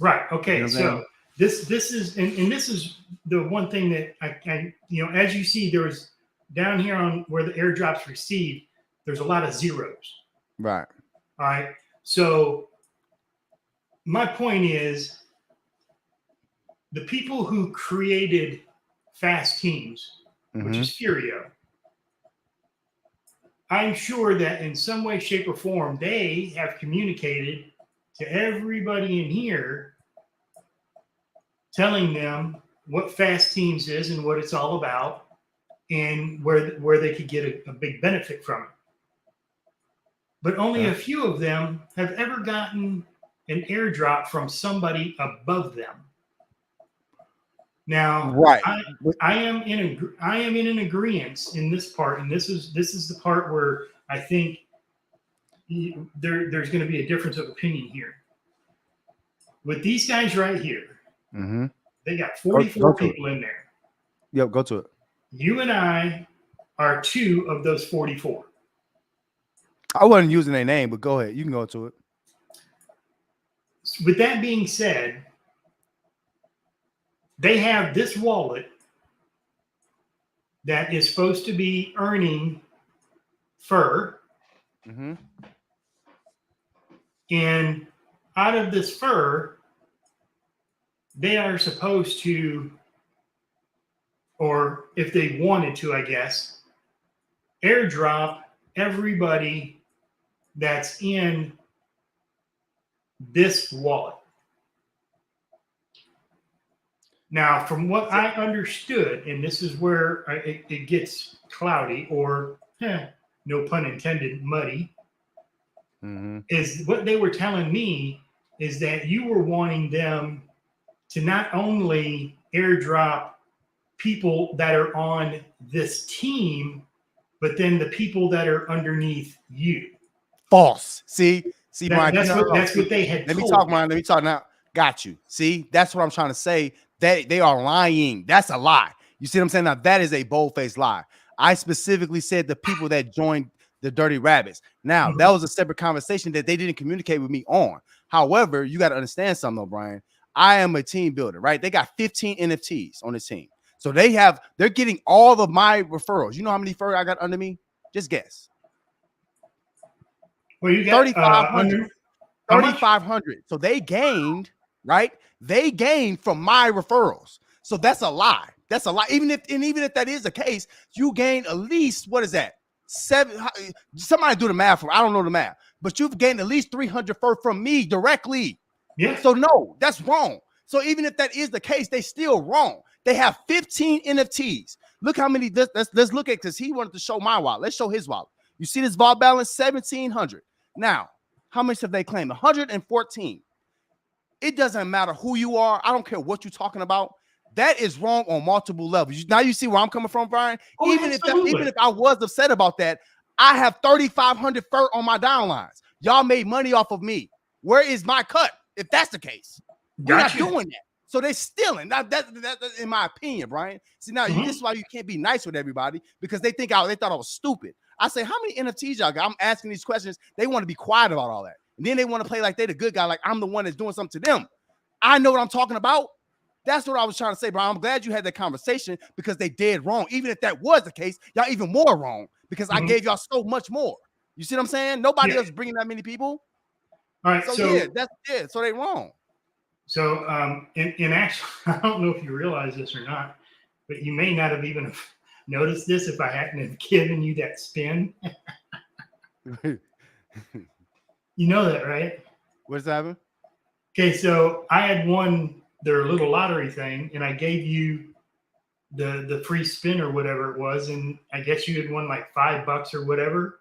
right? Okay, so This is and this is the one thing that I as you see, there's down here on where the airdrops received, there's a lot of zeros. Right. All right. So my point is, the people who created fast teams, which is Furio, I'm sure that in some way, shape, or form, they have communicated to everybody in here, telling them what fast teams is and what it's all about, and where they could get a big benefit from it. But only a few of them have ever gotten an airdrop from somebody above them. Now, right. I am in an agreement in this part, and this is the part where I think there's going to be a difference of opinion here. With these guys right here, they got 44 people in there. Yep, go to it. You and I are 2 of those 44. I wasn't using their name, but go ahead. You can go to it. With that being said, they have this wallet that is supposed to be earning fur. And out of this fur, they are supposed to, or if they wanted to, I guess, airdrop everybody that's in this wallet. Now, from what I understood, and this is where it gets cloudy, or no pun intended, muddy, is what they were telling me is that you were wanting them to not only airdrop people that are on this team, but then the people that are underneath you. False. See, Brian. That's what they had. Let me talk, Brian. Let me talk now. Got you. See, that's what I'm trying to say. They are lying. That's a lie. You see what I'm saying? Now, that is a bold-faced lie. I specifically said the people that joined the Dirty Rabbits. Now, that was a separate conversation that they didn't communicate with me on. However, you got to understand something, though, Brian. I am a team builder, right? They got 15 NFTs on this team. So they're getting all of my referrals. You know how many fur I got under me? Just guess. Well, you got 3,500. 3,500. So they gained, right? They gained from my referrals. So that's a lie. That's a lie. Even if that is the case, you gain at least, what is that? 7. Somebody do the math for me. I don't know the math, but you've gained at least 300 fur from me directly. Yeah. So no, that's wrong. So even if that is the case, they still wrong. They have 15 NFTs. Look how many. Let's look at, because he wanted to show my wallet. Let's show his wallet. You see this vault balance, 1,700. Now, how much have they claimed? 114. It doesn't matter who you are. I don't care what you're talking about. That is wrong on multiple levels. Now you see where I'm coming from, Brian. Oh, even if I was upset about that, I have 3,500 fur on my downlines. Y'all made money off of me. Where is my cut? If that's the case, we're not doing that. So they're stealing. Now that's in my opinion, Brian. See, now this is why you can't be nice with everybody, because they thought I was stupid. I say, how many NFTs y'all got? I'm asking these questions. They want to be quiet about all that. And then they want to play like they the good guy, like I'm the one that's doing something to them. I know what I'm talking about. That's what I was trying to say, Brian. I'm glad you had that conversation, because they did wrong. Even if that was the case, y'all even more wrong, because I gave y'all so much more. You see what I'm saying? Nobody else bringing that many people. All right. So so they wrong. So in actual, I don't know if you realize this or not, but you may not have even noticed this if I hadn't have given you that spin. You know that, right? What's happening? Okay, so I had won their little lottery thing, and I gave you the free spin or whatever it was, and I guess you had won like $5 or whatever.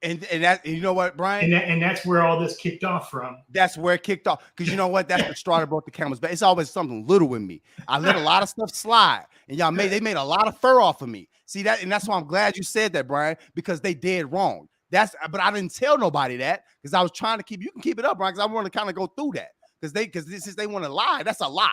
And that, you know what, Brian? And that's where all this kicked off from. That's where it kicked off. Because you know what? That's the straw that broke the camel's back. It's always something little with me. I let a lot of stuff slide, and they made a lot of fur off of me. See that, and that's why I'm glad you said that, Brian, because they did wrong. But I didn't tell nobody that, because I was trying to keep. You can keep it up, Brian, because I want to kind of go through that, because they want to lie. That's a lie.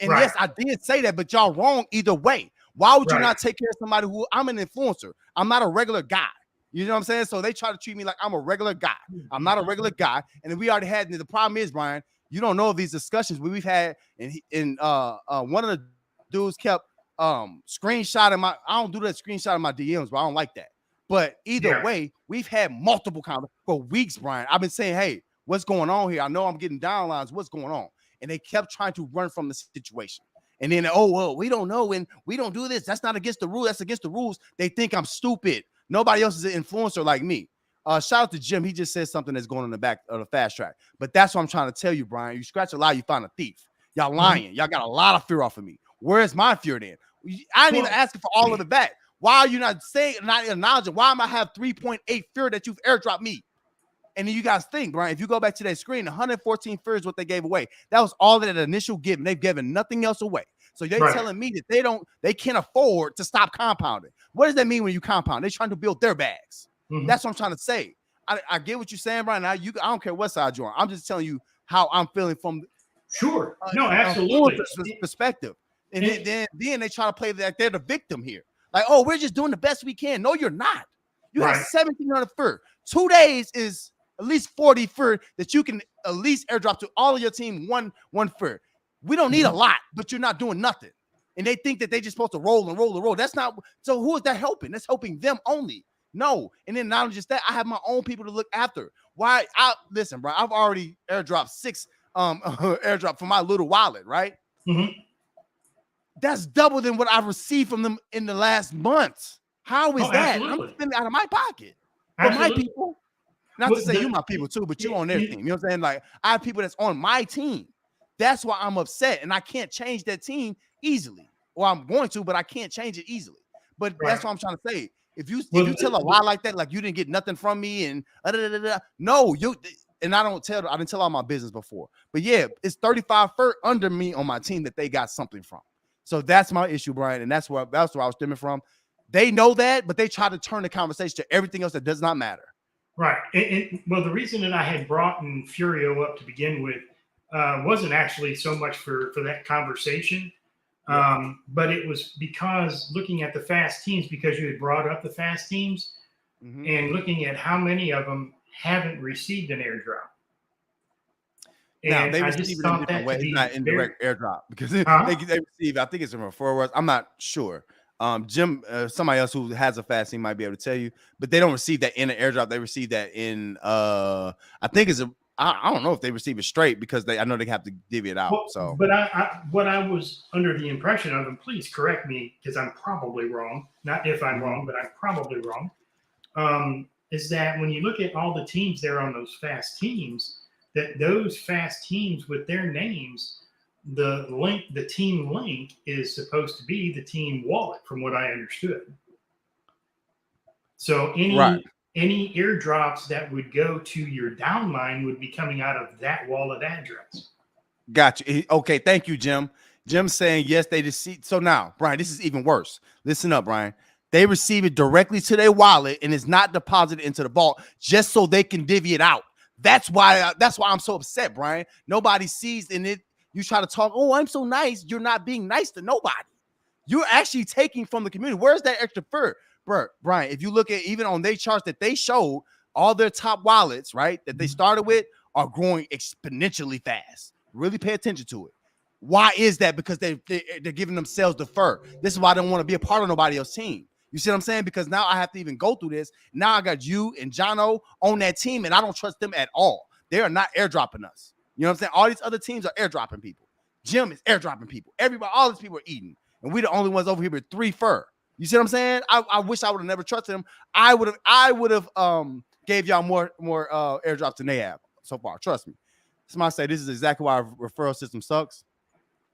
And yes, I did say that, but y'all wrong either way. Why would you not take care of somebody who I'm an influencer? I'm not a regular guy. You know what I'm saying? So they try to treat me like I'm a regular guy. I'm not a regular guy. And we already had, the problem is, Brian, You don't know of these discussions we've had, and one of the dudes kept screenshotting my. I don't do that screenshot of my DMs, but I don't like that. But either way, we've had multiple conversations for weeks, Brian. I've been saying, hey, what's going on here? I know I'm getting downlines. What's going on? And they kept trying to run from the situation. And then, oh, well, we don't know, and we don't do this. That's not against the rule. That's against the rules. They think I'm stupid. Nobody else is an influencer like me. Shout out to Jim. He just said something that's going on in the back of the fast track. But that's what I'm trying to tell you, Brian. You scratch a lie, you find a thief. Y'all lying. Y'all got a lot of fear off of me. Where's my fear then? I ain't even asking for all of it back. Why are you not saying, not acknowledging? Why am I have 3.8 fear that you've airdropped me? And then you guys think, Brian, if you go back to that screen, 114 fear is what they gave away. That was all that initial giving. They've given nothing else away. So they're telling me that they can't afford to stop compounding. What does that mean when you compound? They're trying to build their bags. That's what I'm trying to say. I get what you're saying, Brian. Now I don't care what side you're on. I'm just telling you how I'm feeling from absolutely perspective. And then they try to play like they're the victim here. Like, oh, we're just doing the best we can. No, you're not. You have 1,700 fur. 2 days is at least 40 fur that you can at least airdrop to all of your team one fur. We don't need a lot, but you're not doing nothing. And they think that they're just supposed to roll and roll and roll. That's not. So who is that helping? That's helping them only. No. And then not just that, I have my own people to look after. Why? Listen, bro, I've already airdropped 6 airdrop for my little wallet, right? That's double than what I've received from them in the last month. How is that? Absolutely. I'm spending out of my pocket. For my people. Not to say you my people too, but you on their team. You know what I'm saying? Like, I have people that's on my team. That's why I'm upset, and I can't change that team easily. Or I'm going to, but I can't change it easily. But that's what I'm trying to say. If you tell a lie like that, like you didn't get nothing from me, and no, and I didn't tell all my business before. But yeah, it's 35 fur under me on my team that they got something from. So that's my issue, Brian, and that's where I was stemming from. They know that, but they try to turn the conversation to everything else that does not matter. Right. And well, the reason that I had brought in Furio up to begin with wasn't actually so much for that conversation, but it was because looking at the fast teams, because you had brought up the fast teams, and looking at how many of them haven't received an airdrop. Now they receive it in different ways. It's not indirect airdrop because they receive. I think it's in referrals. I'm not sure. Jim, somebody else who has a fast team might be able to tell you, but they don't receive that in an airdrop. They receive that in. I think it's a. I don't know if they receive it straight because I know they have to divvy it out. Well, so, but what I was under the impression of, and please correct me because I'm probably wrong. Not if I'm wrong, but I'm probably wrong. Is that when you look at all the teams there on those fast teams, that those fast teams with their names, the team link is supposed to be the team wallet, from what I understood. So any airdrops that would go to your downline would be coming out of that wallet address. Gotcha. Okay, thank you, Jim. Jim's saying yes, they receive. So now, Brian, this is even worse. Listen up, Brian. They receive it directly to their wallet and it's not deposited into the vault just so they can divvy it out. That's why I'm so upset, Brian. Nobody sees in it. You try to talk, oh, I'm so nice. You're not being nice to nobody. You're actually taking from the community. Where's that extra fur? Brian, if you look at even on their charts that they showed, all their top wallets, right, that they started with are growing exponentially fast. Really pay attention to it. Why is that? Because they're giving themselves the fur. This is why I don't want to be a part of nobody else's team. You see what I'm saying? Because now I have to even go through this. Now I got you and Jono on that team, and I don't trust them at all. They are not airdropping us. You know what I'm saying? All these other teams are airdropping people. Jim is airdropping people. Everybody, all these people are eating. And we're the only ones over here with 3 fur. You see what I'm saying? I wish I would have never trusted them. I would have gave y'all more airdrops than they have so far. Trust me. Somebody say this is exactly why our referral system sucks.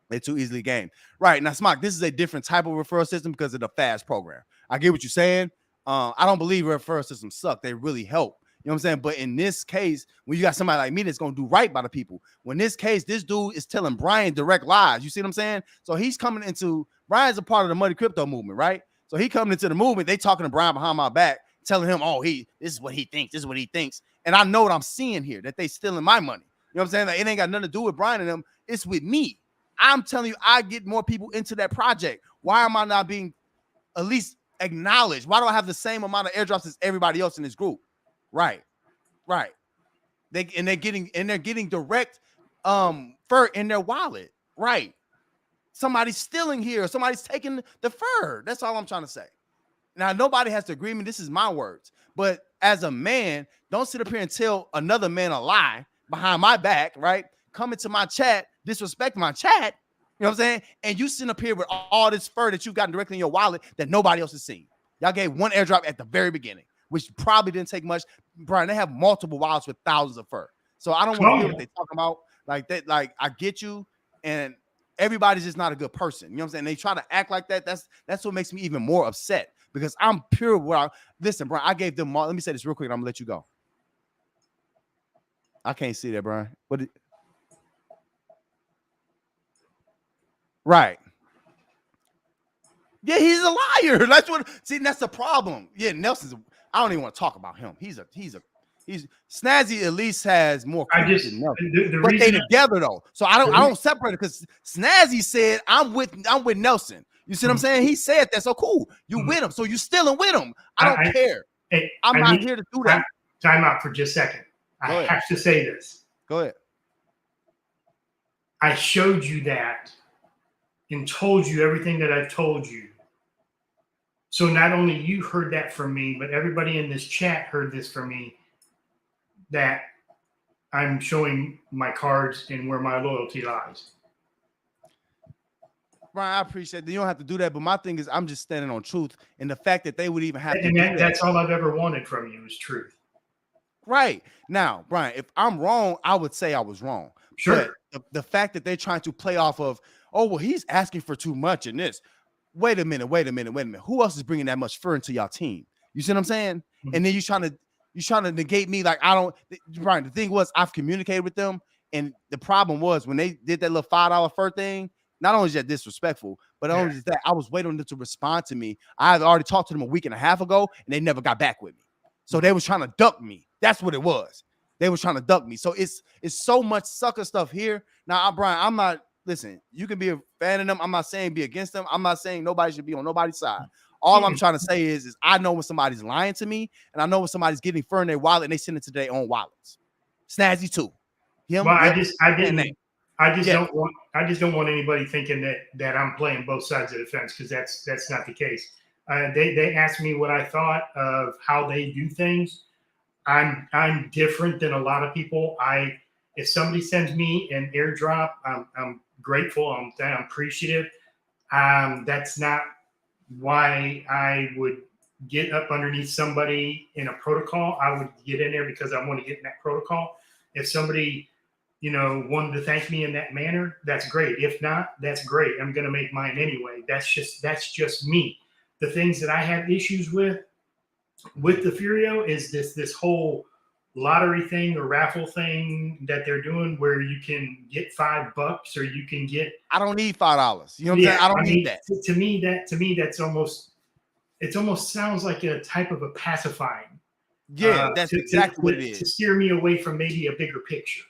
They're too easily gamed. Right. Now, Smock, this is a different type of referral system because of the fast program. I get what you're saying. I don't believe referral systems suck. They really help. You know what I'm saying? But in this case, when you got somebody like me that's going to do right by the people, when this case, this dude is telling Brian direct lies. You see what I'm saying? So he's coming into, Brian's a part of the money crypto movement, right? So he coming into the movement. They talking to Brian behind my back, telling him, oh, this is what he thinks. This is what he thinks. And I know what I'm seeing here, that they stealing my money. You know what I'm saying? Like, it ain't got nothing to do with Brian and them. It's with me. I'm telling you, I get more people into that project. Why am I not being at least acknowledged? Why do I have the same amount of airdrops as everybody else in this group? Right. They're getting direct fur in their wallet, right? Somebody's stealing here, somebody's taking the fur. That's all I'm trying to say. Now, nobody has to agree with me. This is my words. But as a man, don't sit up here and tell another man a lie behind my back, right? Come into my chat, disrespect my chat, you know what I'm saying? And you sit up here with all this fur that you've gotten directly in your wallet that nobody else has seen. Y'all gave one airdrop at the very beginning, which probably didn't take much. Brian, they have multiple wallets with thousands of fur. So I don't want to hear what they're talking about. Like that, like I get you, and everybody's just not a good person. You know what I'm saying? They try to act like that. That's what makes me even more upset because I'm pure. Listen, Brian, I gave them. Let me say this real quick, and I'm gonna let you go. I can't see that, Brian. Right. Yeah, he's a liar. That's what. See, that's the problem. Yeah, Nelson's. I don't even want to talk about him. He's Snazzy at least has more credit than Nelson. But they together though. So I don't separate it because Snazzy said I'm with Nelson. You see what I'm saying? He said that. So cool. You with him. So you still with him. I don't care. Hey, I'm not here to do that. Time out for just a second. I have to say this. Go ahead. I showed you that and told you everything that I've told you. So not only you heard that from me, but everybody in this chat heard this from me, that I'm showing my cards and where my loyalty lies. Brian, I appreciate that. You don't have to do that, but my thing is I'm just standing on truth, and the fact that they would even have to do that. That's all I've ever wanted from you is truth. Right. Now, Brian, if I'm wrong, I would say I was wrong. Sure. But the fact that they're trying to play off of, oh, well, he's asking for too much in this. Wait a minute. Who else is bringing that much fur into y'all team? You see what I'm saying? Mm-hmm. And then you're trying to negate me like I don't. Brian, the thing was I've communicated with them, and the problem was when they did that little $5 fur thing. Not only is that disrespectful, but not only is that I was waiting on them to respond to me. I had already talked to them a week and a half ago, and they never got back with me. So they was trying to duck me. That's what it was. They was trying to duck me. So it's so much sucker stuff here. Now, Brian, I'm not. Listen, you can be a fan of them. I'm not saying be against them. I'm not saying nobody should be on nobody's side. All I'm trying to say is I know when somebody's lying to me, and I know when somebody's getting fur in their wallet and they send it to their own wallets. Snazzy too. Well, I just don't want anybody thinking that I'm playing both sides of the fence, because that's not the case. They asked me what I thought of how they do things. I'm different than a lot of people. If somebody sends me an airdrop, I'm grateful. I'm appreciative. That's not why I would get up underneath somebody in a protocol. I would get in there because I want to get in that protocol. If somebody, wanted to thank me in that manner, that's great. If not, that's great. I'm going to make mine anyway. That's just me. The things that I have issues with the Furio is this whole lottery thing or raffle thing that they're doing where you can get $5 or you can get. I don't need $5. You know what I'm saying? I don't need that. To me, that's almost. It almost sounds like a type of a pacifying. Yeah, that's exactly what it is. To steer me away from maybe a bigger picture.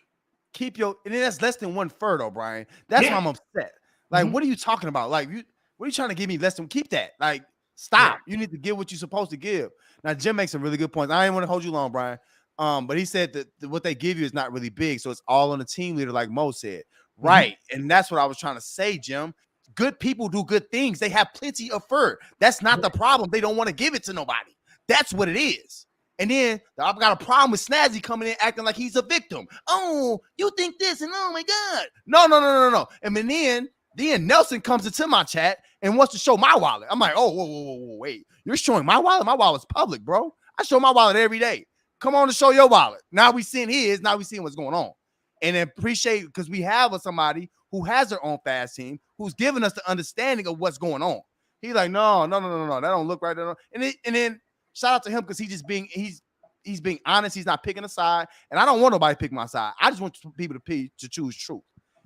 And then that's less than one fur though, Brian. That's why I'm upset. Like, what are you talking about? Like, what are you trying to give me less than? Keep that. Like, stop. Yeah. You need to give what you're supposed to give. Now, Jim makes some really good points. I didn't want to hold you long, Brian. But he said that what they give you is not really big, so it's all on the team leader, like Mo said. Right. And that's what I was trying to say, Jim. Good people do good things. They have plenty of fur. That's not the problem. They don't want to give it to nobody. That's what it is. And then I've got a problem with Snazzy coming in acting like he's a victim. Oh, you think this, and oh my God. No. And then Nelson comes into my chat and wants to show my wallet. I'm like, oh, whoa, wait. You're showing my wallet? My wallet's public, bro. I show my wallet every day. Come on to show your wallet. Now we seeing his. Now we seeing what's going on. And appreciate, because we have somebody who has their own fast team who's giving us the understanding of what's going on. He's like, no. That don't look right. And then shout out to him because he's being honest. He's not picking a side. And I don't want nobody to pick my side. I just want people to choose truth.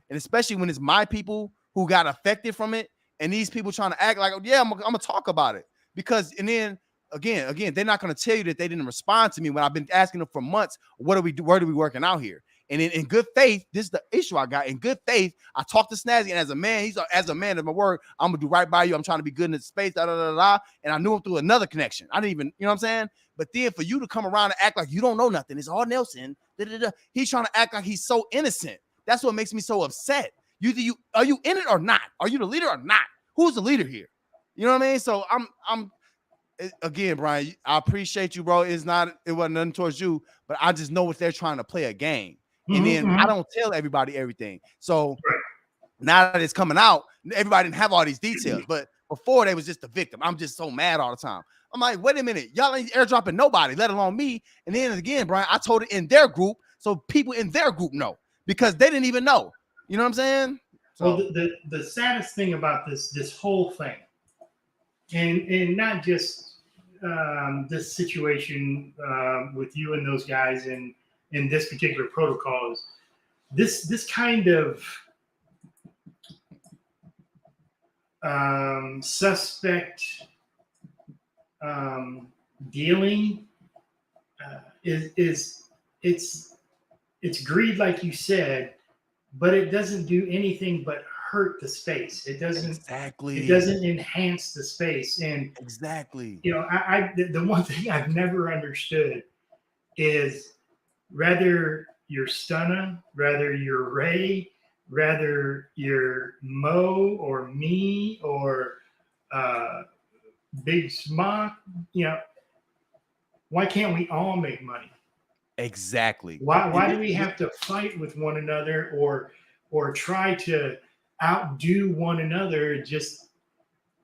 And especially when it's my people who got affected from it, and these people trying to act like, oh, yeah, I'm gonna talk about it. Because, and then again, they're not going to tell you that they didn't respond to me when I've been asking them for months, what do we do? Where do we working out here? And in good faith, this is the issue I got. In good faith, I talked to Snazzy, and as a man of my word, I'm going to do right by you. I'm trying to be good in this space, and I knew him through another connection. I didn't even, you know what I'm saying? But then for you to come around and act like you don't know nothing, it's all Nelson. He's trying to act like he's so innocent. That's what makes me so upset. You are you in it or not? Are you the leader or not? Who's the leader here? You know what I mean? So I'm again, Brian, I appreciate you, bro. It wasn't nothing towards you, but I just know what they're trying to play a game. And then I don't tell everybody everything. So now that it's coming out, everybody didn't have all these details. But before they was just the victim. I'm just so mad all the time. I'm like, wait a minute, y'all ain't airdropping nobody, let alone me. And then again, Brian, I told it in their group, so people in their group know because they didn't even know. You know what I'm saying? So well, the saddest thing about this whole thing, and not just this situation with you and those guys in this particular protocol is this kind of suspect dealing is it's greed, like you said, but it doesn't do anything but hurt the space. It doesn't enhance the space. And you know, the one thing I've never understood is rather you're Stunna, rather you're Ray, rather you're Mo or me or Big Smock, you know, why can't we all make money? Exactly. Why do we have to fight with one another or try to outdo one another? Just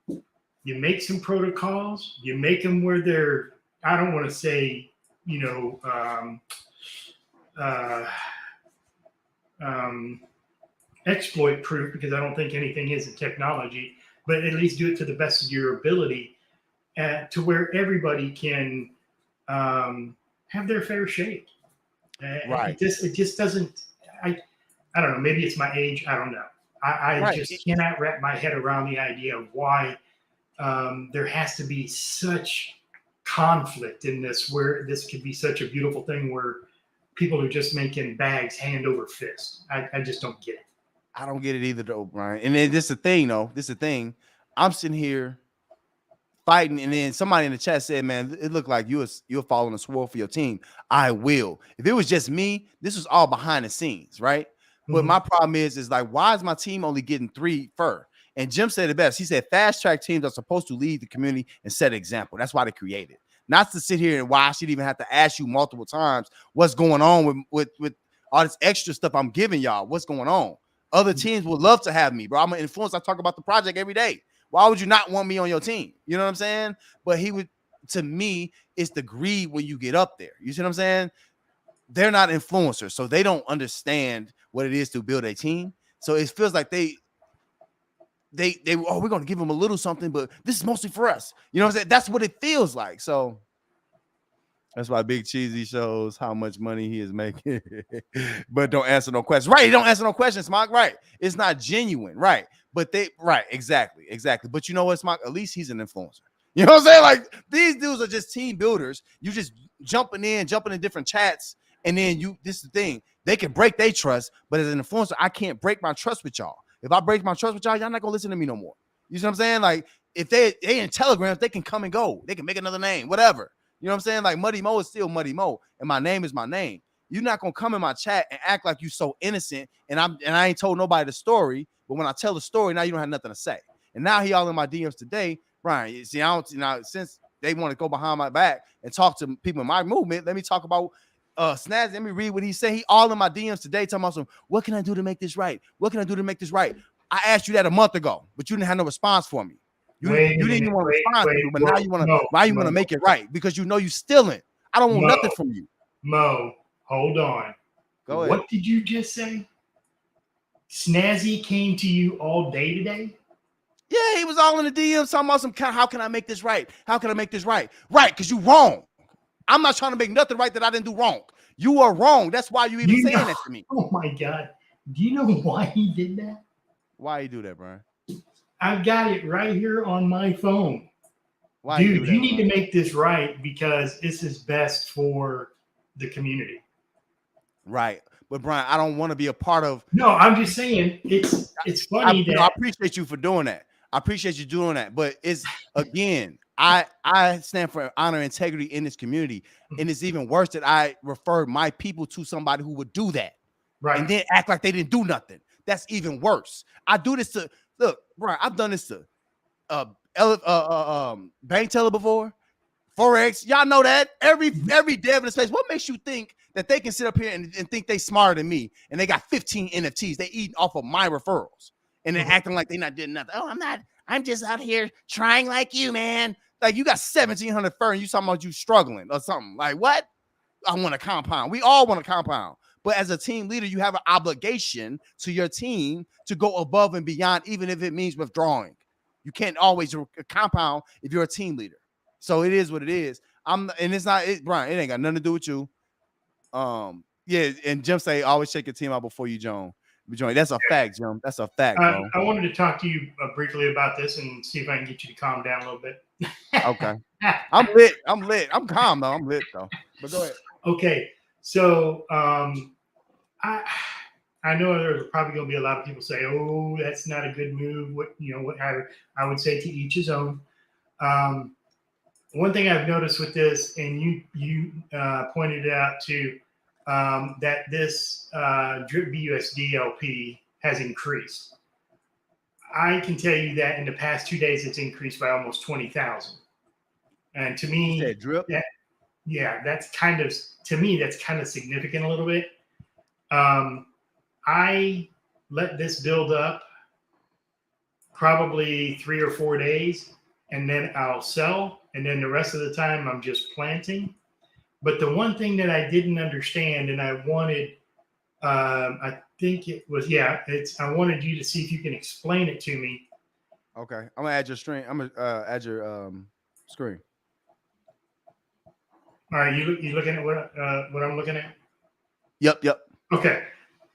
you make some protocols, you make them where they're, I don't want to say, you know, exploit proof, because I don't think anything is in technology, but at least do it to the best of your ability to where everybody can have their fair shake. Right. It just doesn't, I don't know, maybe it's my age, I don't know. I just cannot wrap my head around the idea of why there has to be such conflict in this, where this could be such a beautiful thing where people are just making bags hand over fist. I just don't get it. I don't get it either, though, Brian. And then this is the thing, though. This is the thing. I'm sitting here fighting, and then somebody in the chat said, man, it looked like you're following a sword for your team. I will. If it was just me, this was all behind the scenes, right? But my problem is like, why is my team only getting 3 fur? And Jim said it best. He said fast track teams are supposed to lead the community and set an example. That's why they created. Not to sit here and why I should even have to ask you multiple times what's going on with all this extra stuff I'm giving y'all. What's going on? Other teams would love to have me, bro. I'm an influencer. I talk about the project every day. Why would you not want me on your team? You know what I'm saying? But he would, to me, it's the greed when you get up there. You see what I'm saying? They're not influencers, so they don't understand what it is to build a team. So it feels like they we're gonna give them a little something, but this is mostly for us. You know what I'm saying? That's what it feels like. So that's why Big Cheesy shows how much money he is making, but don't answer no questions. Right? He don't answer no questions, Smock. Right? It's not genuine. Right? But exactly. But you know what, Smock? At least he's an influencer. You know what I'm saying? Like these dudes are just team builders. You just jumping in different chats, and then this is the thing. They can break their trust, but as an influencer, I can't break my trust with y'all. If I break my trust with y'all, y'all not gonna listen to me no more. You see what I'm saying? Like if they in Telegrams, they can come and go. They can make another name, whatever. You know what I'm saying? Like Muddy Mo is still Muddy Mo, and my name is my name. You're not gonna come in my chat and act like you so innocent, and I ain't told nobody the story. But when I tell the story, now you don't have nothing to say. And now he all in my DMs today, Brian. You see, I don't now since they want to go behind my back and talk to people in my movement. Let me talk about Snazzy. Let me read what he said. He all in my DMs today talking about some. What can I do to make this right? What can I do to make this right? I asked you that a month ago, but you didn't have no response for me. You didn't even want to respond to me, but now you want to. Why you want to make it right? Because you know you stealing. I don't want nothing from you. Mo, hold on. Go ahead. What did you just say? Snazzy came to you all day today? Yeah, he was all in the DMs talking about some kind of, how can I make this right? How can I make this right? Right, because you wrong. I'm not trying to make nothing right that I didn't do wrong. You are wrong. That's why you even saying that to me. Oh my God. Do you know why he did that? Why you do that, Brian? I've got it right here on my phone. Why Dude, you need to make this right because this is best for the community. Right. But Brian, I don't want to be a part of. No, I'm just saying it's funny that I appreciate you for doing that. I appreciate you doing that. But it's again, I stand for honor and integrity in this community. And it's even worse that I refer my people to somebody who would do that. Right. and then act like they didn't do nothing. That's even worse. I do this to look, Brian. I've done this to bank teller before, Forex. Y'all know that every dev in the space. What makes you think that they can sit up here and think they smarter than me and they got 15 NFTs? They eating off of my referrals and they're acting like they not did nothing. Oh, I'm not. I'm just out here trying like you, man. Like you got 1,700 fur and you talking about you struggling or something. Like what? I want to compound. We all want to compound. But as a team leader, you have an obligation to your team to go above and beyond, even if it means withdrawing. You can't always compound if you're a team leader. So it is what it is. And it's not Brian. It ain't got nothing to do with you. Yeah. And Jim say always check your team out before you join. That's a fact, Jim. That's a fact, bro. I wanted to talk to you briefly about this and see if I can get you to calm down a little bit. Okay. I'm lit. I'm calm though. I'm lit though. But go ahead. Okay. So I know there's probably going to be a lot of people say, "Oh, that's not a good move." I would say to each his own. One thing I've noticed with this, and you pointed it out too, that this drip BUSD LP has increased. I can tell you that in the past 2 days, it's increased by almost 20,000. And to me, drip. That's kind of significant a little bit. I let this build up probably 3 or 4 days, and then I'll sell. And then the rest of the time I'm just planting. But the one thing that I didn't understand, and I wanted, I think it was, I wanted you to see if you can explain it to me. Okay. I'm gonna add your screen. I'm gonna add your screen. All right. You looking at what I'm looking at? Yep. Okay.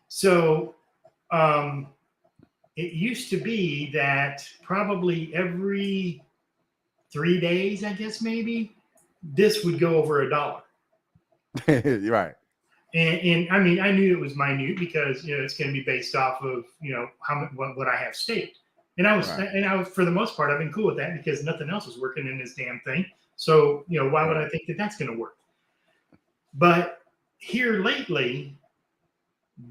So it used to be that probably every 3 days, I guess maybe, this would go over $1. You're right. And I mean, I knew it was minute because it's going to be based off of what I have staked. And I was for the most part I've been cool with that because nothing else was working in this damn thing. So why would I think that that's going to work? But here lately,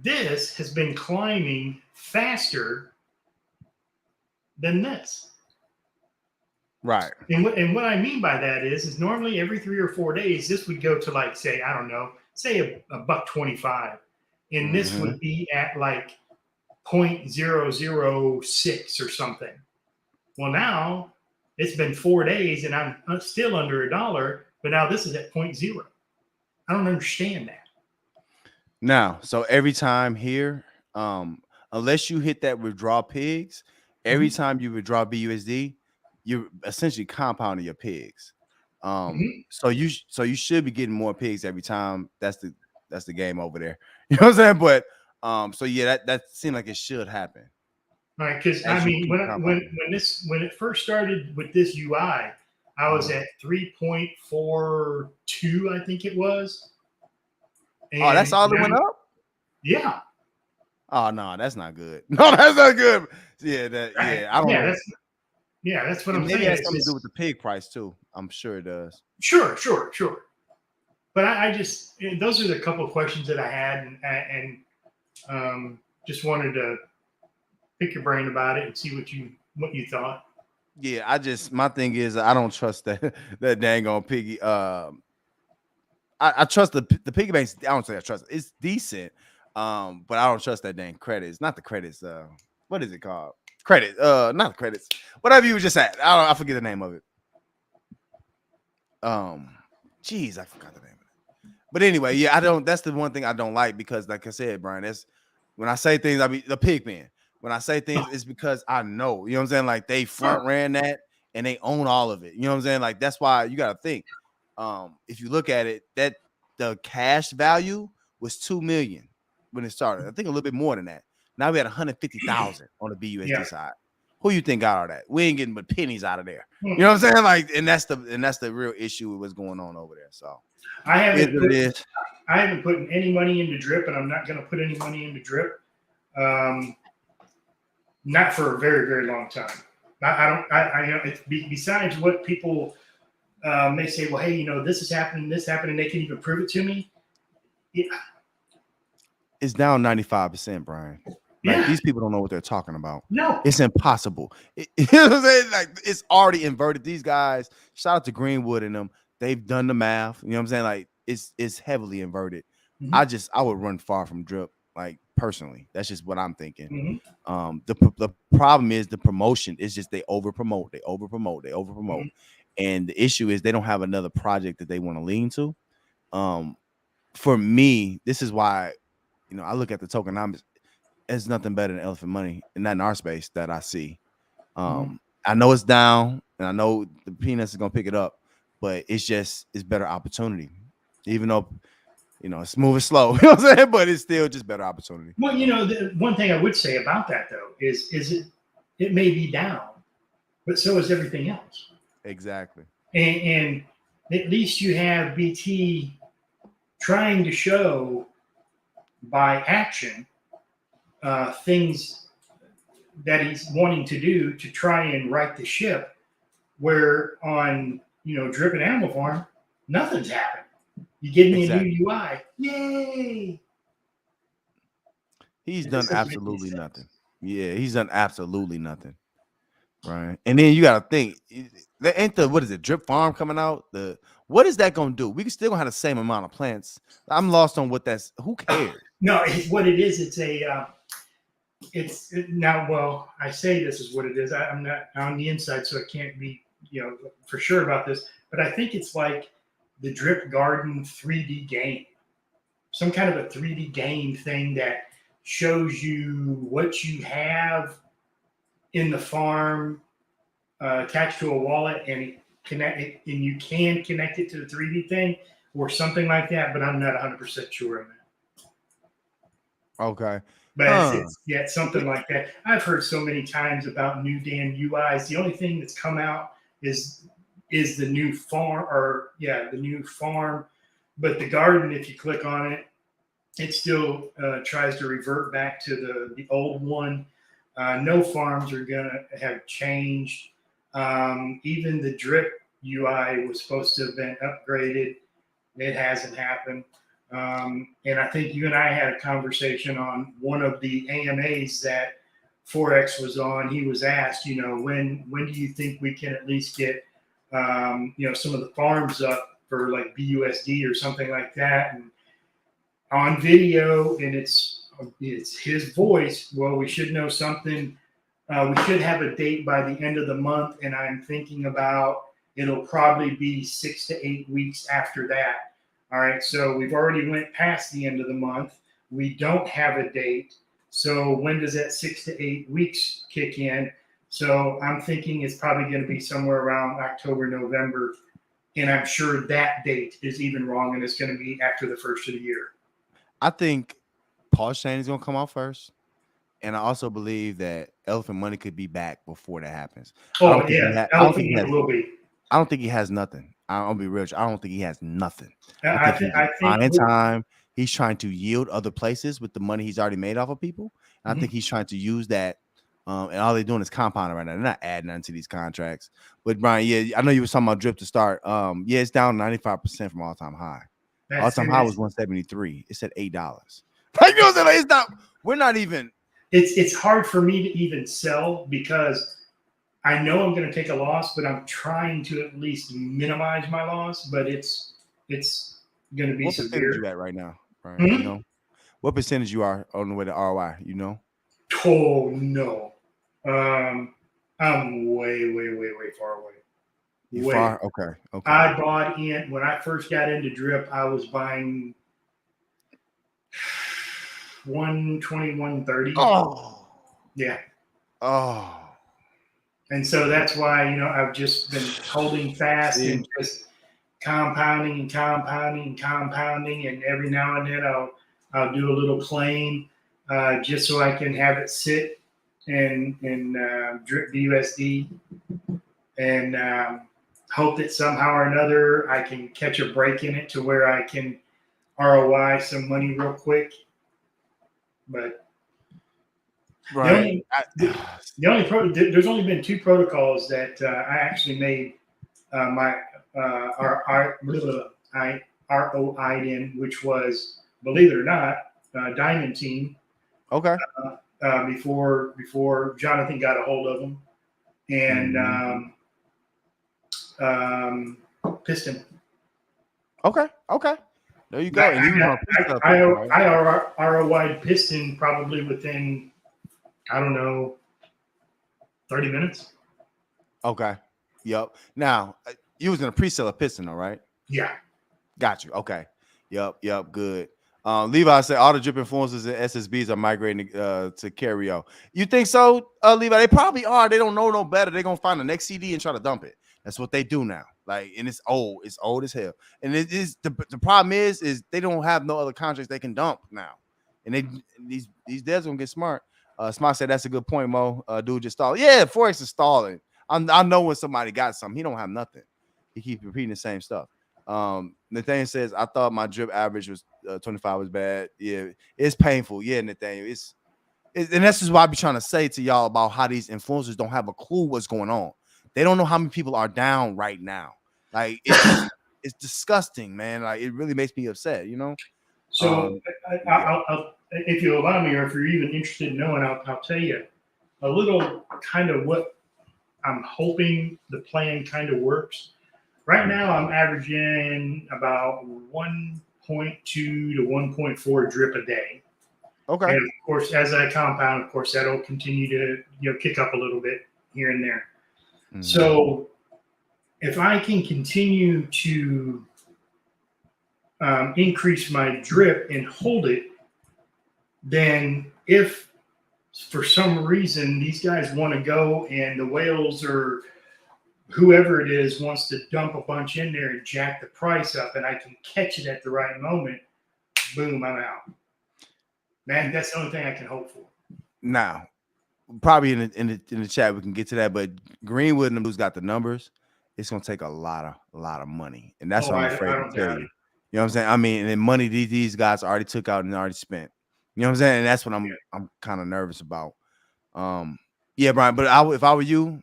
this has been climbing faster than this. Right. And what I mean by that is normally every 3 or 4 days, this would go to like, say, I don't know, say a $1.25. And this would be at like 0.006 or something. Well, now it's been 4 days and I'm still under $1, but now this is at 0.0. I don't understand that. Now, so every time here, unless you hit that withdraw pigs, every time you withdraw BUSD, you're essentially compounding your pigs. So you should be getting more pigs every time. That's the game over there. You know what I'm saying? But so yeah, that seemed like it should happen. Right, because I mean, when it first started with this UI, I was at 3.42, I think it was. And that's all that went up? Yeah. Oh no, that's not good. No, that's not good. Yeah, I don't know. That's what I'm saying. Maybe it has something to do with the pig price too. I'm sure it does. Sure. But I just those are the couple of questions that I had, and just wanted to pick your brain about it and see what you thought. Yeah, my thing is I don't trust that dang on piggy. I trust the piggy banks. I don't say I trust it. It's decent. But I don't trust that dang credits. Not the credits. What is it called? Credit. Not the credits. Whatever you were just at. I forget the name of it. Geez, I forgot the name of it. But anyway, yeah, I don't. That's the one thing I don't like because, like I said, Brian, that's when I say things. I mean, the pig man. When I say things, it's because I know. You know what I'm saying? Like they front ran that and they own all of it. You know what I'm saying? Like that's why you got to think. If you look at it, that the cash value was $2 million when it started. I think a little bit more than that. Now we had 150,000 on the BUSD side. Who you think got all that? We ain't getting but pennies out of there. You know what I'm saying? Like, and that's the real issue with what's going on over there. So I haven't put any money into drip, and I'm not going to put any money into drip. Not for a very, very long time. Besides what people may say, well, hey, this is happening, this happened, and they can even prove it to me. It's down 95%, Brian. Like these people don't know what they're talking about. No. It's impossible. You know what I'm saying? Like it's already inverted. These guys, shout out to Greenwood and them. They've done the math. You know what I'm saying? Like it's heavily inverted. I would run far from drip. Like personally, that's just what I'm thinking. The problem is the promotion. It's just they over promote, and the issue is they don't have another project that they want to lean to. For me, this is why, I look at the tokenomics. It's nothing better than elephant money, and not in our space that I see. I know it's down, and I know the peanuts is gonna pick it up, but it's better opportunity, even though it's moving slow. You know what I'm saying? But it's still just better opportunity. Well, the one thing I would say about that though is it may be down, but so is everything else. Exactly. And at least you have BT trying to show by action things that he's wanting to do to try and right the ship, where on Drip and Animal Farm, nothing's happened. You give me a new UI, yay! He's done absolutely nothing. Yeah, he's done absolutely nothing. Right. And then you gotta think, there ain't what is it, Drip Farm coming out? What is that gonna do? We still gonna have the same amount of plants. I'm lost on what that's. Who cares? No, what it is, well, I say this is what it is. I'm not on the inside, so I can't be for sure about this, but I think it's like the Drip Garden 3D game, some kind of a 3D game thing that shows you what you have in the farm attached to a wallet, and you can connect it to the 3D thing or something like that, but I'm not 100% sure on that. Okay. But it's something like that. I've heard so many times about new damn UIs. The only thing that's come out is the new farm, the new farm. But the garden, if you click on it, it still tries to revert back to the old one. No farms are going to have changed. Even the Drip UI was supposed to have been upgraded. It hasn't happened. And I think you and I had a conversation on one of the AMAs that Forex was on. He was asked, when do you think we can at least get, some of the farms up for like BUSD or something like that, and on video, and it's his voice. Well, we should know something. We should have a date by the end of the month, and I'm thinking about it'll probably be 6 to 8 weeks after that. All right, so we've already went past the end of the month. We don't have a date. So when does that 6 to 8 weeks kick in? So I'm thinking it's probably going to be somewhere around October, November. And I'm sure that date is even wrong, and it's going to be after the first of the year. I think Paul Shane is going to come out first. And I also believe that Elephant Money could be back before that happens. Oh, yeah. Elephant Money will be. I don't think he has nothing. I'll be real. I don't think he has nothing. I think in time, he's trying to yield other places with the money he's already made off of people. And I think he's trying to use that. And all they're doing is compounding right now. They're not adding nothing to these contracts. But Brian, yeah, I know you were talking about Drip to start. Yeah, it's down 95% from all-time high. All-time high was 173. It's at $8. Like, you know what I'm saying? Like, it's not. We're not even. It's hard for me to even sell because I know I'm going to take a loss, but I'm trying to at least minimize my loss. But it's going to be severe. What percentage you at right now, Brian? You know what percentage you are on the way to ROI? You know? Oh no, I'm way far away. Far? Okay. I bought in when I first got into Drip. I was buying 120, 130. Oh, yeah. Oh. And so that's why, I've just been holding fast and just compounding. And every now and then I'll do a little claim just so I can have it sit and Drip BUSD and hope that somehow or another I can catch a break in it to where I can ROI some money real quick. But right. There's only been 2 protocols that I actually made my ROI'd in, which was, believe it or not, diamond team. Okay. Before Jonathan got a hold of him, and Piston. Okay. There you go. And he was on I ROI'd Piston probably within, I don't know, 30 minutes. Okay. Yep. Now, you was in a pre-sale of Piston, all right? Yeah. Got you. Okay. Yep. Good. Levi said all the drip influencers and SSBs are migrating to Carrio. You think so, Levi? They probably are. They don't know no better. They're gonna find the next CD and try to dump it. That's what they do now. Like, and it's old. It's old as hell. And it is the problem is they don't have no other contracts they can dump now. And these devs gonna get smart. Smart said that's a good point, Mo. Dude just stalled. Yeah, Forex is stalling. I know when somebody got something, he don't have nothing. He keeps repeating the same stuff. Nathaniel says, I thought my drip average was 25 was bad. Yeah, it's painful. Yeah, Nathaniel. It's and that's just what I be trying to say to y'all about how these influencers don't have a clue what's going on. They don't know how many people are down right now. Like it's disgusting, man. Like it really makes me upset, you know. So I'll, if you allow me, or if you're even interested in knowing, I'll tell you a little kind of what I'm hoping the plan kind of works. Right now, I'm averaging about 1.2 to 1.4 drip a day. Okay. And of course, as I compound, of course, that'll continue to kick up a little bit here and there. Mm-hmm. So if I can continue to increase my drip and hold it, then if for some reason these guys want to go and the whales or whoever it is wants to dump a bunch in there and jack the price up and I can catch it at the right moment, boom, I'm out. Man, that's the only thing I can hope for. Now, probably in the chat we can get to that, but Greenwood and them who's got the numbers, it's gonna take a lot of money, and that's what I'm afraid to tell you. You know what I'm saying? I mean, and money these guys already took out and already spent. You know what I'm saying? And that's what I'm kind of nervous about. Yeah, Brian. But if I were you,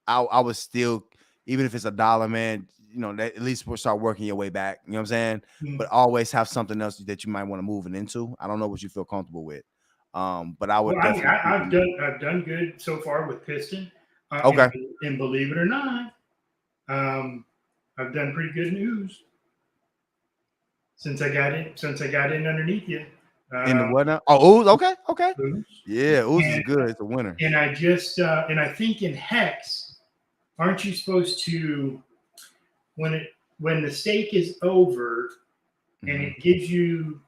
I would still, even if it's $1, man. You know, at least we'll start working your way back. You know what I'm saying? Mm-hmm. But always have something else that you might want to move it into. I don't know what you feel comfortable with. But I would definitely. I've done good so far with Piston. Okay. And believe it or not, I've done pretty good news since I got in underneath you. In the what now? Oh, Ooze. Okay. Ooze. Yeah, Ooze is good. It's a winner. And I just and I think in Hex, aren't you supposed to when the stake is over and it gives you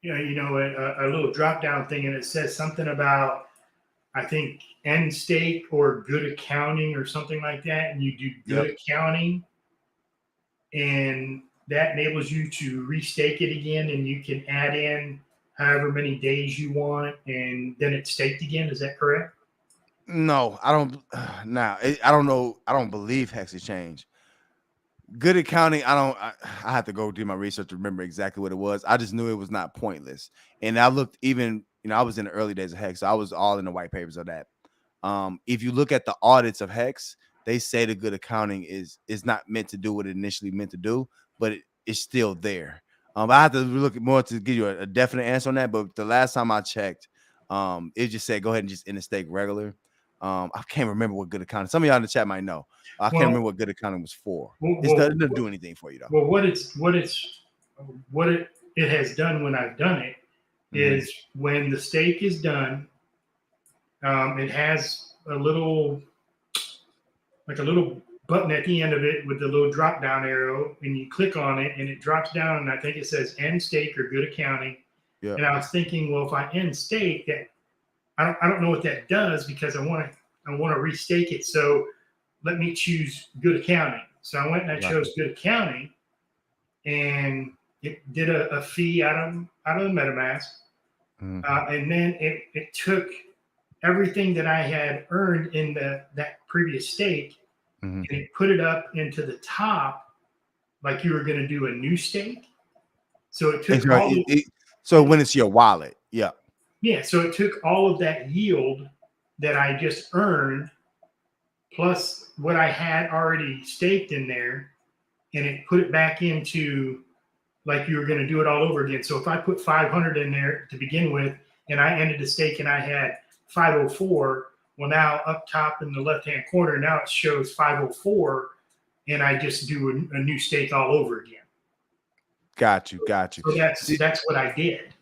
a little drop down thing and it says something about, I think, end stake or good accounting or something like that, and you do good accounting, and that enables you to restake it again, and you can add in however many days you want, and then it's staked again. Is that correct? No, I don't. I don't know. I don't believe Hex Exchange. Good accounting. I have to go do my research to remember exactly what it was. I just knew it was not pointless. And I looked even, I was in the early days of Hex. So I was all in the white papers of that. If you look at the audits of Hex, they say the good accounting is not meant to do what it initially meant to do, but it's still there. I have to look more to give you a definite answer on that. But the last time I checked, it just said go ahead and just in the stake regular. I can't remember what good accounting. Some of y'all in the chat might know. I can't remember what good accounting was for. It doesn't do anything for you though. Well, what it has done when I've done it is when the stake is done, it has a little button at the end of it with the little drop down arrow, and you click on it and it drops down, and I think it says end stake or good accounting. Yeah. And I was thinking, well, if I end stake, that I don't know what that does because I want to restake it. So let me choose good accounting. So I went and I chose good accounting, and it did a fee out of the MetaMask. And then it took everything that I had earned in that previous stake, and it put it up into the top like you were going to do a new stake. So it took so when it's your wallet, yeah. Yeah, so it took all of that yield that I just earned plus what I had already staked in there, and it put it back into like you were going to do it all over again. So if I put 500 in there to begin with, and I ended the stake and I had 504, well, now up top in the left-hand corner, now it shows 504, and I just do a new stake all over again. Got you. So that's what I did.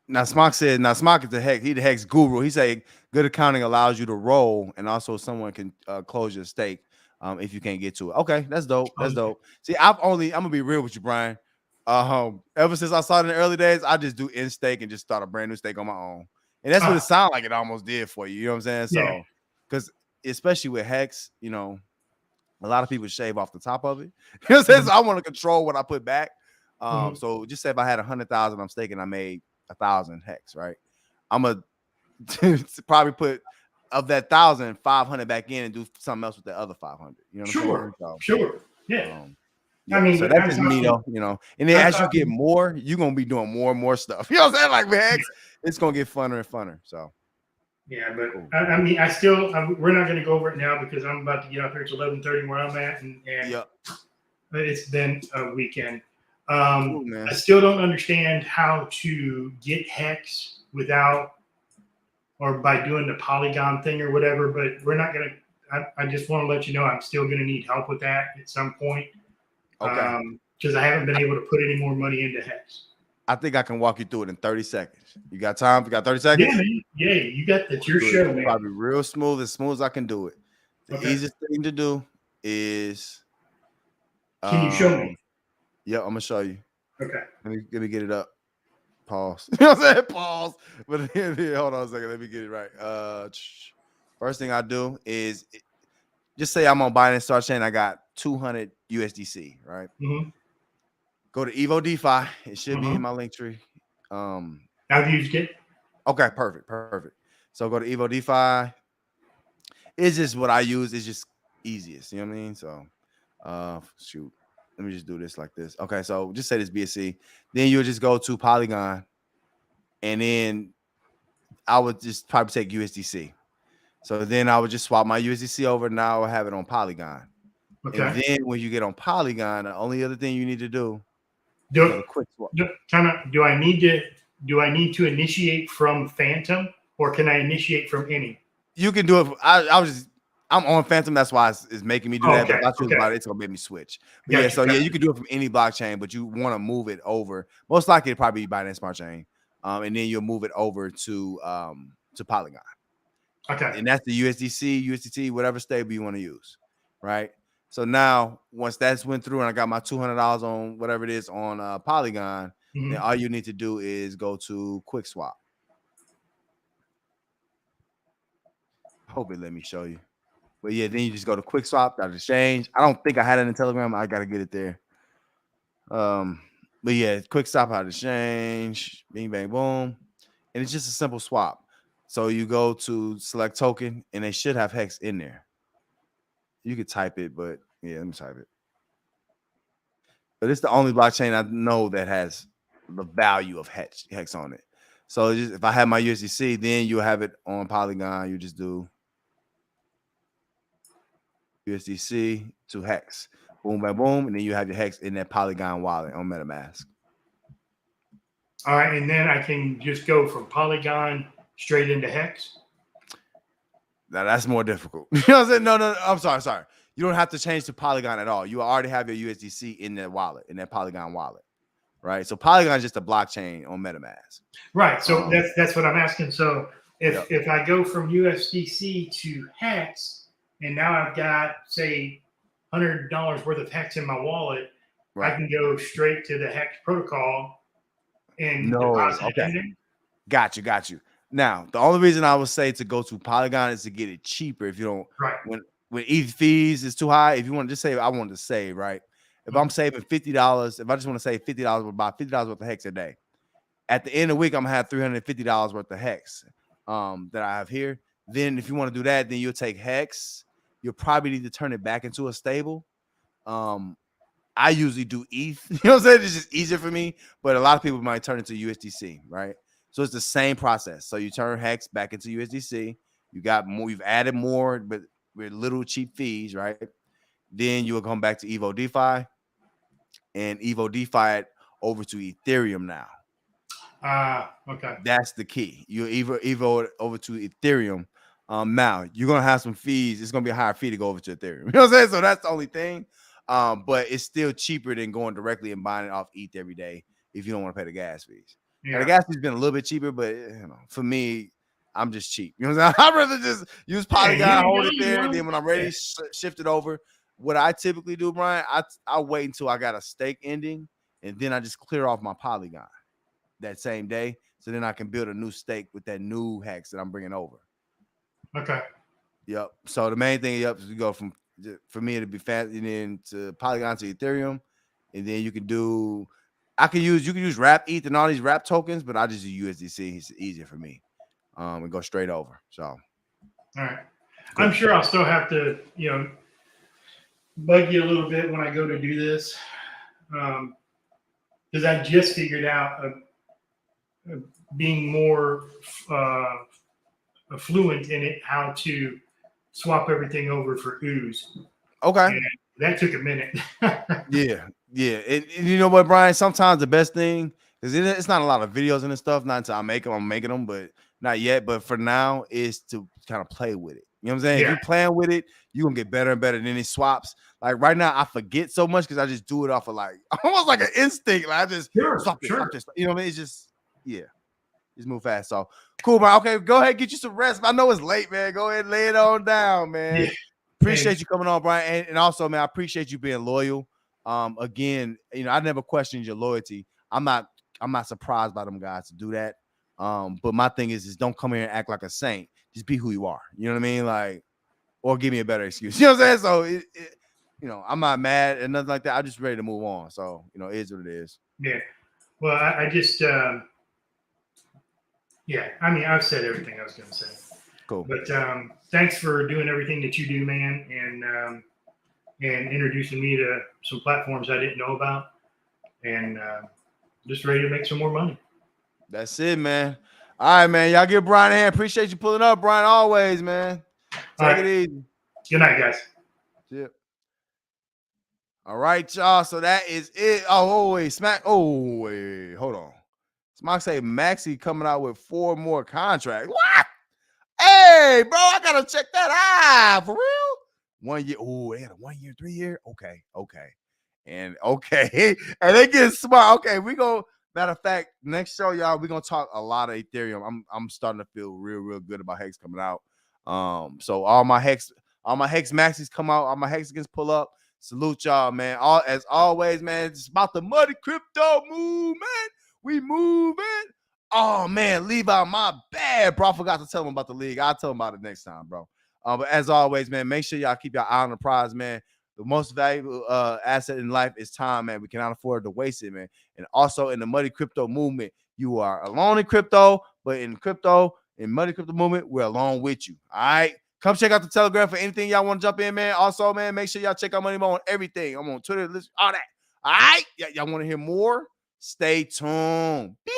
Now Smock said, now Smock is the hex guru. He said good accounting allows you to roll, and also someone can close your stake if you can't get to it. Okay, that's dope. That's dope. See, I'm gonna be real with you, Brian. Ever since I started in the early days, I just do in stake and just start a brand new stake on my own. And that's what it sounded like it almost did for you. You know what I'm saying? So, because especially with hex, you know, a lot of people shave off the top of it. You know what I'm saying? So I want to control what I put back. So just say if I had 100,000, I'm staking, I made 1,000 hex, right? I'm gonna probably put of that 1,000, 500 back in and do something else with the other 500. You know what I'm saying? So, sure. Yeah. Yeah, I mean, so that's just me though, you know. And then as you get more, you're gonna be doing more and more stuff. You know what I'm saying? Like with hex, it's gonna get funner and funner. So yeah, but I mean, we're not gonna go over it now because I'm about to get up here. It's 11:30 where I'm at, and but it's been a weekend. Cool, I still don't understand how to get hex without or by doing the Polygon thing or whatever, but we're not gonna. I just want to let you know I'm still gonna need help with that at some point. Okay. Because I haven't been able to put any more money into hex. I think I can walk you through it in 30 seconds. You got time? You got 30 seconds? Yeah, man. Yeah, you got that. Your show, man. Probably real smooth, as smooth as I can do it. The easiest thing to do is. Can you show me? Yeah, I'm gonna show you. Okay. Let me get it up. Pause. You know what I'm saying? Pause. But hold on a second. Let me get it right. First thing I do is just say I'm on Binance Smart Chain. I got 200 USDC, right? Go to Evo DeFi. It should be in my link tree. I've used it. Okay, perfect. So go to Evo DeFi. It's just what I use. It's just easiest. You know what I mean? So, shoot. Let me just do this like this. Okay, so just say this BSC. Then you'll just go to Polygon, and then I would just probably take USDC. So then I would just swap my USDC over. Now I have it on Polygon. Okay. And then when you get on Polygon, the only other thing you need to do is a quick swap. Do I need to initiate from Phantom, or can I initiate from any? You can do it. I'm on Phantom. That's why it's making me do that. But if I choose about it, it's gonna make me switch. But you can do it from any blockchain, but you want to move it over. Most likely, it'll probably be Binance Smart Chain, and then you'll move it over to Polygon. Okay. And that's the USDC, USDT, whatever stable you want to use, right? So now, once that's went through, and I got my $200 on whatever it is on Polygon, then all you need to do is go to Quick Swap. Hope it let me show you. But yeah, then you just go to Quick Swap, .exchange. I don't think I had it in Telegram. I gotta get it there. But yeah, Quick Swap, .exchange, bing bang boom, and it's just a simple swap. So you go to select token, and they should have hex in there. You could type it, but yeah, let me type it. But it's the only blockchain I know that has the value of hex on it. So just, if I have my USDC, then you have it on Polygon. You just do USDC to hex, boom, bam, boom, and then you have your hex in that Polygon wallet on MetaMask. All right, and then I can just go from Polygon straight into hex. Now that's more difficult. You know what I'm saying? No, I'm sorry. You don't have to change to Polygon at all. You already have your USDC in that wallet, in that Polygon wallet, right? So Polygon is just a blockchain on MetaMask. Right. So that's what I'm asking. So if I go from USDC to hex, and now I've got say $100 worth of hex in my wallet, I can go straight to the hex protocol and deposit it in there. Got you. Now, the only reason I would say to go to Polygon is to get it cheaper. If you don't, when ETH fees is too high, if you want to just say, I want to save, right? If I'm saving $50, if I just want to save $50, we'll buy $50 worth of hex a day. At the end of the week, I'm gonna have $350 worth of hex that I have here. Then, if you want to do that, then you'll take hex. You'll probably need to turn it back into a stable. I usually do ETH. You know what I'm saying? It's just easier for me, but a lot of people might turn it to USDC, right? So it's the same process. So you turn hex back into USDC. You got more. You've added more, but with little cheap fees, right? Then you will come back to Evo DeFi. and Evo DeFi it over to Ethereum now. Okay. That's the key. You Evo it over to Ethereum. Now you're gonna have some fees. It's gonna be a higher fee to go over to Ethereum. You know what I'm saying? So that's the only thing. But it's still cheaper than going directly and buying it off ETH every day if you don't want to pay the gas fees. Yeah. Now, the gas fees been a little bit cheaper, but for me, I'm just cheap. You know what I'm saying? I'd rather just use Polygon, hold it there, and then when I'm ready, shift it over. What I typically do, Brian, I wait until I got a stake ending, and then I just clear off my Polygon that same day, so then I can build a new stake with that new hex that I'm bringing over. Okay. Yep. So the main thing, is you go from, for me, it'd be fast, and then to Polygon to Ethereum, and then you can use Wrap ETH and all these Wrap tokens, but I just do USDC. It's easier for me, and go straight over. So, all right. Cool. I'm sure I'll still have to, bug you a little bit when I go to do this, because I just figured out being more fluent in it, how to swap everything over for ooze. Okay. And that took a minute. Yeah. And you know what, Brian? Sometimes the best thing, because it's not a lot of videos and stuff. Not until I make them, I'm making them, but not yet. But for now, is to kind of play with it. You know what I'm saying? Yeah. If you're playing with it, you're going to get better and better. Than these swaps. Like right now, I forget so much because I just do it off of almost like an instinct. Like I just swap this. You know what I mean? It's just, just move fast. So cool, man. Okay, go ahead, get you some rest. I know it's late, man. Go ahead and lay it on down, man. Yeah. Appreciate you coming on, Brian. And also, man, I appreciate you being loyal. Again, I never questioned your loyalty. I'm not surprised by them guys to do that. But my thing is don't come here and act like a saint. Just be who you are. You know what I mean? Like, or give me a better excuse. You know what I'm saying? So I'm not mad and nothing like that. I'm just ready to move on. So, it is what it is. Yeah. Well, I just I mean, I've said everything I was going to say. Cool. But thanks for doing everything that you do, man, and introducing me to some platforms I didn't know about, and just ready to make some more money. That's it, man. All right, man. Y'all give Brian a hand. Appreciate you pulling up, Brian, always, man. Take it easy. Good night, guys. Yep. All right, y'all. So that is it. Oh, wait. Smack. Oh, wait. Hold on. Smack say Maxi coming out with 4 more contracts. What? Hey, bro, I gotta check that out. For real? 1 year. Oh, they had a 1 year, 3 year. Okay. And they get smart. Okay, we go. Matter of fact, next show, y'all, we're gonna talk a lot of Ethereum. I'm starting to feel real good about Hex coming out. So all my Hex Maxis come out, all my Hexagons pull up. Salute y'all, man. As always, man, it's about the muddy crypto movement. We moving. Oh, man, Levi, my bad, bro. I forgot to tell him about the league. I'll tell him about it next time, bro. But as always, man, make sure y'all keep your eye on the prize, man. The most valuable asset in life is time, man. We cannot afford to waste it, man. And also in the muddy crypto movement, you are alone in crypto, but in muddy crypto movement, we're along with you. All right? Come check out the Telegram for anything y'all want to jump in, man. Also, man, make sure y'all check out Money Mo on everything. I'm on Twitter, all that. All right? Y'all want to hear more? Stay tuned. Beep.